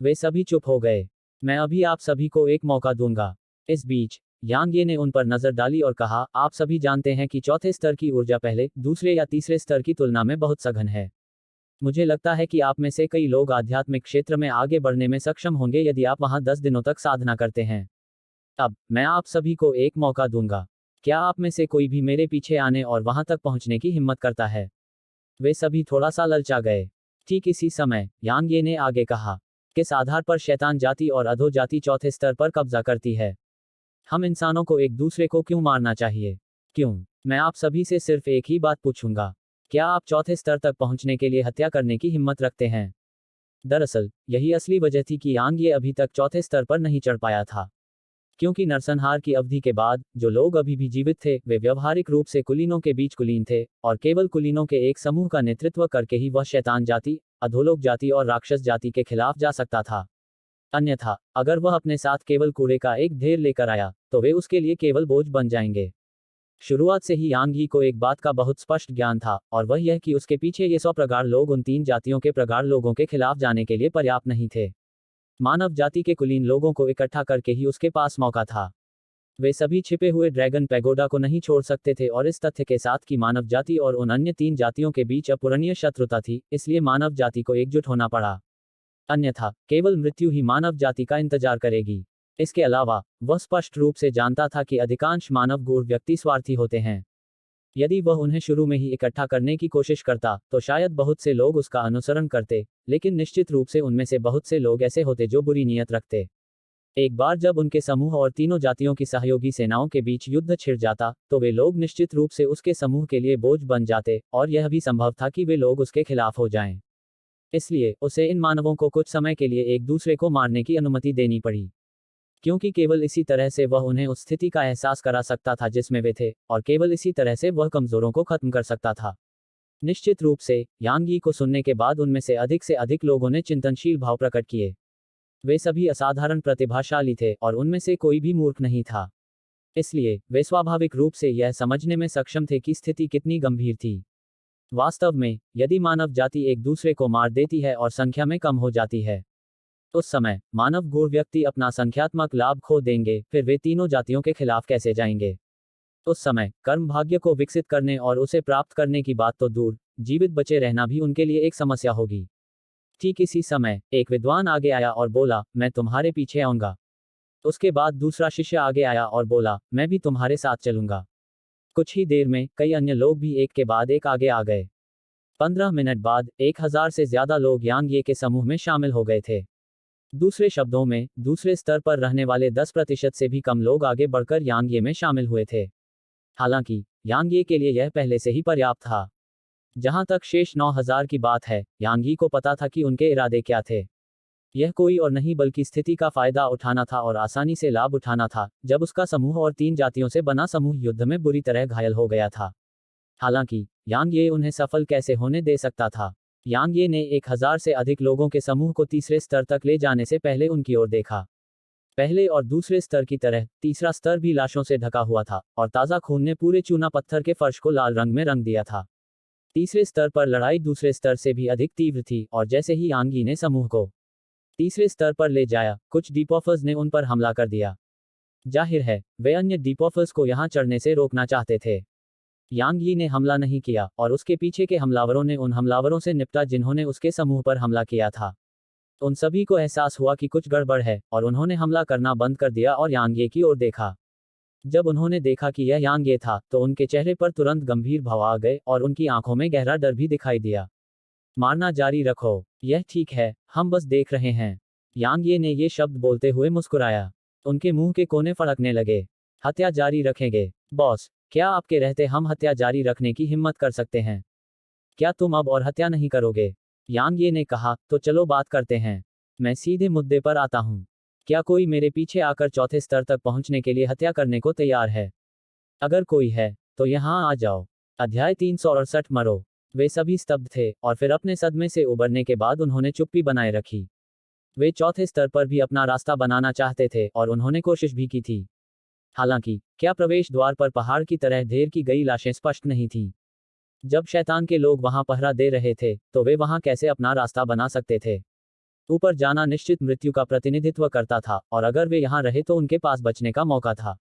वे सभी चुप हो गए। मैं अभी आप सभी को एक मौका दूंगा। इस बीच यांग ये ने उन पर नजर डाली और कहा, आप सभी जानते हैं कि चौथे स्तर की ऊर्जा पहले, दूसरे या तीसरे स्तर की तुलना में बहुत सघन है। मुझे लगता है कि आप में से कई लोग आध्यात्मिक क्षेत्र में आगे बढ़ने में सक्षम होंगे यदि आप वहां 10 दिनों तक साधना करते हैं। अब मैं आप सभी को एक मौका दूंगा। क्या आप में से कोई भी मेरे पीछे आने और वहां तक पहुंचने की हिम्मत करता है? वे सभी थोड़ा सा ललचा गए। ठीक इसी समय यांग ये ने आगे कहा, किस आधार पर शैतान जाति और अधो जाति चौथे स्तर पर कब्जा करती है? हम इंसानों को एक दूसरे को क्यों मारना चाहिए? क्यों? मैं आप सभी से सिर्फ एक ही बात पूछूंगा, क्या आप चौथे स्तर तक पहुंचने के लिए हत्या करने की हिम्मत रखते हैं? दरअसल यही असली वजह थी कि यांग ये अभी तक चौथे स्तर पर नहीं चढ़ पाया था। क्योंकि नरसंहार की अवधि के बाद जो लोग अभी भी जीवित थे वे व्यवहारिक रूप से कुलीनों के बीच कुलीन थे, और केवल कुलीनों के एक समूह का नेतृत्व करके ही वह शैतान जाति, अधोलोक जाति और राक्षस जाति के खिलाफ जा सकता था। अन्यथा अगर वह अपने साथ केवल कूड़े का एक ढेर लेकर आया तो वे उसके लिए केवल बोझ बन जाएंगे। शुरुआत से ही यांग यी को एक बात का बहुत स्पष्ट ज्ञान था, और वह यह कि उसके पीछे ये 100 प्रगाढ़ लोग उन 3 जातियों के प्रगाढ़ लोगों के खिलाफ जाने के लिए पर्याप्त नहीं थे। मानव जाति के कुलीन लोगों को इकट्ठा करके ही उसके पास मौका था। वे सभी छिपे हुए ड्रैगन पैगोडा को नहीं छोड़ सकते थे, और इस तथ्य के साथ कि मानव जाति और उन अन्य 3 जातियों के बीच अपूरणीय शत्रुता थी, इसलिए मानव जाति को एकजुट होना पड़ा। अन्यथा केवल मृत्यु ही मानव जाति का इंतजार करेगी। इसके अलावा वह स्पष्ट रूप से जानता था कि अधिकांश मानव गूढ़ व्यक्ति स्वार्थी होते हैं। यदि वह उन्हें शुरू में ही इकट्ठा करने की कोशिश करता तो शायद बहुत से लोग उसका अनुसरण करते, लेकिन निश्चित रूप से उनमें से बहुत से लोग ऐसे होते जो बुरी नीयत रखते। एक बार जब उनके समूह और तीनों जातियों की सहयोगी सेनाओं के बीच युद्ध छिड़ जाता तो वे लोग निश्चित रूप से उसके समूह के लिए बोझ बन जाते, और यह भी संभव था कि वे लोग उसके खिलाफ हो जाएं। इसलिए उसे इन मानवों को कुछ समय के लिए एक दूसरे को मारने की अनुमति देनी पड़ी, क्योंकि केवल इसी तरह से वह उन्हें उस स्थिति का एहसास करा सकता था जिसमें वे थे, और केवल इसी तरह से वह कमजोरों को खत्म कर सकता था। निश्चित रूप से यांग यी को सुनने के बाद उनमें से अधिक लोगों ने चिंतनशील भाव प्रकट किए। वे सभी असाधारण प्रतिभाशाली थे और उनमें से कोई भी मूर्ख नहीं था। इसलिए वे स्वाभाविक रूप से यह समझने में सक्षम थे कि स्थिति कितनी गंभीर थी। वास्तव में यदि मानव जाति एक दूसरे को मार देती है और संख्या में कम हो जाती है, उस समय मानव गूढ़ व्यक्ति अपना संख्यात्मक लाभ खो देंगे, फिर वे तीनों जातियों के खिलाफ कैसे जाएंगे? उस समय कर्म भाग्य को विकसित करने और उसे प्राप्त करने की बात तो दूर, जीवित बचे रहना भी उनके लिए एक समस्या होगी। ठीक इसी समय एक विद्वान आगे आया और बोला, मैं तुम्हारे पीछे आऊंगा। उसके बाद दूसरा शिष्य आगे आया और बोला, मैं भी तुम्हारे साथ चलूंगा। कुछ ही देर में कई अन्य लोग भी एक के बाद एक आगे आ गए। 15 मिनट बाद 1000 से ज्यादा लोग यांग ये के समूह में शामिल हो गए थे। दूसरे शब्दों में, दूसरे स्तर पर रहने वाले 10% से भी कम लोग आगे बढ़कर यांग ये में शामिल हुए थे। हालांकि यांग ये के लिए यह पहले से ही पर्याप्त था। जहां तक शेष 9000 की बात है, यांग यी को पता था कि उनके इरादे क्या थे। यह कोई और नहीं बल्कि स्थिति का फायदा उठाना था और आसानी से लाभ उठाना था, जब उसका समूह और 3 जातियों से बना समूह युद्ध में बुरी तरह घायल हो गया था। हालांकि यांग ये उन्हें सफल कैसे होने दे सकता था? यांग ये ने 1000 से अधिक लोगों के समूह को तीसरे स्तर तक ले जाने से पहले उनकी ओर देखा। पहले और दूसरे स्तर की तरह तीसरा स्तर भी लाशों से ढका हुआ था, और ताज़ा खून ने पूरे चूना पत्थर के फर्श को लाल रंग में रंग दिया था। तीसरे स्तर पर लड़ाई दूसरे स्तर से भी अधिक तीव्र थी, और जैसे ही यांग यी ने समूह को तीसरे स्तर पर ले जाया, कुछ डीपॉफर्स ने उन पर हमला कर दिया। जाहिर है वे अन्य डीपॉफर्स को यहां चढ़ने से रोकना चाहते थे। यांग यी ने हमला नहीं किया, और उसके पीछे के हमलावरों ने उन हमलावरों से निपटा जिन्होंने उसके समूह पर हमला किया था। उन सभी को एहसास हुआ कि कुछ गड़बड़ है, और उन्होंने हमला करना बंद कर दिया और यांग ये की ओर देखा। जब उन्होंने देखा कि यह यांग ये था तो उनके चेहरे पर तुरंत गंभीर भाव आ गए और उनकी आंखों में गहरा डर भी दिखाई दिया। मारना जारी रखो, यह ठीक है, हम बस देख रहे हैं। यांग ये ने ये शब्द बोलते हुए मुस्कुराया। उनके मुंह के कोने फड़कने लगे। हत्या जारी रखेंगे बॉस? क्या आपके रहते हम हत्या जारी रखने की हिम्मत कर सकते हैं? क्या तुम अब और हत्या नहीं करोगे? यांग ये ने कहा, तो चलो बात करते हैं। मैं सीधे मुद्दे पर आता हूं। क्या कोई मेरे पीछे आकर चौथे स्तर तक पहुंचने के लिए हत्या करने को तैयार है? अगर कोई है तो यहां आ जाओ। अध्याय 368 मरो। वे सभी स्तब्ध थे, और फिर अपने सदमे से उबरने के बाद उन्होंने चुप्पी बनाए रखी। वे चौथे स्तर पर भी अपना रास्ता बनाना चाहते थे, और उन्होंने कोशिश भी की थी। हालांकि क्या प्रवेश द्वार पर पहाड़ की तरह ढेर की गई लाशें स्पष्ट नहीं थीं। जब शैतान के लोग वहां पहरा दे रहे थे तो वे वहां कैसे अपना रास्ता बना सकते थे? ऊपर जाना निश्चित मृत्यु का प्रतिनिधित्व करता था, और अगर वे यहां रहे तो उनके पास बचने का मौका था।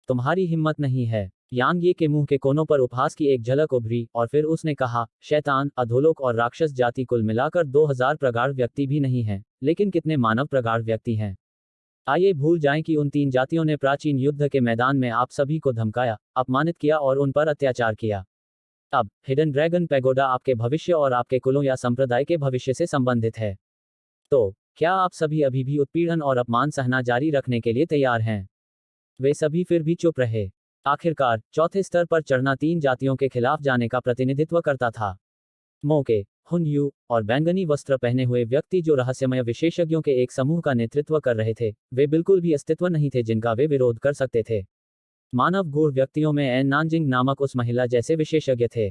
तुम्हारी हिम्मत नहीं है। यांग ये के मुंह के कोनों पर उपहास की एक झलक उभरी, और फिर उसने कहा, शैतान, अधोलोक और राक्षस जाति कुल मिलाकर 2000 प्रगाढ़ व्यक्ति भी नहीं हैं, लेकिन कितने मानव प्रगाढ़ व्यक्ति हैं। आइए भूल जाएं कि उन 3 जातियों ने प्राचीन युद्ध के मैदान में आप सभी को धमकाया, अपमानित किया और उन पर अत्याचार किया। अब हिडन ड्रैगन पैगोडा आपके भविष्य और आपके कुलों या संप्रदाय के भविष्य से संबंधित है। तो क्या आप सभी अभी भी उत्पीड़न और अपमान सहना जारी रखने के लिए तैयार हैं? वे सभी फिर भी चुप रहे। आखिरकार चौथे स्तर पर चढ़ना 3 जातियों के खिलाफ जाने का प्रतिनिधित्व करता था। मोके, हुन यू और बैंगनी वस्त्र पहने हुए व्यक्ति जो रहस्यमय विशेषज्ञों के एक समूह का नेतृत्व कर रहे थे, वे बिल्कुल भी अस्तित्व नहीं थे जिनका वे विरोध कर सकते थे। मानव गूढ़ व्यक्तियों में एन नानजिंग नामक उस महिला जैसे विशेषज्ञ थे,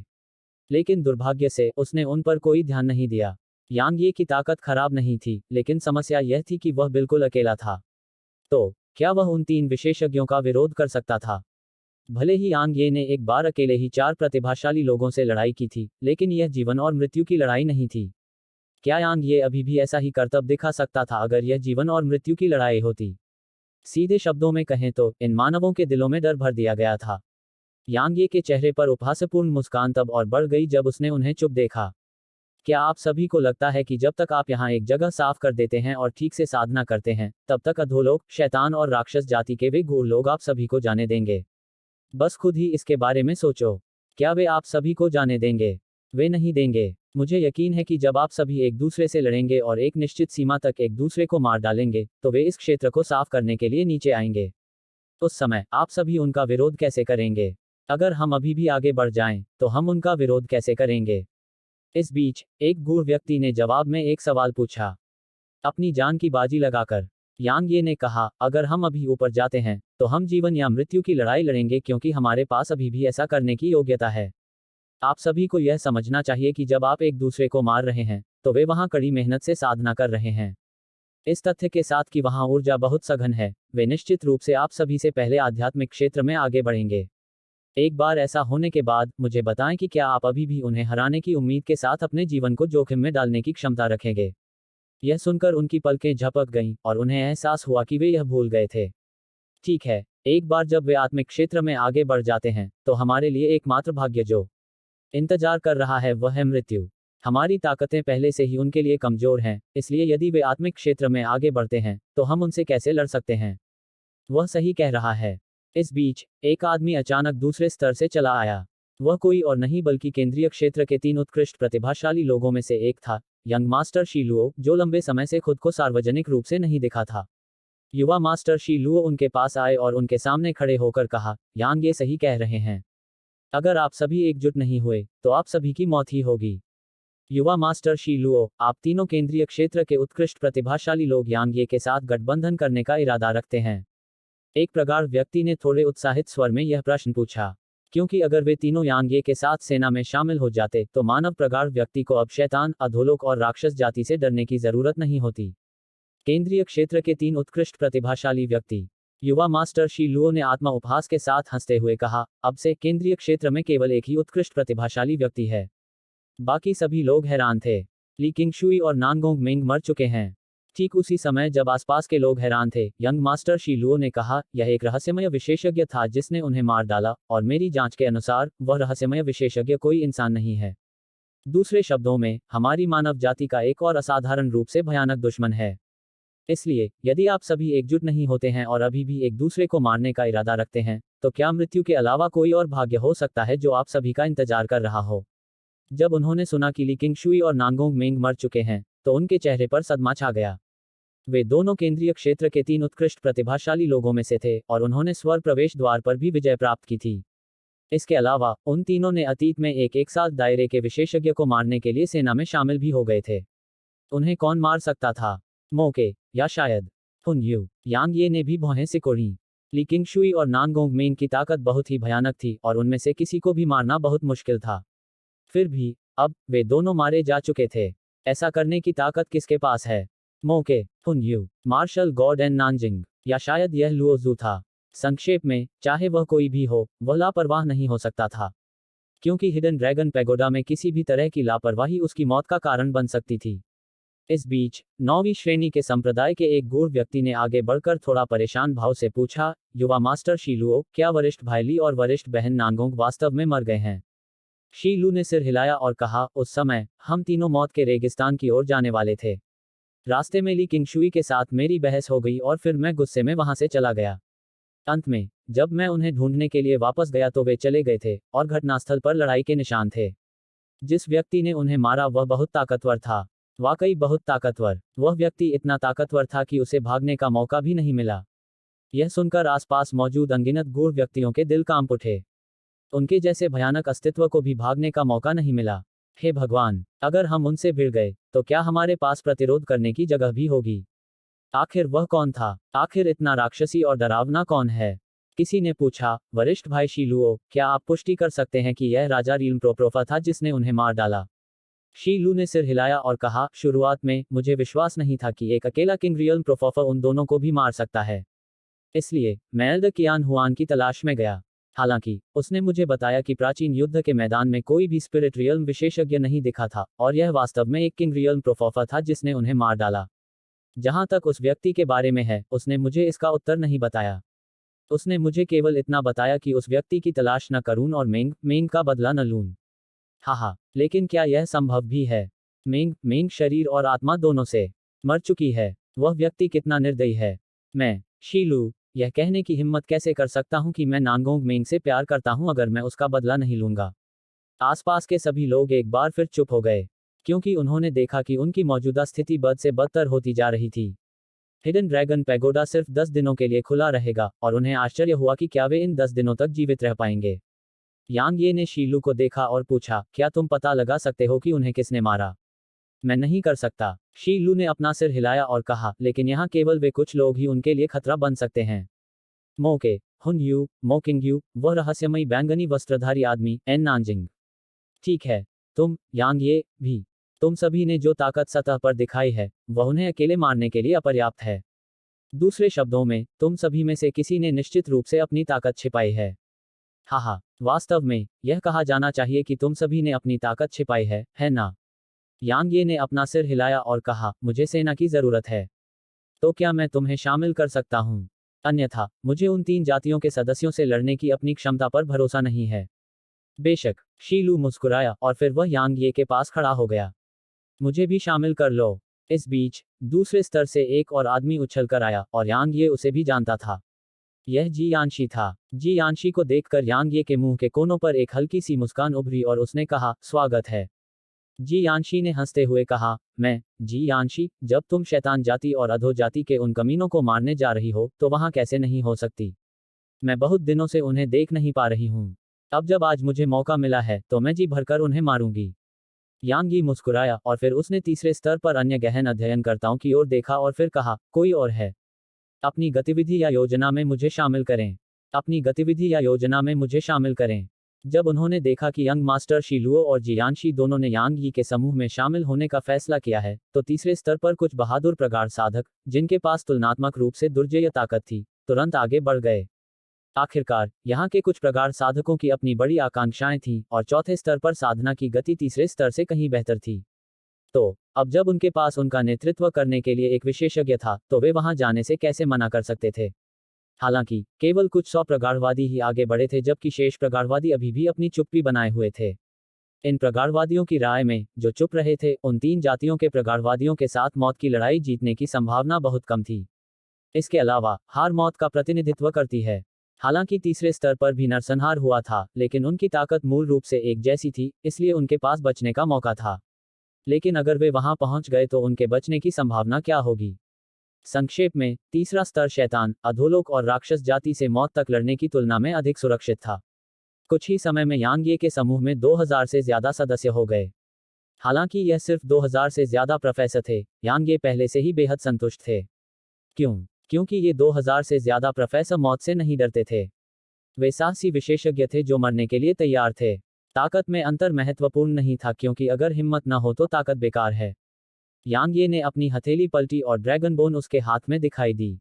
लेकिन दुर्भाग्य से उसने उन पर कोई ध्यान नहीं दिया। यांग ये की ताकत खराब नहीं थी, लेकिन समस्या यह थी कि वह बिल्कुल अकेला था। तो क्या वह उन 3 विशेषज्ञों का विरोध कर सकता था? भले ही यांग ये ने एक बार अकेले ही 4 प्रतिभाशाली लोगों से लड़ाई की थी, लेकिन यह जीवन और मृत्यु की लड़ाई नहीं थी। क्या यांग ये अभी भी ऐसा ही करतब दिखा सकता था अगर यह जीवन और मृत्यु की लड़ाई होती? सीधे शब्दों में कहें तो इन मानवों के दिलों में डर भर दिया गया था। यांग ये के चेहरे पर उपहासपूर्ण मुस्कान तब और बढ़ गई जब उसने उन्हें चुप देखा। क्या आप सभी को लगता है कि जब तक आप यहाँ एक जगह साफ कर देते हैं और ठीक से साधना करते हैं, तब तक अधोलोक, शैतान और राक्षस जाति के वे गूढ़ लोग आप सभी को जाने देंगे? बस खुद ही इसके बारे में सोचो। क्या वे आप सभी को जाने देंगे? वे नहीं देंगे। मुझे यकीन है कि जब आप सभी एक दूसरे से लड़ेंगे और एक निश्चित सीमा तक एक दूसरे को मार डालेंगे, तो वे इस क्षेत्र को साफ करने के लिए नीचे आएंगे। उस समय आप सभी उनका विरोध कैसे करेंगे? अगर हम अभी भी आगे बढ़ जाएं, तो हम उनका विरोध कैसे करेंगे? इस बीच एक गूढ़ व्यक्ति ने जवाब में एक सवाल पूछा, अपनी जान की बाजी लगाकर। यांग ये ने कहा, अगर हम अभी ऊपर जाते हैं, तो हम जीवन या मृत्यु की लड़ाई लड़ेंगे क्योंकि हमारे पास अभी भी ऐसा करने की योग्यता है। आप सभी को यह समझना चाहिए कि जब आप एक दूसरे को मार रहे हैं, तो वे वहां कड़ी मेहनत से साधना कर रहे हैं। इस तथ्य के साथ कि वहां ऊर्जा बहुत सघन है, वे निश्चित रूप से आप सभी से पहले आध्यात्मिक क्षेत्र में आगे बढ़ेंगे। एक बार ऐसा होने के बाद मुझे बताएं कि क्या आप अभी भी उन्हें हराने की उम्मीद के साथ अपने जीवन को जोखिम में डालने की क्षमता रखेंगे? यह सुनकर उनकी पलकें झपक गईं और उन्हें एहसास हुआ कि वे यह भूल गए थे। ठीक है, एक बार जब वे आत्मिक क्षेत्र में आगे बढ़ जाते हैं, तो हमारे लिए एकमात्र भाग्य जो इंतजार कर रहा है वह है मृत्यु। हमारी ताकतें पहले से ही उनके लिए कमजोर हैं, इसलिए यदि वे आत्मिक क्षेत्र में आगे बढ़ते हैं, तो हम उनसे कैसे लड़ सकते हैं? वह सही कह रहा है। इस बीच एक आदमी अचानक दूसरे स्तर से चला आया। वह कोई और नहीं बल्कि केंद्रीय क्षेत्र के 3 उत्कृष्ट प्रतिभाशाली लोगों में से एक था, यंग मास्टर शी लुओ, जो लंबे समय से खुद को सार्वजनिक रूप से नहीं दिखा था। युवा मास्टर शी लुओ उनके पास आए और उनके सामने खड़े होकर कहा, यांग ये सही कह रहे हैं। अगर आप सभी एकजुट नहीं हुए, तो आप सभी की मौत ही होगी। युवा मास्टर शी लुओ, आप तीनों केंद्रीय क्षेत्र के उत्कृष्ट प्रतिभाशाली लोग यांग ये के साथ गठबंधन करने का इरादा रखते हैं? एक प्रगाढ़ व्यक्ति ने थोड़े उत्साहित स्वर में यह प्रश्न पूछा, क्योंकि अगर वे तीनों यांग ये के साथ सेना में शामिल हो जाते, तो मानव प्रगाढ़ व्यक्ति को अब शैतान, अधोलोक और राक्षस जाति से डरने की जरूरत नहीं होती। केंद्रीय क्षेत्र के 3 उत्कृष्ट प्रतिभाशाली व्यक्ति। युवा मास्टर शी लुओ ने आत्मा उपहास के साथ हंसते हुए कहा, अब से केंद्रीय क्षेत्र में केवल एक ही उत्कृष्ट प्रतिभाशाली व्यक्ति है। बाकी सभी लोग हैरान थे। ली किंगशुई और नानगोंग मिंग मर चुके हैं। ठीक उसी समय जब आसपास के लोग हैरान थे, यंग मास्टर शी लुओ ने कहा, यह एक रहस्यमय विशेषज्ञ था जिसने उन्हें मार डाला, और मेरी जांच के अनुसार वह रहस्यमय विशेषज्ञ कोई इंसान नहीं है। दूसरे शब्दों में, हमारी मानव जाति का एक और असाधारण रूप से भयानक दुश्मन है। इसलिए यदि आप सभी एकजुट नहीं होते हैं और अभी भी एक दूसरे को मारने का इरादा रखते हैं, तो क्या मृत्यु के अलावा कोई और भाग्य हो सकता है जो आप सभी का इंतजार कर रहा हो? जब उन्होंने सुना कि ली किंगशुई और नानगोंग मिंग मर चुके हैं, तो उनके चेहरे पर सदमा छा गया। वे दोनों केंद्रीय क्षेत्र के 3 उत्कृष्ट प्रतिभाशाली लोगों में से थे और उन्होंने स्वर प्रवेश द्वार पर भी विजय प्राप्त की थी। इसके अलावा उन तीनों ने अतीत में एक साथ दायरे के विशेषज्ञ को मारने के लिए सेना में शामिल भी हो गए थे। उन्हें कौन मार सकता था? मोके, या शायद हुन यू। यांग ये ने भी भौहें सिकोड़ी। ली किंगशुई और नानगोंग मिंग की ताकत बहुत ही भयानक थी और उनमें से किसी को भी मारना बहुत मुश्किल था। फिर भी अब वे दोनों मारे जा चुके थे। ऐसा करने की ताकत किसके पास है? मोके, हुन यू, मार्शल गॉड एंड नानजिंग, या शायद यह लुओ जू था। संक्षेप में, चाहे वह कोई भी हो, वह लापरवाह नहीं हो सकता था, क्योंकि हिडन ड्रैगन पैगोडा में किसी भी तरह की लापरवाही उसकी मौत का कारण बन सकती थी। इस बीच 9वीं श्रेणी के संप्रदाय के एक गूढ़ व्यक्ति ने आगे बढ़कर थोड़ा परेशान भाव से पूछा, युवा मास्टर शी लुओ, क्या वरिष्ठ भाई ली और वरिष्ठ बहन नानगोंग वास्तव में मर गए हैं? शी लू ने सिर हिलाया और कहा, उस समय हम तीनों मौत के रेगिस्तान की ओर जाने वाले थे। रास्ते में ली किंगशुई के साथ मेरी बहस हो गई और फिर मैं गुस्से में वहां से चला गया। अंत में जब मैं उन्हें ढूंढने के लिए वापस गया तो वे चले गए थे और घटनास्थल पर लड़ाई के निशान थे। जिस व्यक्ति ने उन्हें मारा वह बहुत ताकतवर था, वाकई बहुत ताकतवर। वह व्यक्ति इतना ताकतवर था कि उसे भागने का मौका भी नहीं मिला। यह सुनकर आसपास मौजूद अनगिनत गूढ़ व्यक्तियों के दिल कांप उठे। उनके जैसे भयानक अस्तित्व को भी भागने का मौका नहीं मिला। हे भगवान, अगर हम उनसे भिड़ गए तो क्या हमारे पास प्रतिरोध करने की जगह भी होगी? आखिर वह कौन था? आखिर इतना राक्षसी और डरावना कौन है? किसी ने पूछा, वरिष्ठ भाई शीलुओ, क्या आप पुष्टि कर सकते हैं कि यह राजा रीलम्प्रोप्रोफा था जिसने उन्हें मार डाला? शीलू ने सिर हिलाया और कहा, शुरुआत में मुझे विश्वास नहीं था कि एक अकेला किंग रीलम्प्रोप्रोफा उन दोनों को भी मार सकता है। इसलिए मैं एल्डर कियान हुआन की तलाश में गया। हालांकि उसने मुझे बताया कि प्राचीन युद्ध के मैदान में कोई भी स्पिरिट रियल्म विशेषज्ञ नहीं दिखा था और यह वास्तव में एक किंग रीलम्प्रोप्रोफा था जिसने उन्हें मार डाला। जहां तक उस व्यक्ति के बारे में है, उसने मुझे इसका उत्तर नहीं बताया। उसने मुझे केवल इतना बताया कि उस व्यक्ति की तलाश न करूं और मेंग का बदला न लूं। हाहा, लेकिन क्या यह संभव भी है? मेंग शरीर और आत्मा दोनों से मर चुकी है। वह व्यक्ति कितना निर्दयी है। मैं, शीलू, यह कहने की हिम्मत कैसे कर सकता हूं कि मैं नांगोंग मेंग से प्यार करता हूं अगर मैं उसका बदला नहीं लूंगा? आसपास के सभी लोग एक बार फिर चुप हो गए, क्योंकि उन्होंने देखा कि उनकी मौजूदा स्थिति बद से बदतर होती जा रही थी। हिडन ड्रैगन पैगोडा सिर्फ 10 दिनों के लिए खुला रहेगा और उन्हें आश्चर्य हुआ कि क्या वे इन 10 दिनों तक जीवित रह पाएंगे। यांग ये ने शीलू को देखा और पूछा, क्या तुम पता लगा सकते हो कि उन्हें किसने मारा? मैं नहीं कर सकता। शीलू ने अपना सिर हिलाया और कहा, लेकिन यहाँ केवल वे कुछ लोग ही उनके लिए खतरा बन सकते हैं। मोके, हुन यू, मोकिंग यू, वह रहस्यमयी बैंगनी वस्त्रधारी आदमी, एन नानजिंग। ठीक है। तुम, यांग ये, भी। तुम सभी ने जो ताकत सतह पर दिखाई है, वह उन्हें अकेले मारने के लिए अपर्याप्त है। दूसरे शब्दों में, तुम सभी में से किसी ने निश्चित रूप से अपनी ताकत छिपाई है। हाहा, वास्तव में, यह कहा जाना चाहिए कि तुम सभी ने अपनी ताकत छिपाई है ना? यांग ये ने अपना सिर हिलाया और कहा, मुझे सेना की जरूरत है। तो क्या मैं तुम्हें शामिल कर सकता हूं? अन्यथा, मुझे उन 3 जातियों के सदस्यों से लड़ने की अपनी क्षमता पर भरोसा नहीं है। बेशक, शीलू मुस्कुराया और फिर वह यांग ये के पास खड़ा हो गया। मुझे भी शामिल कर लो। इस बीच, दूसरे स्तर से एक और आदमी उछल कर आया और यांग ये उसे भी जानता था। यह जी यानशी था। जी यानशी को देखकर यांग ये के मुंह के कोनों पर एक हल्की सी मुस्कान उभरी और उसने कहा, स्वागत है। जी यानशी ने हंसते हुए कहा, मैं, जी यानशी, जब तुम शैतान जाति और अधोजाति के उन कमीनों को मारने जा रही हो, तो वहां कैसे नहीं हो सकती? मैं बहुत दिनों से उन्हें देख नहीं पा रही हूं। अब जब आज मुझे मौका मिला है, तो मैं जी भरकर उन्हें मारूंगी। यांग यी मुस्कुराया और फिर उसने तीसरे स्तर पर अन्य गहन अध्ययनकर्ताओं की ओर देखा और फिर कहा, कोई और है? अपनी गतिविधि या योजना में मुझे शामिल करें। अपनी गतिविधि या योजना में मुझे शामिल करें। जब उन्होंने देखा कि यंग मास्टर शीलुओ और जियानशी दोनों ने यांग यी के समूह में शामिल होने का फैसला किया है, तो तीसरे स्तर पर कुछ बहादुर प्रगाढ़ साधक, जिनके पास तुलनात्मक रूप से दुर्जेय ताकत थी, तुरंत आगे बढ़ गए। आखिरकार, यहाँ के कुछ प्रगाढ़ साधकों की अपनी बड़ी आकांक्षाएं थीं और चौथे स्तर पर साधना की गति तीसरे स्तर से कहीं बेहतर थी। तो अब जब उनके पास उनका नेतृत्व करने के लिए एक विशेषज्ञ था, तो वे वहां जाने से कैसे मना कर सकते थे? हालांकि केवल कुछ 100 प्रगाढ़वादी ही आगे बढ़े थे, जबकि शेष प्रगाढ़वादी अभी भी अपनी चुप्पी बनाए हुए थे। इन प्रगाढ़वादियों की राय में, जो चुप रहे थे, उन 3 जातियों के प्रगाढ़वादियों के साथ मौत की लड़ाई जीतने की संभावना बहुत कम थी। इसके अलावा, हार मौत का प्रतिनिधित्व करती है। हालांकि तीसरे स्तर पर भी नरसंहार हुआ था, लेकिन उनकी ताकत मूल रूप से एक जैसी थी, इसलिए उनके पास बचने का मौका था। लेकिन अगर वे वहां पहुंच गए तो उनके बचने की संभावना क्या होगी? संक्षेप में, तीसरा स्तर शैतान, अधोलोक और राक्षस जाति से मौत तक लड़ने की तुलना में अधिक सुरक्षित था। कुछ ही समय में यांग ये के समूह में 2000 से ज्यादा सदस्य हो गए। हालांकि यह सिर्फ 2000 से ज्यादा प्रोफेसर थे, यांग ये पहले से ही बेहद संतुष्ट थे। क्यों? क्योंकि ये 2000 से ज्यादा प्रोफेसर मौत से नहीं डरते थे। वे साहसी विशेषज्ञ थे जो मरने के लिए तैयार थे। ताकत में अंतर महत्वपूर्ण नहीं था, क्योंकि अगर हिम्मत न हो तो ताकत बेकार है। यांग ये ने अपनी हथेली पलटी और ड्रैगन बोन उसके हाथ में दिखाई दी।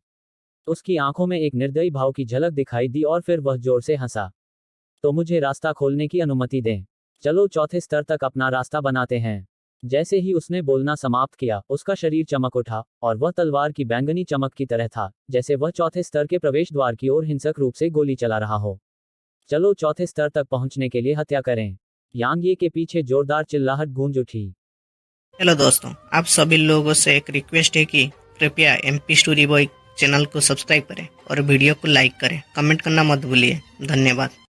उसकी आंखों में एक निर्दयी भाव की झलक दिखाई दी और फिर वह जोर से हंसा। तो मुझे रास्ता खोलने की अनुमति दें। चलो चौथे स्तर तक अपना रास्ता बनाते हैं। जैसे ही उसने बोलना समाप्त किया, उसका शरीर चमक उठा और वह तलवार की बैंगनी चमक की तरह था, जैसे वह चौथे स्तर के प्रवेश द्वार की ओर हिंसक रूप से गोली चला रहा हो। चलो चौथे स्तर तक पहुंचने के लिए हत्या करें। यांग ये के पीछे जोरदार चिल्लाहट गूंज उठी। हेलो दोस्तों, आप सभी लोगों से एक रिक्वेस्ट है कि कृपया एमपी स्टोरी बॉय चैनल को सब्सक्राइब करें और वीडियो को लाइक करें। कमेंट करना मत भूलिए। धन्यवाद।